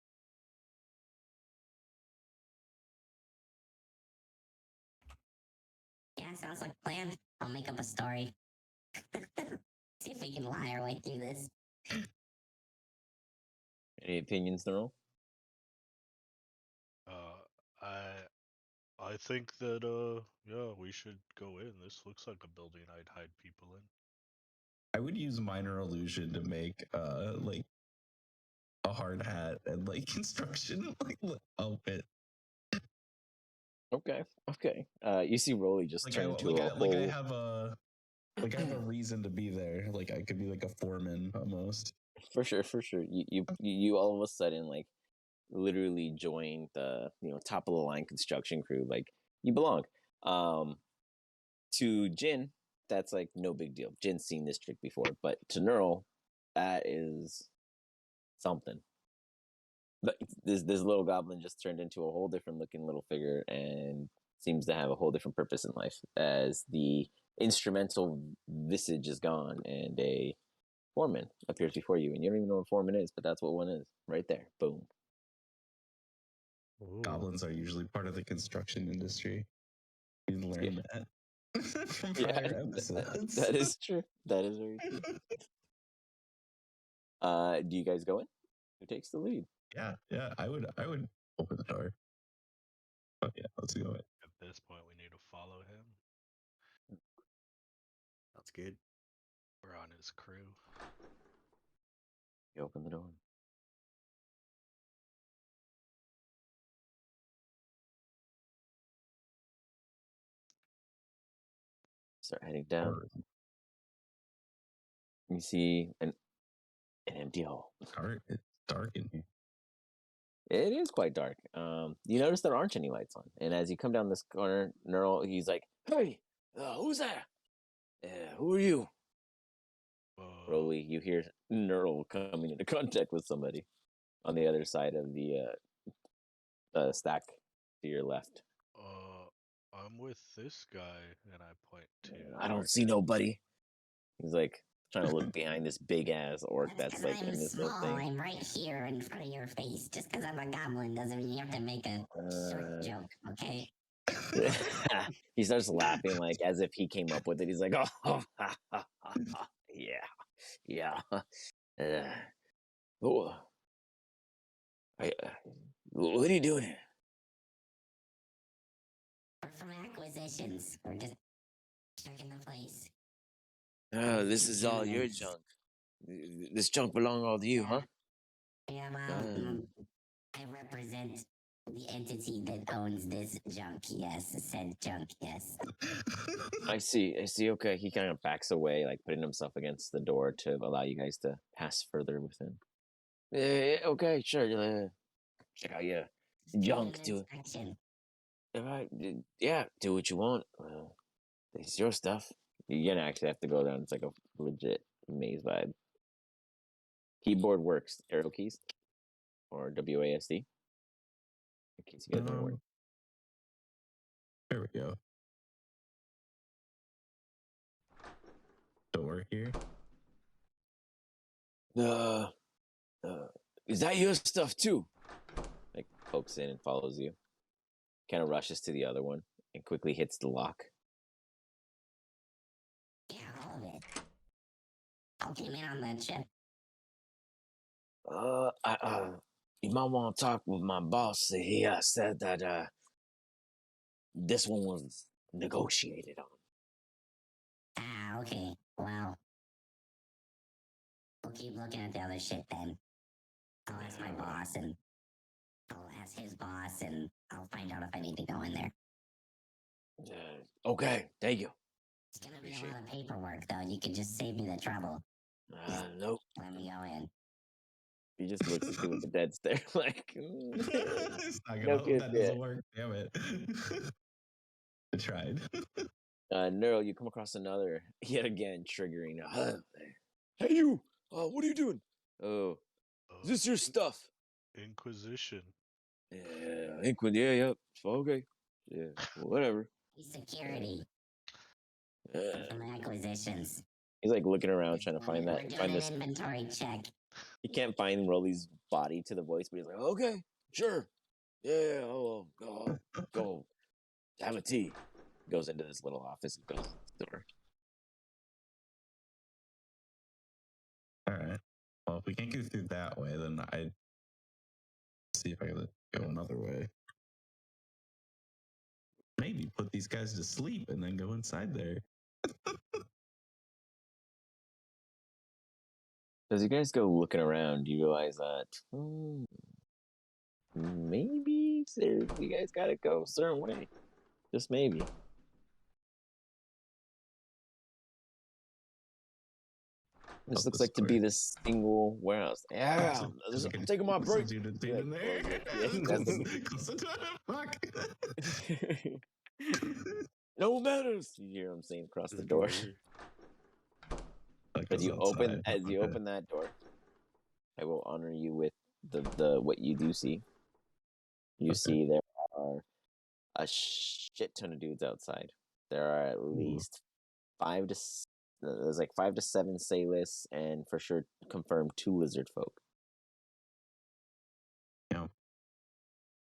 Yeah, sounds like a plan. I'll make up a story. See if we can lie our way through this. Any opinions, Neural? I think that yeah, we should go in. This looks like a building I'd hide people in. I would use minor illusion to make like a hard hat and like construction like outfit. Okay. You see Rolly just Like turn into a like whole. I have a reason to be there. Like I could be like a foreman almost. For sure. You all of a sudden like literally join the top of the line construction crew. Like you belong. To Jin, that's like no big deal. Jin's seen this trick before, but to Neural, that is something. But this little goblin just turned into a whole different looking little figure and seems to have a whole different purpose in life as the instrumental visage is gone and a foreman appears before you, and you don't even know what foreman is, but that's what one is right there. Boom. Ooh. Goblins are usually part of the construction industry. We learned that from prior episodes. That is true. That is very true. Do you guys go in? Who takes the lead? Yeah. I would open the door. Oh yeah, let's go in. At this point, we need to follow him. That's good. We're on his crew. You open the door. Start heading down. You see an empty hall. It's dark in here. It is quite dark. You notice there aren't any lights on, and as you come down this corner, Neural, he's like, "Hey, who's that? Who are you?" Rolly, you hear Neural coming into contact with somebody on the other side of the stack to your left. I'm with this guy, and I point to. I don't see nobody. He's like trying to look behind this big ass orc that's like I'm in this small. little thing. I'm right here in front of your face. Just because I'm a goblin doesn't mean you have to make a short joke, okay? He starts laughing like as if he came up with it. He's like, "Oh, yeah. Oh, what are you doing here?" We're from acquisitions. We're just checking the place. Oh, this is all your junk. This junk belong all to you, huh? Yeah, well, I represent the entity that owns this junk. Yes, said junk. Yes. I see. Okay, he kind of backs away, like putting himself against the door to allow you guys to pass further with him. Okay, sure. Check out your junk. Do it. All right. Yeah, do what you want. It's your stuff. You're gonna actually have to go down. It's like a legit maze vibe. Keyboard works. Arrow keys or WASD. In case you guys are wondering. There we go. Door here. Is that your stuff too? Like pokes in and follows you. Kind of rushes to the other one and quickly hits the lock. Yeah, all of it. I'll came in on that ship. You might want to talk with my boss. He said that this one was negotiated on. Ah, okay. Well, we'll keep looking at the other shit then. I'll ask my boss and I'll ask his boss and I'll find out if I need to go in there. Okay, thank you. It's gonna be a lot of paperwork though. You could just save me the trouble. Nope. Let me go in. He just looks at you with a dead stare, like. It's not No gonna, good, that yeah. doesn't work. Damn it. I tried. Neural, you come across another, yet again triggering. Hey, you! What are you doing? Oh, is this your stuff? Inquisition. Yeah, yeah. Okay. Yeah, whatever. He's security Uh, from acquisitions. he's like looking around trying to find We're that. doing Find an this. inventory check. He can't find Rolly's body to the voice, but he's like, okay, sure. Yeah, go have a tea. Goes into this little office and goes to the door. All right. Well, if we can't go through that way, then I see if I can go another way. Maybe put these guys to sleep and then go inside there. As you guys go looking around, you realize that maybe you guys gotta go a certain way. Just maybe. This looks like to be this single warehouse. Yeah, I'm taking my break. Dude He, like, in there. closes it. Fuck. No matters. You hear him saying across the door. As you open that door, I will honor you with the what you do see. You see there are a shit ton of dudes outside. There are at least 5 to there's like 5 to 7 Salis and for sure confirmed 2 lizard folk.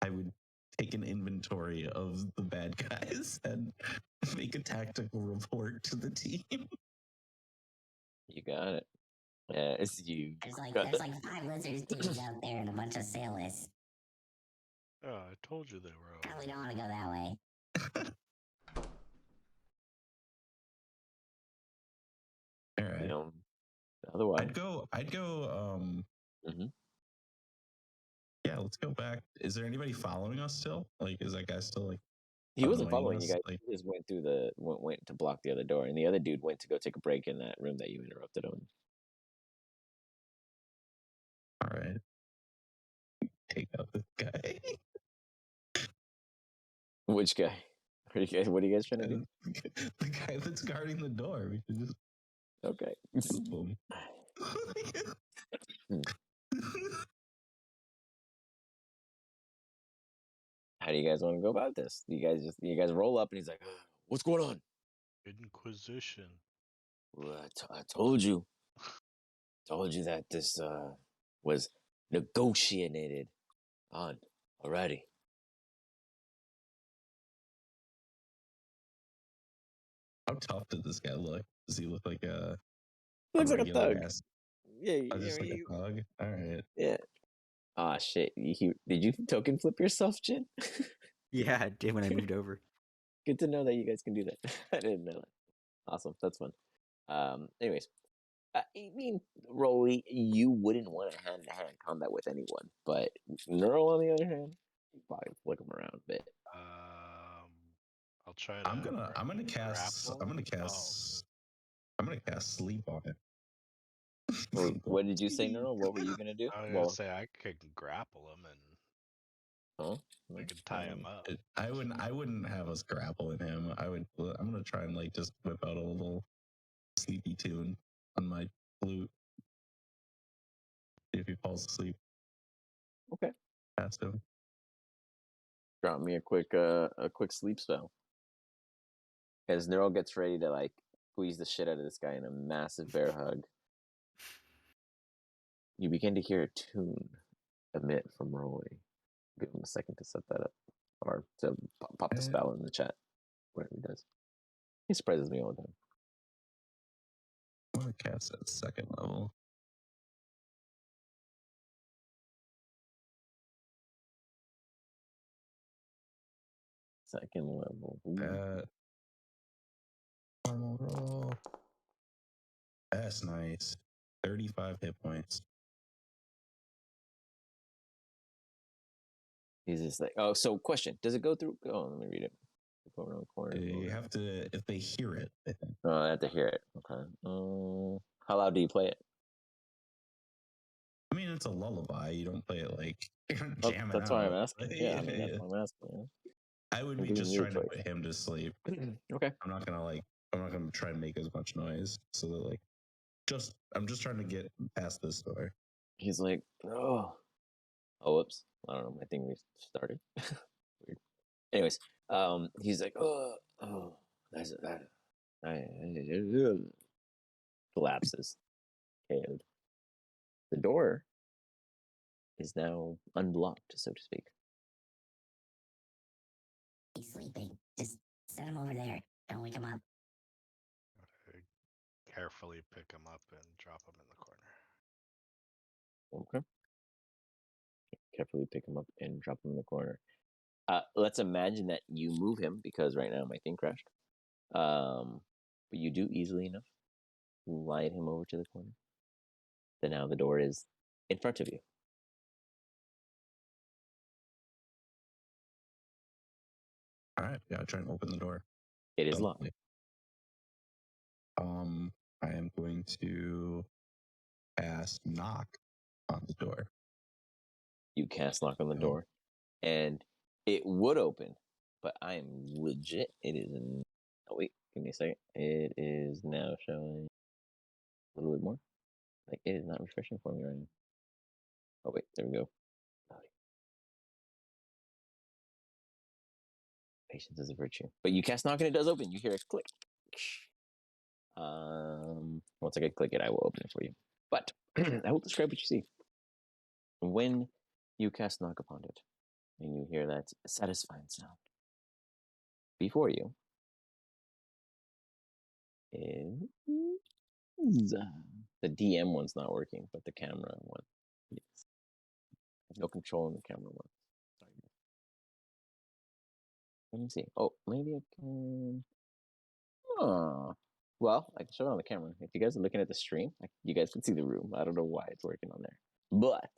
I would take an inventory of the bad guys and make a tactical report to the team. You got it. It's you. There's like 5 lizards dudes out there and a bunch of sailors. Oh, I told you they were over. Probably don't want to go that way. All right. Otherwise, I'd go. Yeah, let's go back. Is there anybody following us still? Like, is that guy still like? He wasn't following us? you guys. Like, He just went through went to block the other door, and the other dude went to go take a break in that room that you interrupted on. all right. Take out this guy. Which guy? What are you guys trying to do? The guy that's guarding the door. We should just Okay. boom. How do you guys want to go about this? You guys roll up, and he's like, "What's going on?" Inquisition. Well, I told you that this was negotiated on already. How tough did this guy look? Does he look like a? He looks like a regular thug. ass- Yeah, just like a thug. All right. Yeah. Ah, shit. Did you token flip yourself, Jin? Yeah, I did when I moved over. Good to know that you guys can do that. I didn't know that. Awesome. That's fun. Anyways, I mean, Rolly, you wouldn't want a hand-to-hand combat with anyone, but Neural, on the other hand, you probably flick him around a bit. I'll try to. I'm gonna cast sleep on it. Wait, what did you say, Neural? What were you gonna do? I was gonna say I could grapple him and. Oh, We could tie him up. I wouldn't have us grappling him. I'm gonna try and like just whip out a little sleepy tune on my flute. See if he falls asleep. Okay. Past him. Drop me a quick sleep spell. As Neural gets ready to like squeeze the shit out of this guy in a massive bear hug, you begin to hear a tune emit from Roy. Give him a second to set that up, or to pop the spell in the chat. Whatever he does, he surprises me all the time. I want to cast at second level. Second level. Normal roll. That's nice. 35 hit points. He's just like, oh, so question: does it go through? Oh, let me read it. Go around the corner. You have to, if they hear it, I think. Oh, I have to hear it. Okay. How loud do you play it? I mean, it's a lullaby. You don't play it like you're not jamming that's out. why I'm asking. Yeah, I mean, that's why I'm asking. Yeah. I would be just trying to put him to sleep. Okay. I'm not gonna try and make as much noise. So that like, I'm just trying to get past this door. He's like, oh, whoops. I don't know. My thing restarted. Weird. Anyways, he's like, that's that. Collapses. KO'd. The door is now unblocked, so to speak. He's sleeping. Just set him over there. Don't wake him up. I carefully pick him up and drop him in the corner. Okay. Carefully pick him up and drop him in the corner. Let's imagine that you move him because right now my thing crashed. But you do easily enough slide him over to the corner. Then now the door is in front of you. All right, yeah, try and open the door. It is locked. I am going to cast knock on the door. You cast knock on the door, and it would open, but I am legit. It is. Oh wait, give me a second. It is now showing a little bit more. Like it is not refreshing for me right now. Oh wait, there we go. Patience is a virtue. But you cast knock and it does open. You hear a click. Once I click it, I will open it for you. But I will describe what you see. When you cast knock upon it, and you hear that satisfying sound, before you is the DM one's not working, but the camera one. Yes. No control in the camera one. Sorry. Let me see. Oh, maybe I can. Oh, well, I can show it on the camera. If you guys are looking at the stream, you guys can see the room. I don't know why it's working on there. But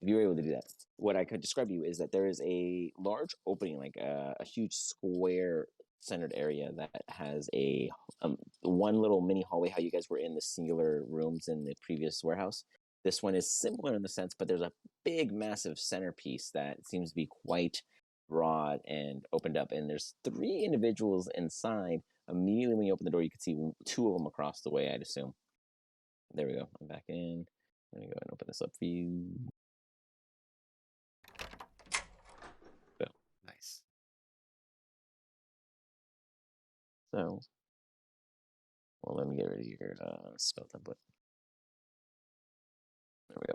if you were able to do that, what I could describe to you is that there is a large opening, like a huge square centered area that has a one little mini hallway, how you guys were in the singular rooms in the previous warehouse. This one is similar in the sense, but there's a big, massive centerpiece that seems to be quite broad and opened up. And there's 3 individuals inside. Immediately when you open the door, you can see 2 of them across the way, I'd assume. There we go. I'm back in. Let me go ahead and open this up for you. So, Nice. well, let me get rid of your spell template. There we go.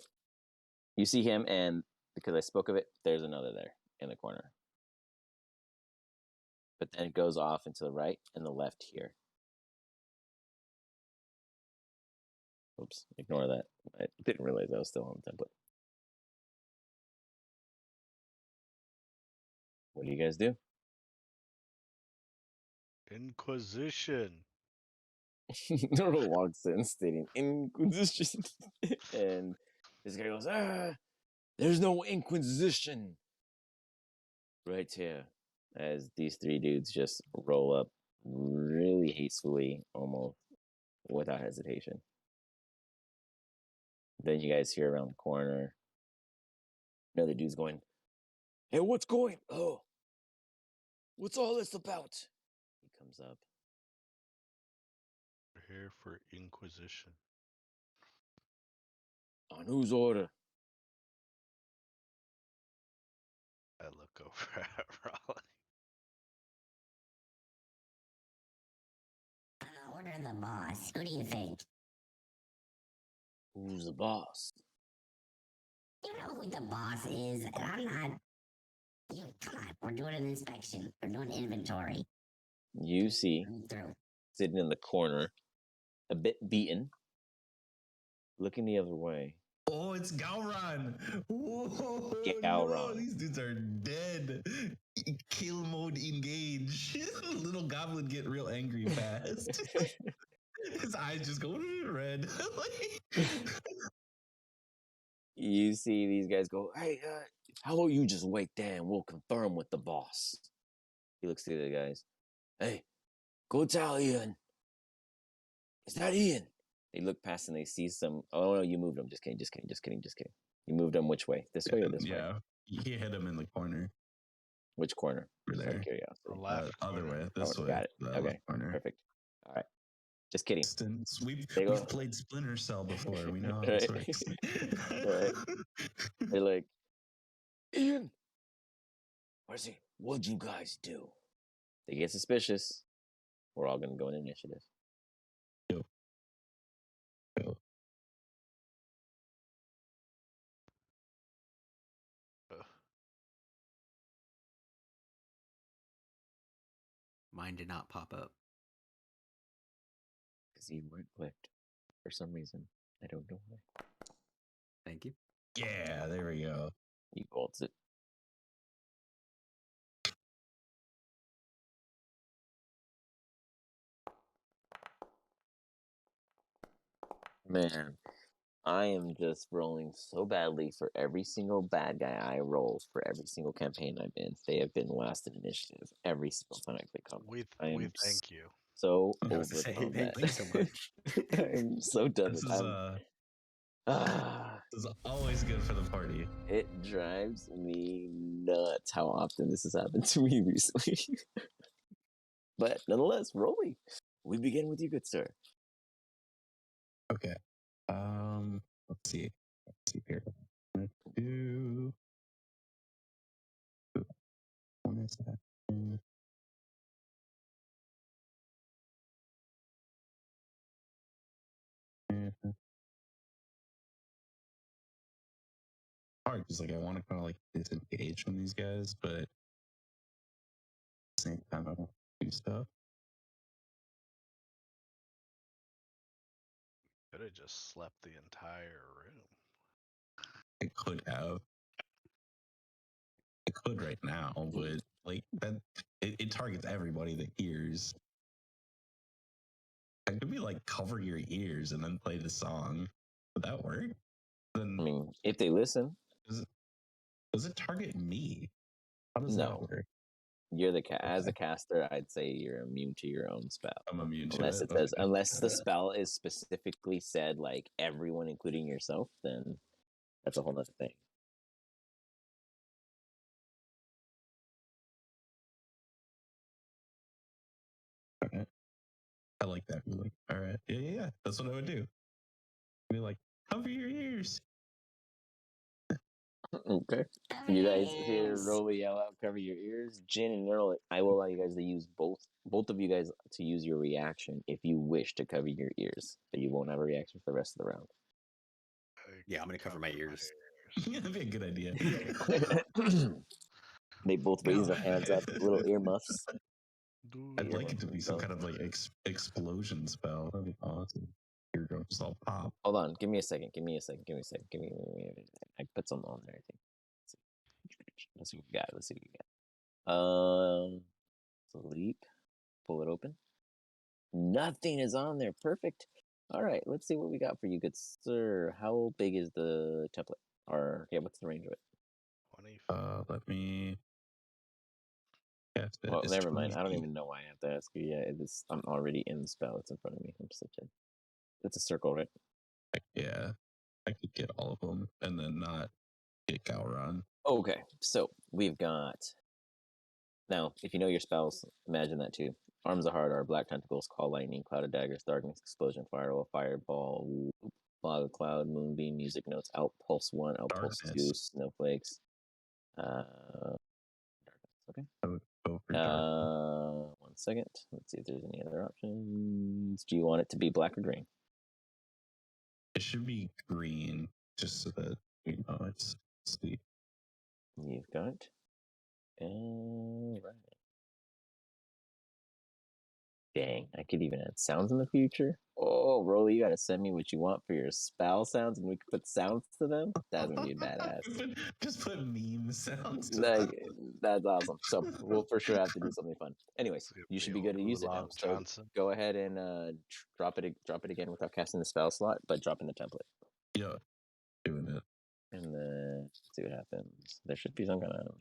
You see him, and because I spoke of it, there's another there in the corner. But then it goes off into the right and the left here. Oops, ignore that. I didn't realize I was still on the template. What do you guys do? Inquisition. Nero walks in stating Inquisition. And this guy goes, there's no Inquisition. Right here. As these 3 dudes just roll up really hastily, almost without hesitation. Then you guys hear around the corner, another dude's going, Hey, what's going? Oh, what's all this about? He comes up. We're here for Inquisition. On whose order? I look over at Raleigh. Order the boss. Who do you think? Who's the boss? You know who the boss is, and I'm not. Come on, we're doing an inspection. We're doing inventory. You see, Through. sitting in the corner, a bit beaten, looking the other way. Oh, it's Gowron. Whoa, Gowron. no, these dudes are dead. Kill mode engage. Little goblin get real angry fast. His eyes just go red. You see these guys go, hey, how about you just wait there and we'll confirm with the boss? He looks to the other guys. Hey, go tell Ian. Is that Ian? They look past and they see some. Oh, no, you moved him. Just kidding. You moved him which way? This way or this way? Yeah, he hit him in the corner. Which corner? Over Just out of there. curiosity. The left Other corner. way. This way. Got it. The Okay, left corner. perfect. All right. Just kidding. We've They go- played Splinter Cell before. We know how Right. this works. Right. They're like, Ian, what'd you guys do? They get suspicious. We're all gonna go in initiative. Yo. Mine did not pop up. Because you weren't clicked for some reason. I don't know why. Thank you. Yeah, there we go. You bolts it. Man, I am just rolling so badly for every single bad guy I roll for every single campaign I'm in. They have been last in initiative every single time I play combat. We thank you. So I over was the gonna Hey, thank combat. you so much. I'm so done This with is it. this is always good for the party. It drives me nuts how often this has happened to me recently. But nonetheless, rolling. We begin with you, good sir. Okay. Let's see. Let's see here. Two. One is that. Hard because like I want to kind of like disengage from these guys, but at the same time I want to do stuff. Could have just slept the entire room. It could have. It could right now, but like that it targets everybody that hears. I could be like cover your ears and then play the song. Would that work? Then I mean, if they listen, does it target me? How does no. that work? You're as a caster, I'd say you're immune to your own spell. I'm immune to Unless it. it says, Okay. unless the spell is specifically said like everyone, including yourself, then that's a whole nother thing. Okay. I like that ruling. All right. Yeah. That's what I would do. Be like, cover your ears. Okay. You guys hear Rolly yell out, cover your ears. Jin and Earl, I will allow you guys to use both of you guys to use your reaction if you wish to cover your ears, but you won't have a reaction for the rest of the round. Yeah, I'm gonna cover my ears. That'd be a good idea. They both raise their hands up, little earmuffs. I'd like it to be some kind of like explosion spell. That'd be awesome. Eardrums all pop. Hold on, give me a second. I put something on there, I think. Let's see what we got. Sleep. Pull it open. Nothing is on there. Perfect. All right, let's see what we got for you, good sir. How big is the template? Or yeah, what's the range of it? 20. Let me. Well, never mind. I don't even know why I have to ask you. Yeah, I'm already in the spell. It's in front of me. I'm such a. It's a circle, right? Yeah, I could get all of them and then not get Gowron. Okay, so we've got now. If you know your spells, imagine that too. Arms of heart are black tentacles, call lightning, cloud of daggers, darkness, explosion, firewall, fireball, whoop, fog of cloud, moonbeam, music notes, outpulse 1, outpulse 2, Darkness. snowflakes. Okay. I would go for dark. 1 second. Let's see if there's any other options. Do you want it to be black or green? It should be green, just so that we know it's sweet. You've got it. All right. Dang, I could even add sounds in the future. Oh, Rolly, you gotta send me what you want for your spell sounds, and we could put sounds to them. That's gonna be badass. Just put meme sounds. Like, that's awesome. So we'll for sure have to do something fun. Anyways, you should be good to use it now. Oolong So Johnson. go ahead and drop it again without casting the spell slot, but drop in the template. Yeah, doing it. And then see what happens. There should be some kind of.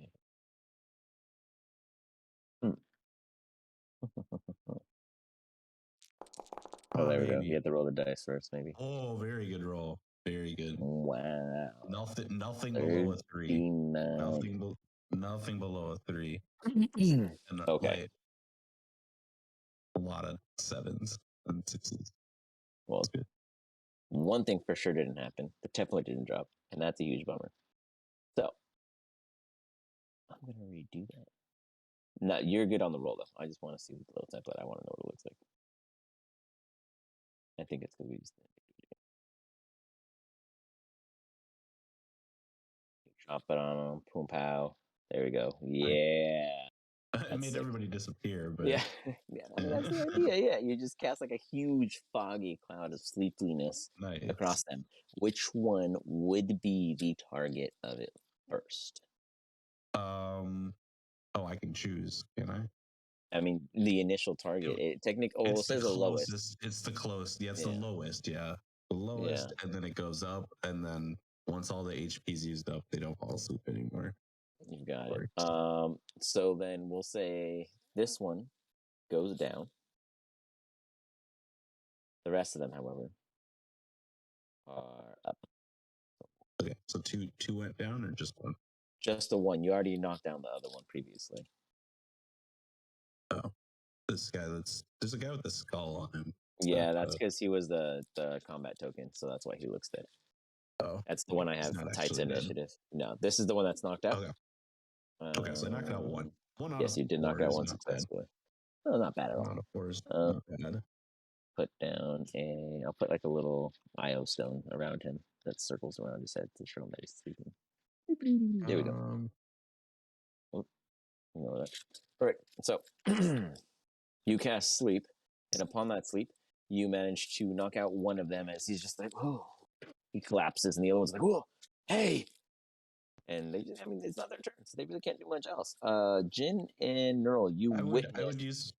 Oh, there we go. Maybe. You have to roll the dice first, maybe. Oh, very good roll. Very good. Wow. Nothing below a 3. 39. Nothing below a 3. And Okay. like, a lot of 7s and 6s. Well, one thing for sure didn't happen. The template didn't drop, and that's a huge bummer. So I'm gonna redo that. No, you're good on the roll though. I just want to see the little template. I want to know what it looks like. I think it's because we just drop it on them. Boom pow. There we go. Yeah. It made sick. everybody disappear, but Yeah. Yeah. I mean, that's the idea. Yeah. You just cast like a huge foggy cloud of sleepiness nice. across them. Which one would be the target of it first? Oh, I can choose, can I? I mean, the initial target. It says the lowest. It's the closest. Yeah, it's Yeah. the lowest. Yeah, the lowest, and then it goes up, and then once all the HP's used up, they don't fall asleep anymore. You've got it. So then we'll say this one goes down. The rest of them, however, are up. Okay, so two went down, or just one? Just the one. You already knocked down the other one previously. Oh, this guy. There's a guy with a skull on him. Yeah, that's because he was the combat token, so that's why he looks dead. Oh, that's the one I have not tight actually dead. initiative. No, this is the one that's knocked out. Okay. Okay, so I knocked out one. One out Yes, of you did knock four out is one not successfully. Oh, not bad at One all. out of 4 is not bad. Put down I'll put like a little IO stone around him that circles around his head to show him that he's sleeping. There we go. Ignore that. All right, so you cast sleep, and upon that sleep, you manage to knock out one of them as he's just like, oh, he collapses, and the other one's like, whoa, hey. And they just, I mean, it's not their turn, so they really can't do much else. Jin and Neural, I would use.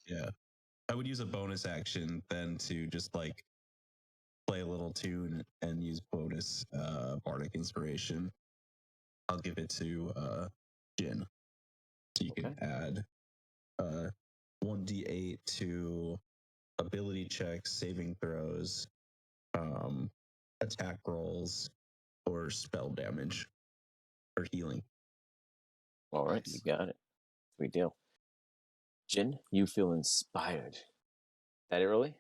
Yeah, I would use a bonus action then to just like play a little tune and use bonus bardic inspiration. I'll give it to Jin, so you can add 1d8 to ability checks, saving throws, attack rolls, or spell damage or healing. All right, you got it. Sweet deal. Jin, you feel inspired. That early?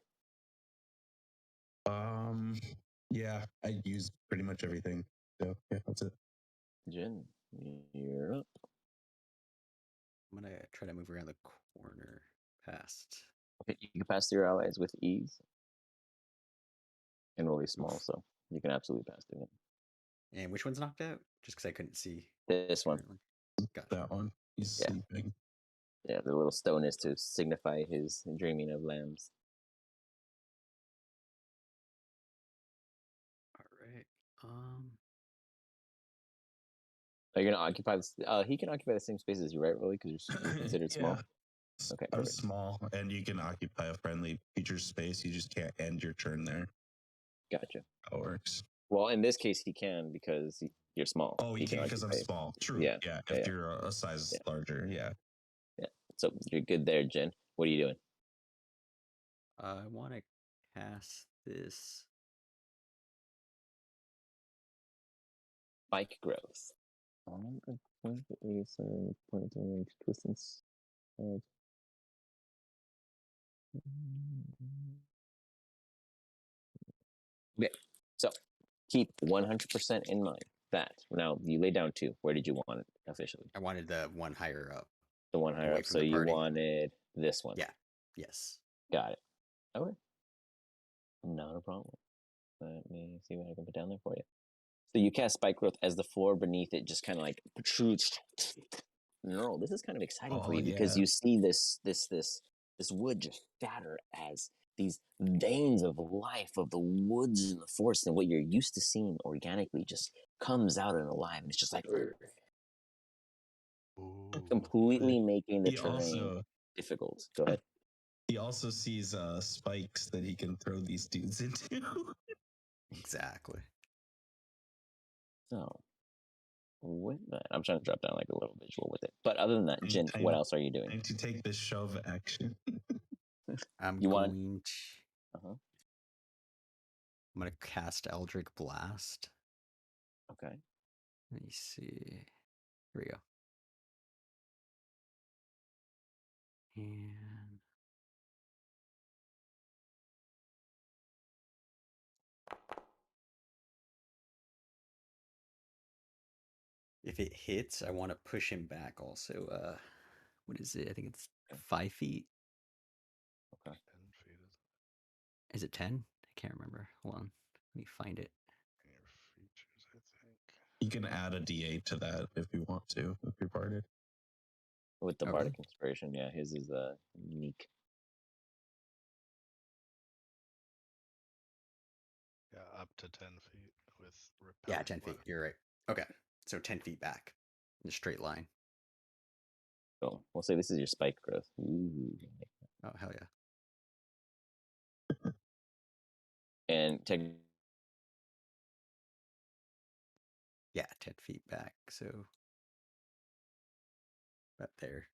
Yeah, I used pretty much everything. So yeah, that's it. Jin, you're up. I'm gonna try to move around the corner past. Okay, you can pass through your allies with ease. And really small, so you can absolutely pass through it. And which one's knocked out? Just because I couldn't see. This one. Gotcha. That one. He's sleeping. Yeah, the little stone is to signify his dreaming of lambs. All right. Are you gonna occupy this? He can occupy the same space as you, right? Really, because you're considered small. Okay, I'm small, and you can occupy a friendly feature space. You just can't end your turn there. Gotcha. How it works. Well, in this case, he can because you're small. Oh, he can because I'm small. True. Yeah. If you're a size larger, yeah. Yeah. So you're good there, Jen. What are you doing? I want to cast this spike growth. Okay, so keep 100% in mind that now you laid down 2. Where did you want it officially? I wanted the one higher up. The one higher Away up. from So the you party. wanted this one. Yeah. Yes. Got it. Okay. Not a problem. Let me see what I can put down there for you. So you cast Spike Growth as the floor beneath it just kind of like protrudes. Neural, this is kind of exciting for you because you see this wood just shatter as these veins of life of the woods and the forest and what you're used to seeing organically just comes out and alive, and it's just like Ooh. completely making the He terrain also difficult. Go ahead. he also sees spikes that he can throw these dudes into. Exactly. So with that, I'm trying to drop down like a little visual with it. But other than that, Jin, Time- what else are you doing? Time to take the shove action. I'm You want- going to. Uh-huh. I'm gonna cast Eldritch Blast. Okay. Let me see. Here we go. And if it hits, I want to push him back also. What is it? I think it's 5 feet. 10 feet Is it 10? I can't remember. Hold on. Let me find it. in your features, I think. You can add a D8 to that if you want to, if you're parted. With the Okay. Bardic Inspiration, yeah, his is unique. Yeah, up to 10 feet with repel. Yeah, 10 feet. You're right. Okay. So 10 feet back in a straight line. So we'll say this is your spike growth. Ooh. Oh, hell yeah. And Yeah, 10 feet back. So up there.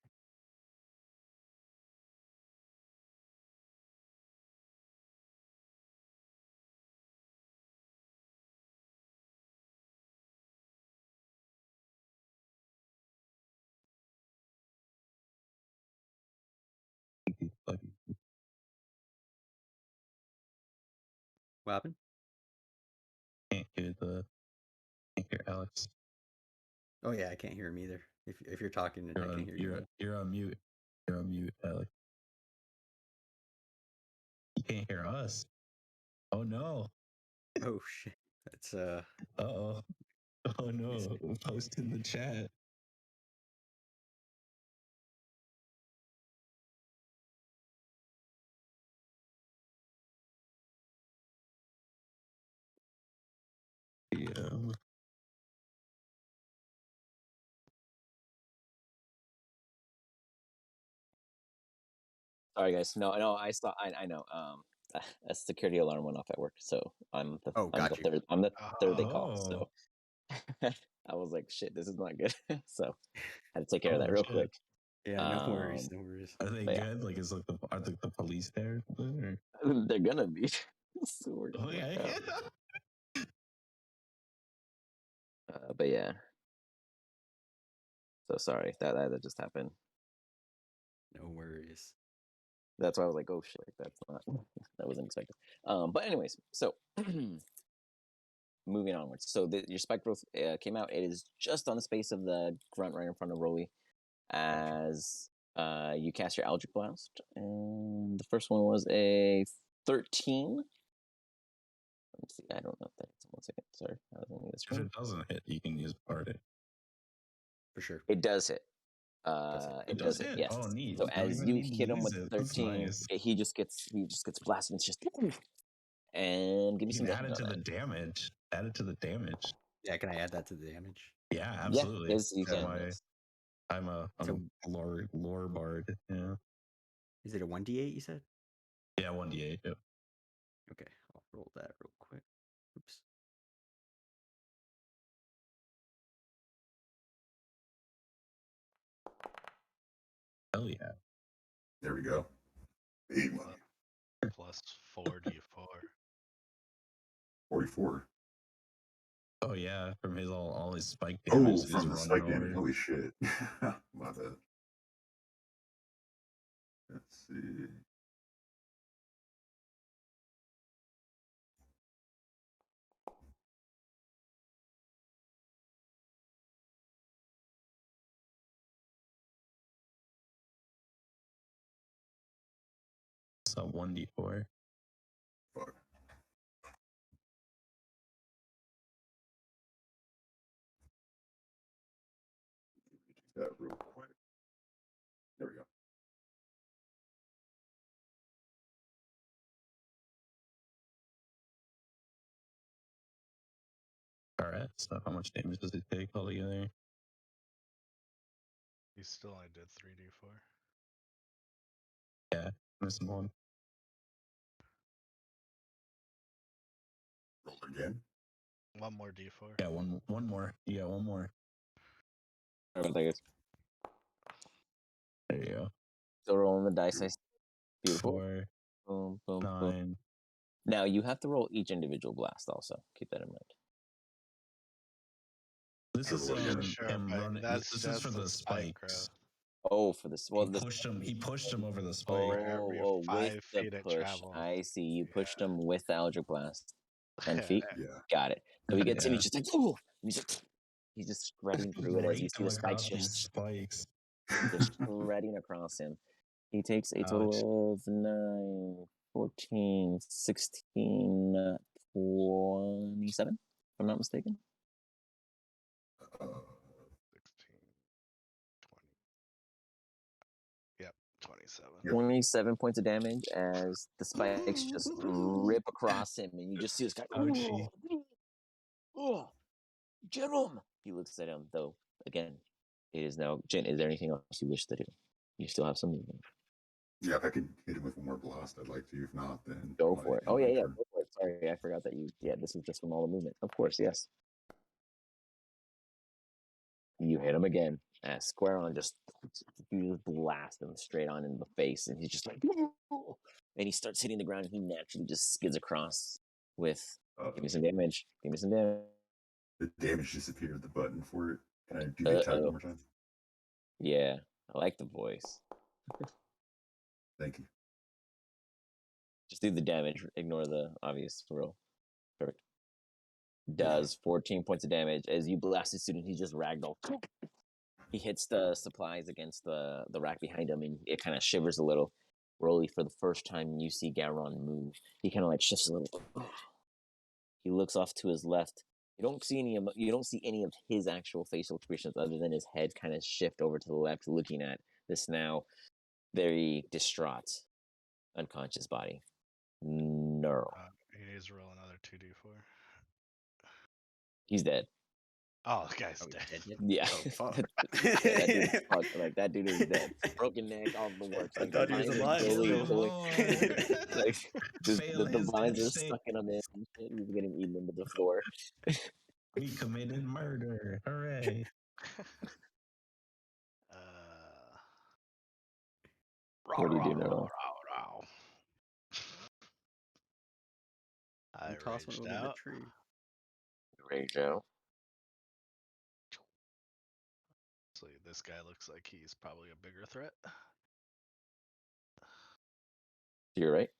What happened? Can't hear Alex. Oh, yeah, I can't hear him either. If you're talking, I can't hear you. You're on mute. You're on mute, Alex. You can't hear us. Oh no. Oh, shit. That's, Uh-oh. Oh no. Post in the chat. Yeah. sorry, guys. No, I saw. I know. A security alarm went off at work, so I'm the got you. third. I'm the third they call. Oh. So I was like, shit, this is not good. So I had to take care of that Oh, real shit. quick. Yeah, no worries. No worries. Are they But yeah. good? Like, are the police there? Or? They're gonna be. So we're gonna Okay. work out. But yeah. So sorry that just happened. No worries. That's why I was like, oh shit, that's not that wasn't expected. But anyways, so moving onwards. So your spike growth came out. It is just on the space of the grunt right in front of Rolly as you cast your Eldritch Blast. And the first one was a 13. Let me see. I don't know if that's 1 second. Sorry. I was only this If it doesn't hit, you can use party. For sure. It does hit. It does hit. Yes. Oh, neat. So You don't as even you need to hit him use with it. That's 13, nice. he just gets blasted. It's just and give me You some can add damage it to on the that. damage. Add it to the damage. Yeah, can I add that to the damage? Yeah, absolutely. Yes, you That's can. why Yes. I'm a lore bard. Yeah. Is it a 1d8 you said? Yeah, 1d8. Yep. Okay, I'll roll that real quick. Oops. Hell yeah. There we go. Big money. Plus 4d4. 44. Oh yeah, from his all his spike Oh, damage. He's from the running spike damage. over. Holy shit. My bad. Let's see. So 1d4. Fuck. That real quick. There we go. All right. So how much damage does it take altogether? He still only did 3d4. Yeah, missing one. Roll again. One more d4. Yeah, one more. You got one more. Sorry about that, guys. There you go. Still rolling the dice. Beautiful. 4, Boom, boom, boom. 9. Now you have to roll each individual blast. Also, keep that in mind. This is Everyone get Sure, him but running. that's This is just for the the spike spikes. growth. Oh, for this. Well, He pushed him. He pushed him over the Oh, spike. For every with 5 the feet it push. travels. I see. You pushed Yeah. him with the Eldritch Blast. 10 feet. Yeah. Got it. So he gets in. Yeah. He's just like, oh, he's just shredding through it as you Raked see him the spikes across these just spikes. shredding across him. He takes a Ouch. total of 9, 14, 16, 27, if I'm not mistaken. 16, 16, 20. Yep, 27. Yep. 27 points of damage as the spikes just rip across him, and you just see this guy. Ouchie. Oh, get him! He looks at him, though. Again, it is now. Jen, is there anything else you wish to do? You still have some movement. Yeah, if I could hit him with one more blast, I'd like to. If not, then Go might for it. end Oh, my yeah. turn. Go for it. Sorry, I forgot that you. Yeah, this is just from all the movement. Of course, yes. You hit him again. Square on, just you just blast him straight on in the face, and he's just like, and he starts hitting the ground, and he naturally just skids across with. Give me some damage. Give me some damage. The damage disappeared. The button for it. Can I do the attack one more time? Yeah, I like the voice. Thank you. Just do the damage. Ignore the obvious roll. Perfect. Does 14 points of damage as you blast his student. He just ragdoll. He hits the supplies against the rack behind him, and it kind of shivers a little. Rolly, for the first time you see Garon move, he kind of like shifts a little. He looks off to his left. You don't see any of his actual facial expressions other than his head kind of shift over to the left, looking at this now very distraught, unconscious body. Neural. He needs to roll another 2d4. He's dead. Oh, the guy's Oh, dead. he's dead yet? Yeah. Oh, fuck. That dude's fucked. Like, that dude is dead. Broken neck, all the works. I Like, thought the he was vines are alive slowly still. pulling. Like, Fail the his vines are instinct. sucking him in and shit. He's getting eaten into the floor. We committed murder. Hooray. What do you do now? I You toss one raged over the out. tree. Rage out. So this guy looks like he's probably a bigger threat. You're right.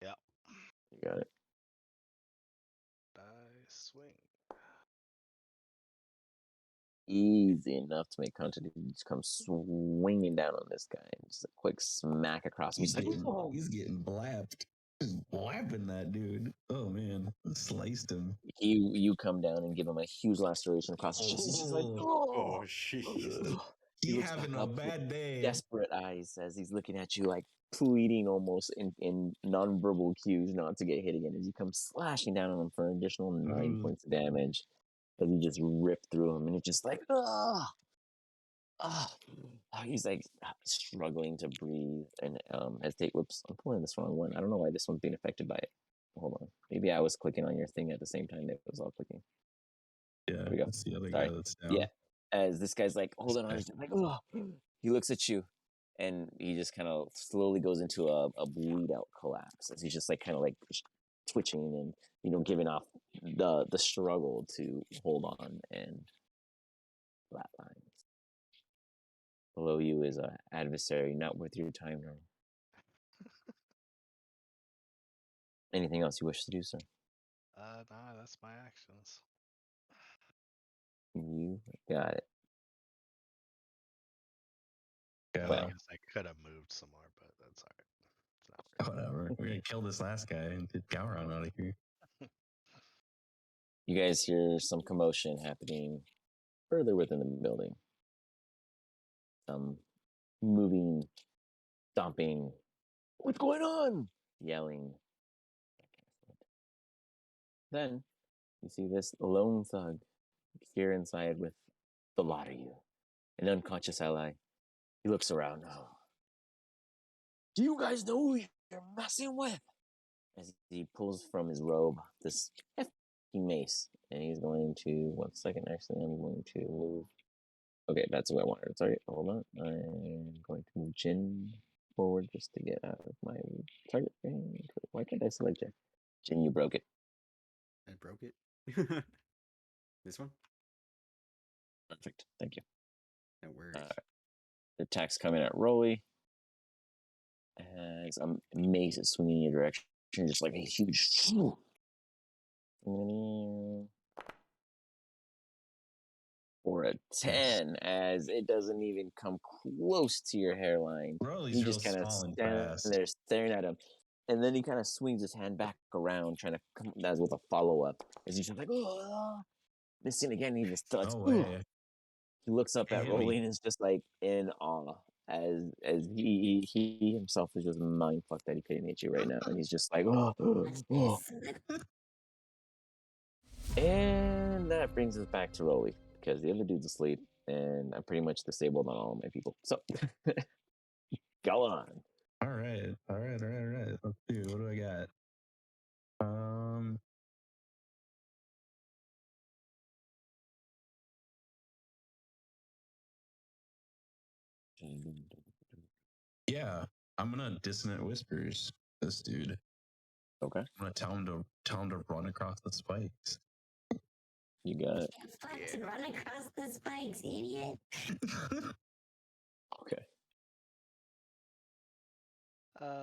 Yeah. You got it. Die swing. Easy enough to make contact. You just come swinging down on this guy. And just a quick smack across him. He's He's like, getting, "Oh." he's getting blapped. Just blapping that dude. Oh man, sliced him. You come down and give him a huge laceration across his chest. He's just like, Oh, oh. jeez. He He looks having back a up with bad day. desperate eyes as he's looking at you, like pleading almost in nonverbal cues not to get hit again. As you come slashing down on him for an additional 9 points of damage, as you just rip through him, and it's just like, he's like struggling to breathe and hesitate. Whoops, I'm pulling this wrong one. I don't know why this one's being affected by it. Hold on, maybe I was clicking on your thing at the same time that it was all clicking. Yeah, There we go. that's the other Sorry. guy that's down. Yeah, as this guy's like holding on, he's like, oh. He looks at you, and he just kind of slowly goes into a bleed out collapse as he's just like kind of like twitching and giving off the struggle to hold on and flatlines. Below you is an adversary not worth your time. No. Anything else you wish to do, sir? Nah, that's my actions. You got it. Yeah, Well. I guess I could have moved some more, but that's alright. It's not worth whatever. We're gonna kill this last guy and get Gowron out of here. You guys hear some commotion happening further within the building. Some moving, stomping. What's going on? Yelling. Then you see this lone thug here inside with the lot of you, an unconscious ally. He looks around. Oh. Do you guys know who you're messing with? As he pulls from his robe this hefty mace, and he's going to. 1 second, actually, I'm going to move. Okay, that's what I wanted. Sorry, hold on. I'm going to move Jin forward just to get out of my target range. Why can't I select Jin? Jin, you broke it. I broke it. This one? Perfect. Thank you. No worries. The attack's coming at Rolly. As a mace is swinging in your direction, just like a huge. Or a 10, as it doesn't even come close to your hairline. Rolly's You real just kind of small and stand fast. there staring at him. And then he kind of swings his hand back around, trying to come as with a follow-up. As he's just like, oh, missing again. He just starts, No way. He looks up at Hit Rolly me. and is just like in awe. As he himself is just mind fucked that he couldn't hit you right now. And he's just like, oh. And that brings us back to Rolly, because the other dude's asleep, and I'm pretty much disabled on all of my people. So, go on. All right. Let's see. What do I got? Yeah, I'm gonna dissonant whispers this dude. Okay, I'm gonna tell him to run across the spikes. you got it. Fucking run across the spikes, idiot. Okay.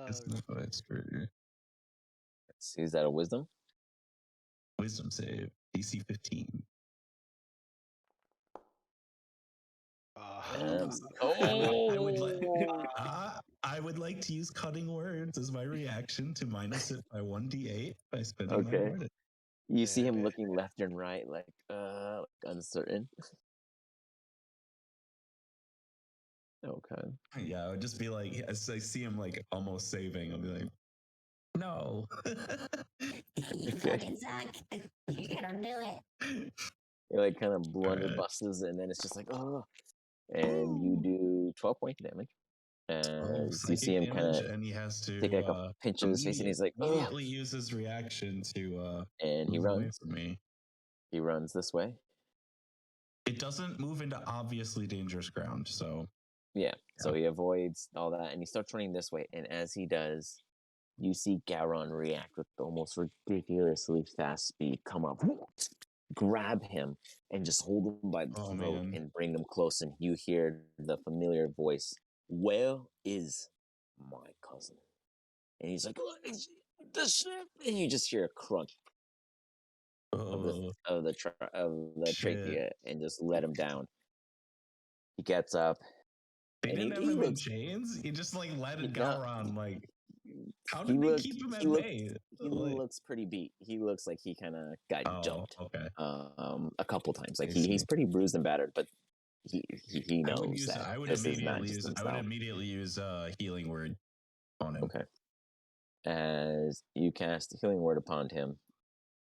Dissonant whisper. Let's see, is that a wisdom? Wisdom save. DC 15. I would like to use cutting words as my reaction to minus it by 1d8 by spending my Okay. credit. You see him looking left and right, like uncertain. Okay. Yeah, I would just be like, as I see him like almost saving, I'll be like, no. You fucking suck. You're gonna do it. He like kind of blunderbusses, and then it's just like, oh. And you do 12 points of damage. As you see him kind of and he has to take like a pinch of his face, and he's like, oh. immediately use his reaction to And he move away runs. from me. He runs this way. It doesn't move into obviously dangerous ground, so Yeah. So he avoids all that, and he starts running this way. And as he does, you see Gowron react with almost ridiculously fast speed, come up, grab him, and just hold him by the throat and bring him close. And you hear the familiar voice, "Where is my cousin?" And he's like, "What is the ship?" And you just hear a crunch of the trachea, and just let him down. He gets up. They and didn't have he him in looks, chains. He just like let it he- go no, around. Like, how he did they looked- keep him he at looked- bay? He Like, looks pretty beat. He looks like he kind of got jumped. Okay. A couple times. Like I he's see. pretty bruised and battered, but he knows that I would this is not immediately just use. I himself. would immediately use healing word on him. Okay. As you cast healing word upon him,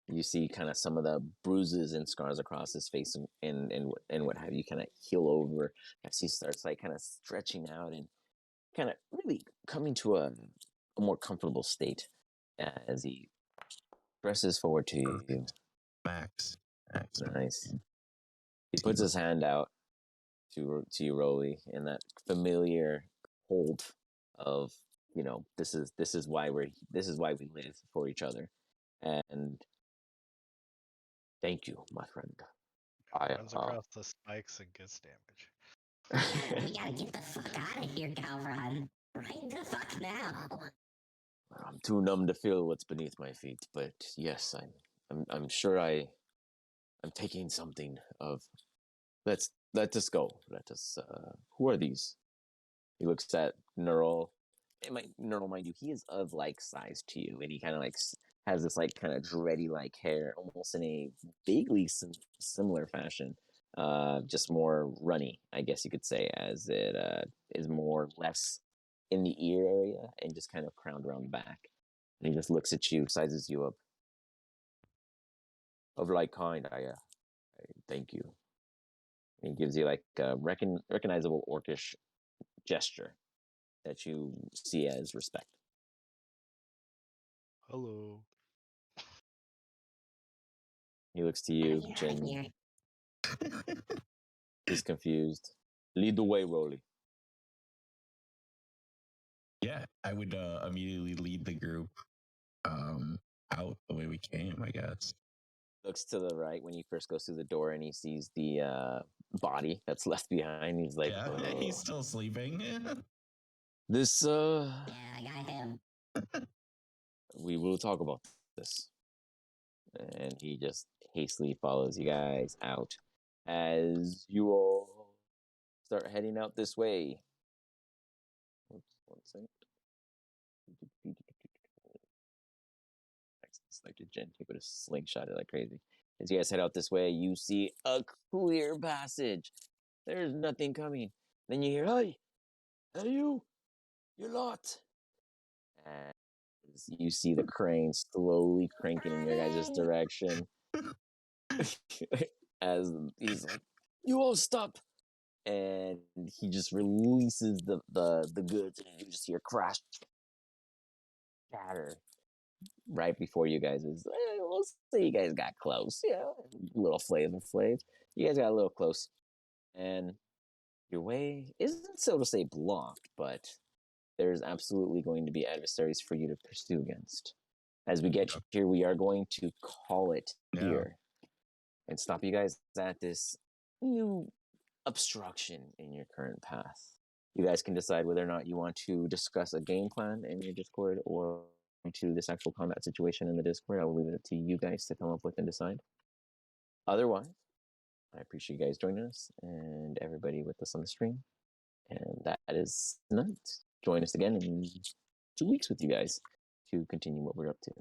you see kind of some of the bruises and scars across his face and what have you kind of heal over as he starts like kind of stretching out and kind of really coming to a more comfortable state as he presses forward to you. Max. Nice. He puts his hand out to you, Rolly, in that familiar hold of, this is why we live for each other. And thank you, my friend. Runs across the spikes and gets damage. We gotta get the fuck out of here, Calvron. Right the fuck now. I'm too numb to feel what's beneath my feet, but yes, I'm sure I'm taking something of. Let us go. Let us. Who are these? He looks at Neural. Neural, mind you, he is of like size to you, and he kind of like has this like kind of dready like hair, almost in a vaguely similar fashion. Just more runny, I guess you could say, as it is more less in the ear area and just kind of crowned around the back. And he just looks at you, sizes you up. Of like kind, I thank you. And he gives you like a recognizable orcish gesture that you see as respect. Hello. He looks to you, Get out of Jin. here. He's confused. Lead the way, Rolly. Yeah, I would immediately lead the group out the way we came, I guess. Looks to the right when he first goes through the door and he sees the body that's left behind. He's like, Yeah, he's still sleeping. this, Yeah, I got him. we will talk about this. And he just hastily follows you guys out as you all start heading out this way. Oops, one second. Selected Jen. He would have slingshotted like crazy. As you guys head out this way, you see a clear passage. There's nothing coming. Then you hear, hey, you lot. As you see the crane slowly cranking in your guys' direction. As he's like, you all stop. And he just releases the goods, and you just hear crash, shatter right before you guys. We'll say you guys got close, a little flav. You guys got a little close, and your way isn't so to say blocked, but there's absolutely going to be adversaries for you to pursue against. As we get here, we are going to call it here and stop you guys at this new obstruction in your current path. You guys can decide whether or not you want to discuss a game plan in your Discord or to this actual combat situation in the Discord. I will leave it to you guys to come up with and decide. Otherwise, I appreciate you guys joining us and everybody with us on the stream. And that is tonight. Join us again in 2 weeks with you guys to continue what we're up to.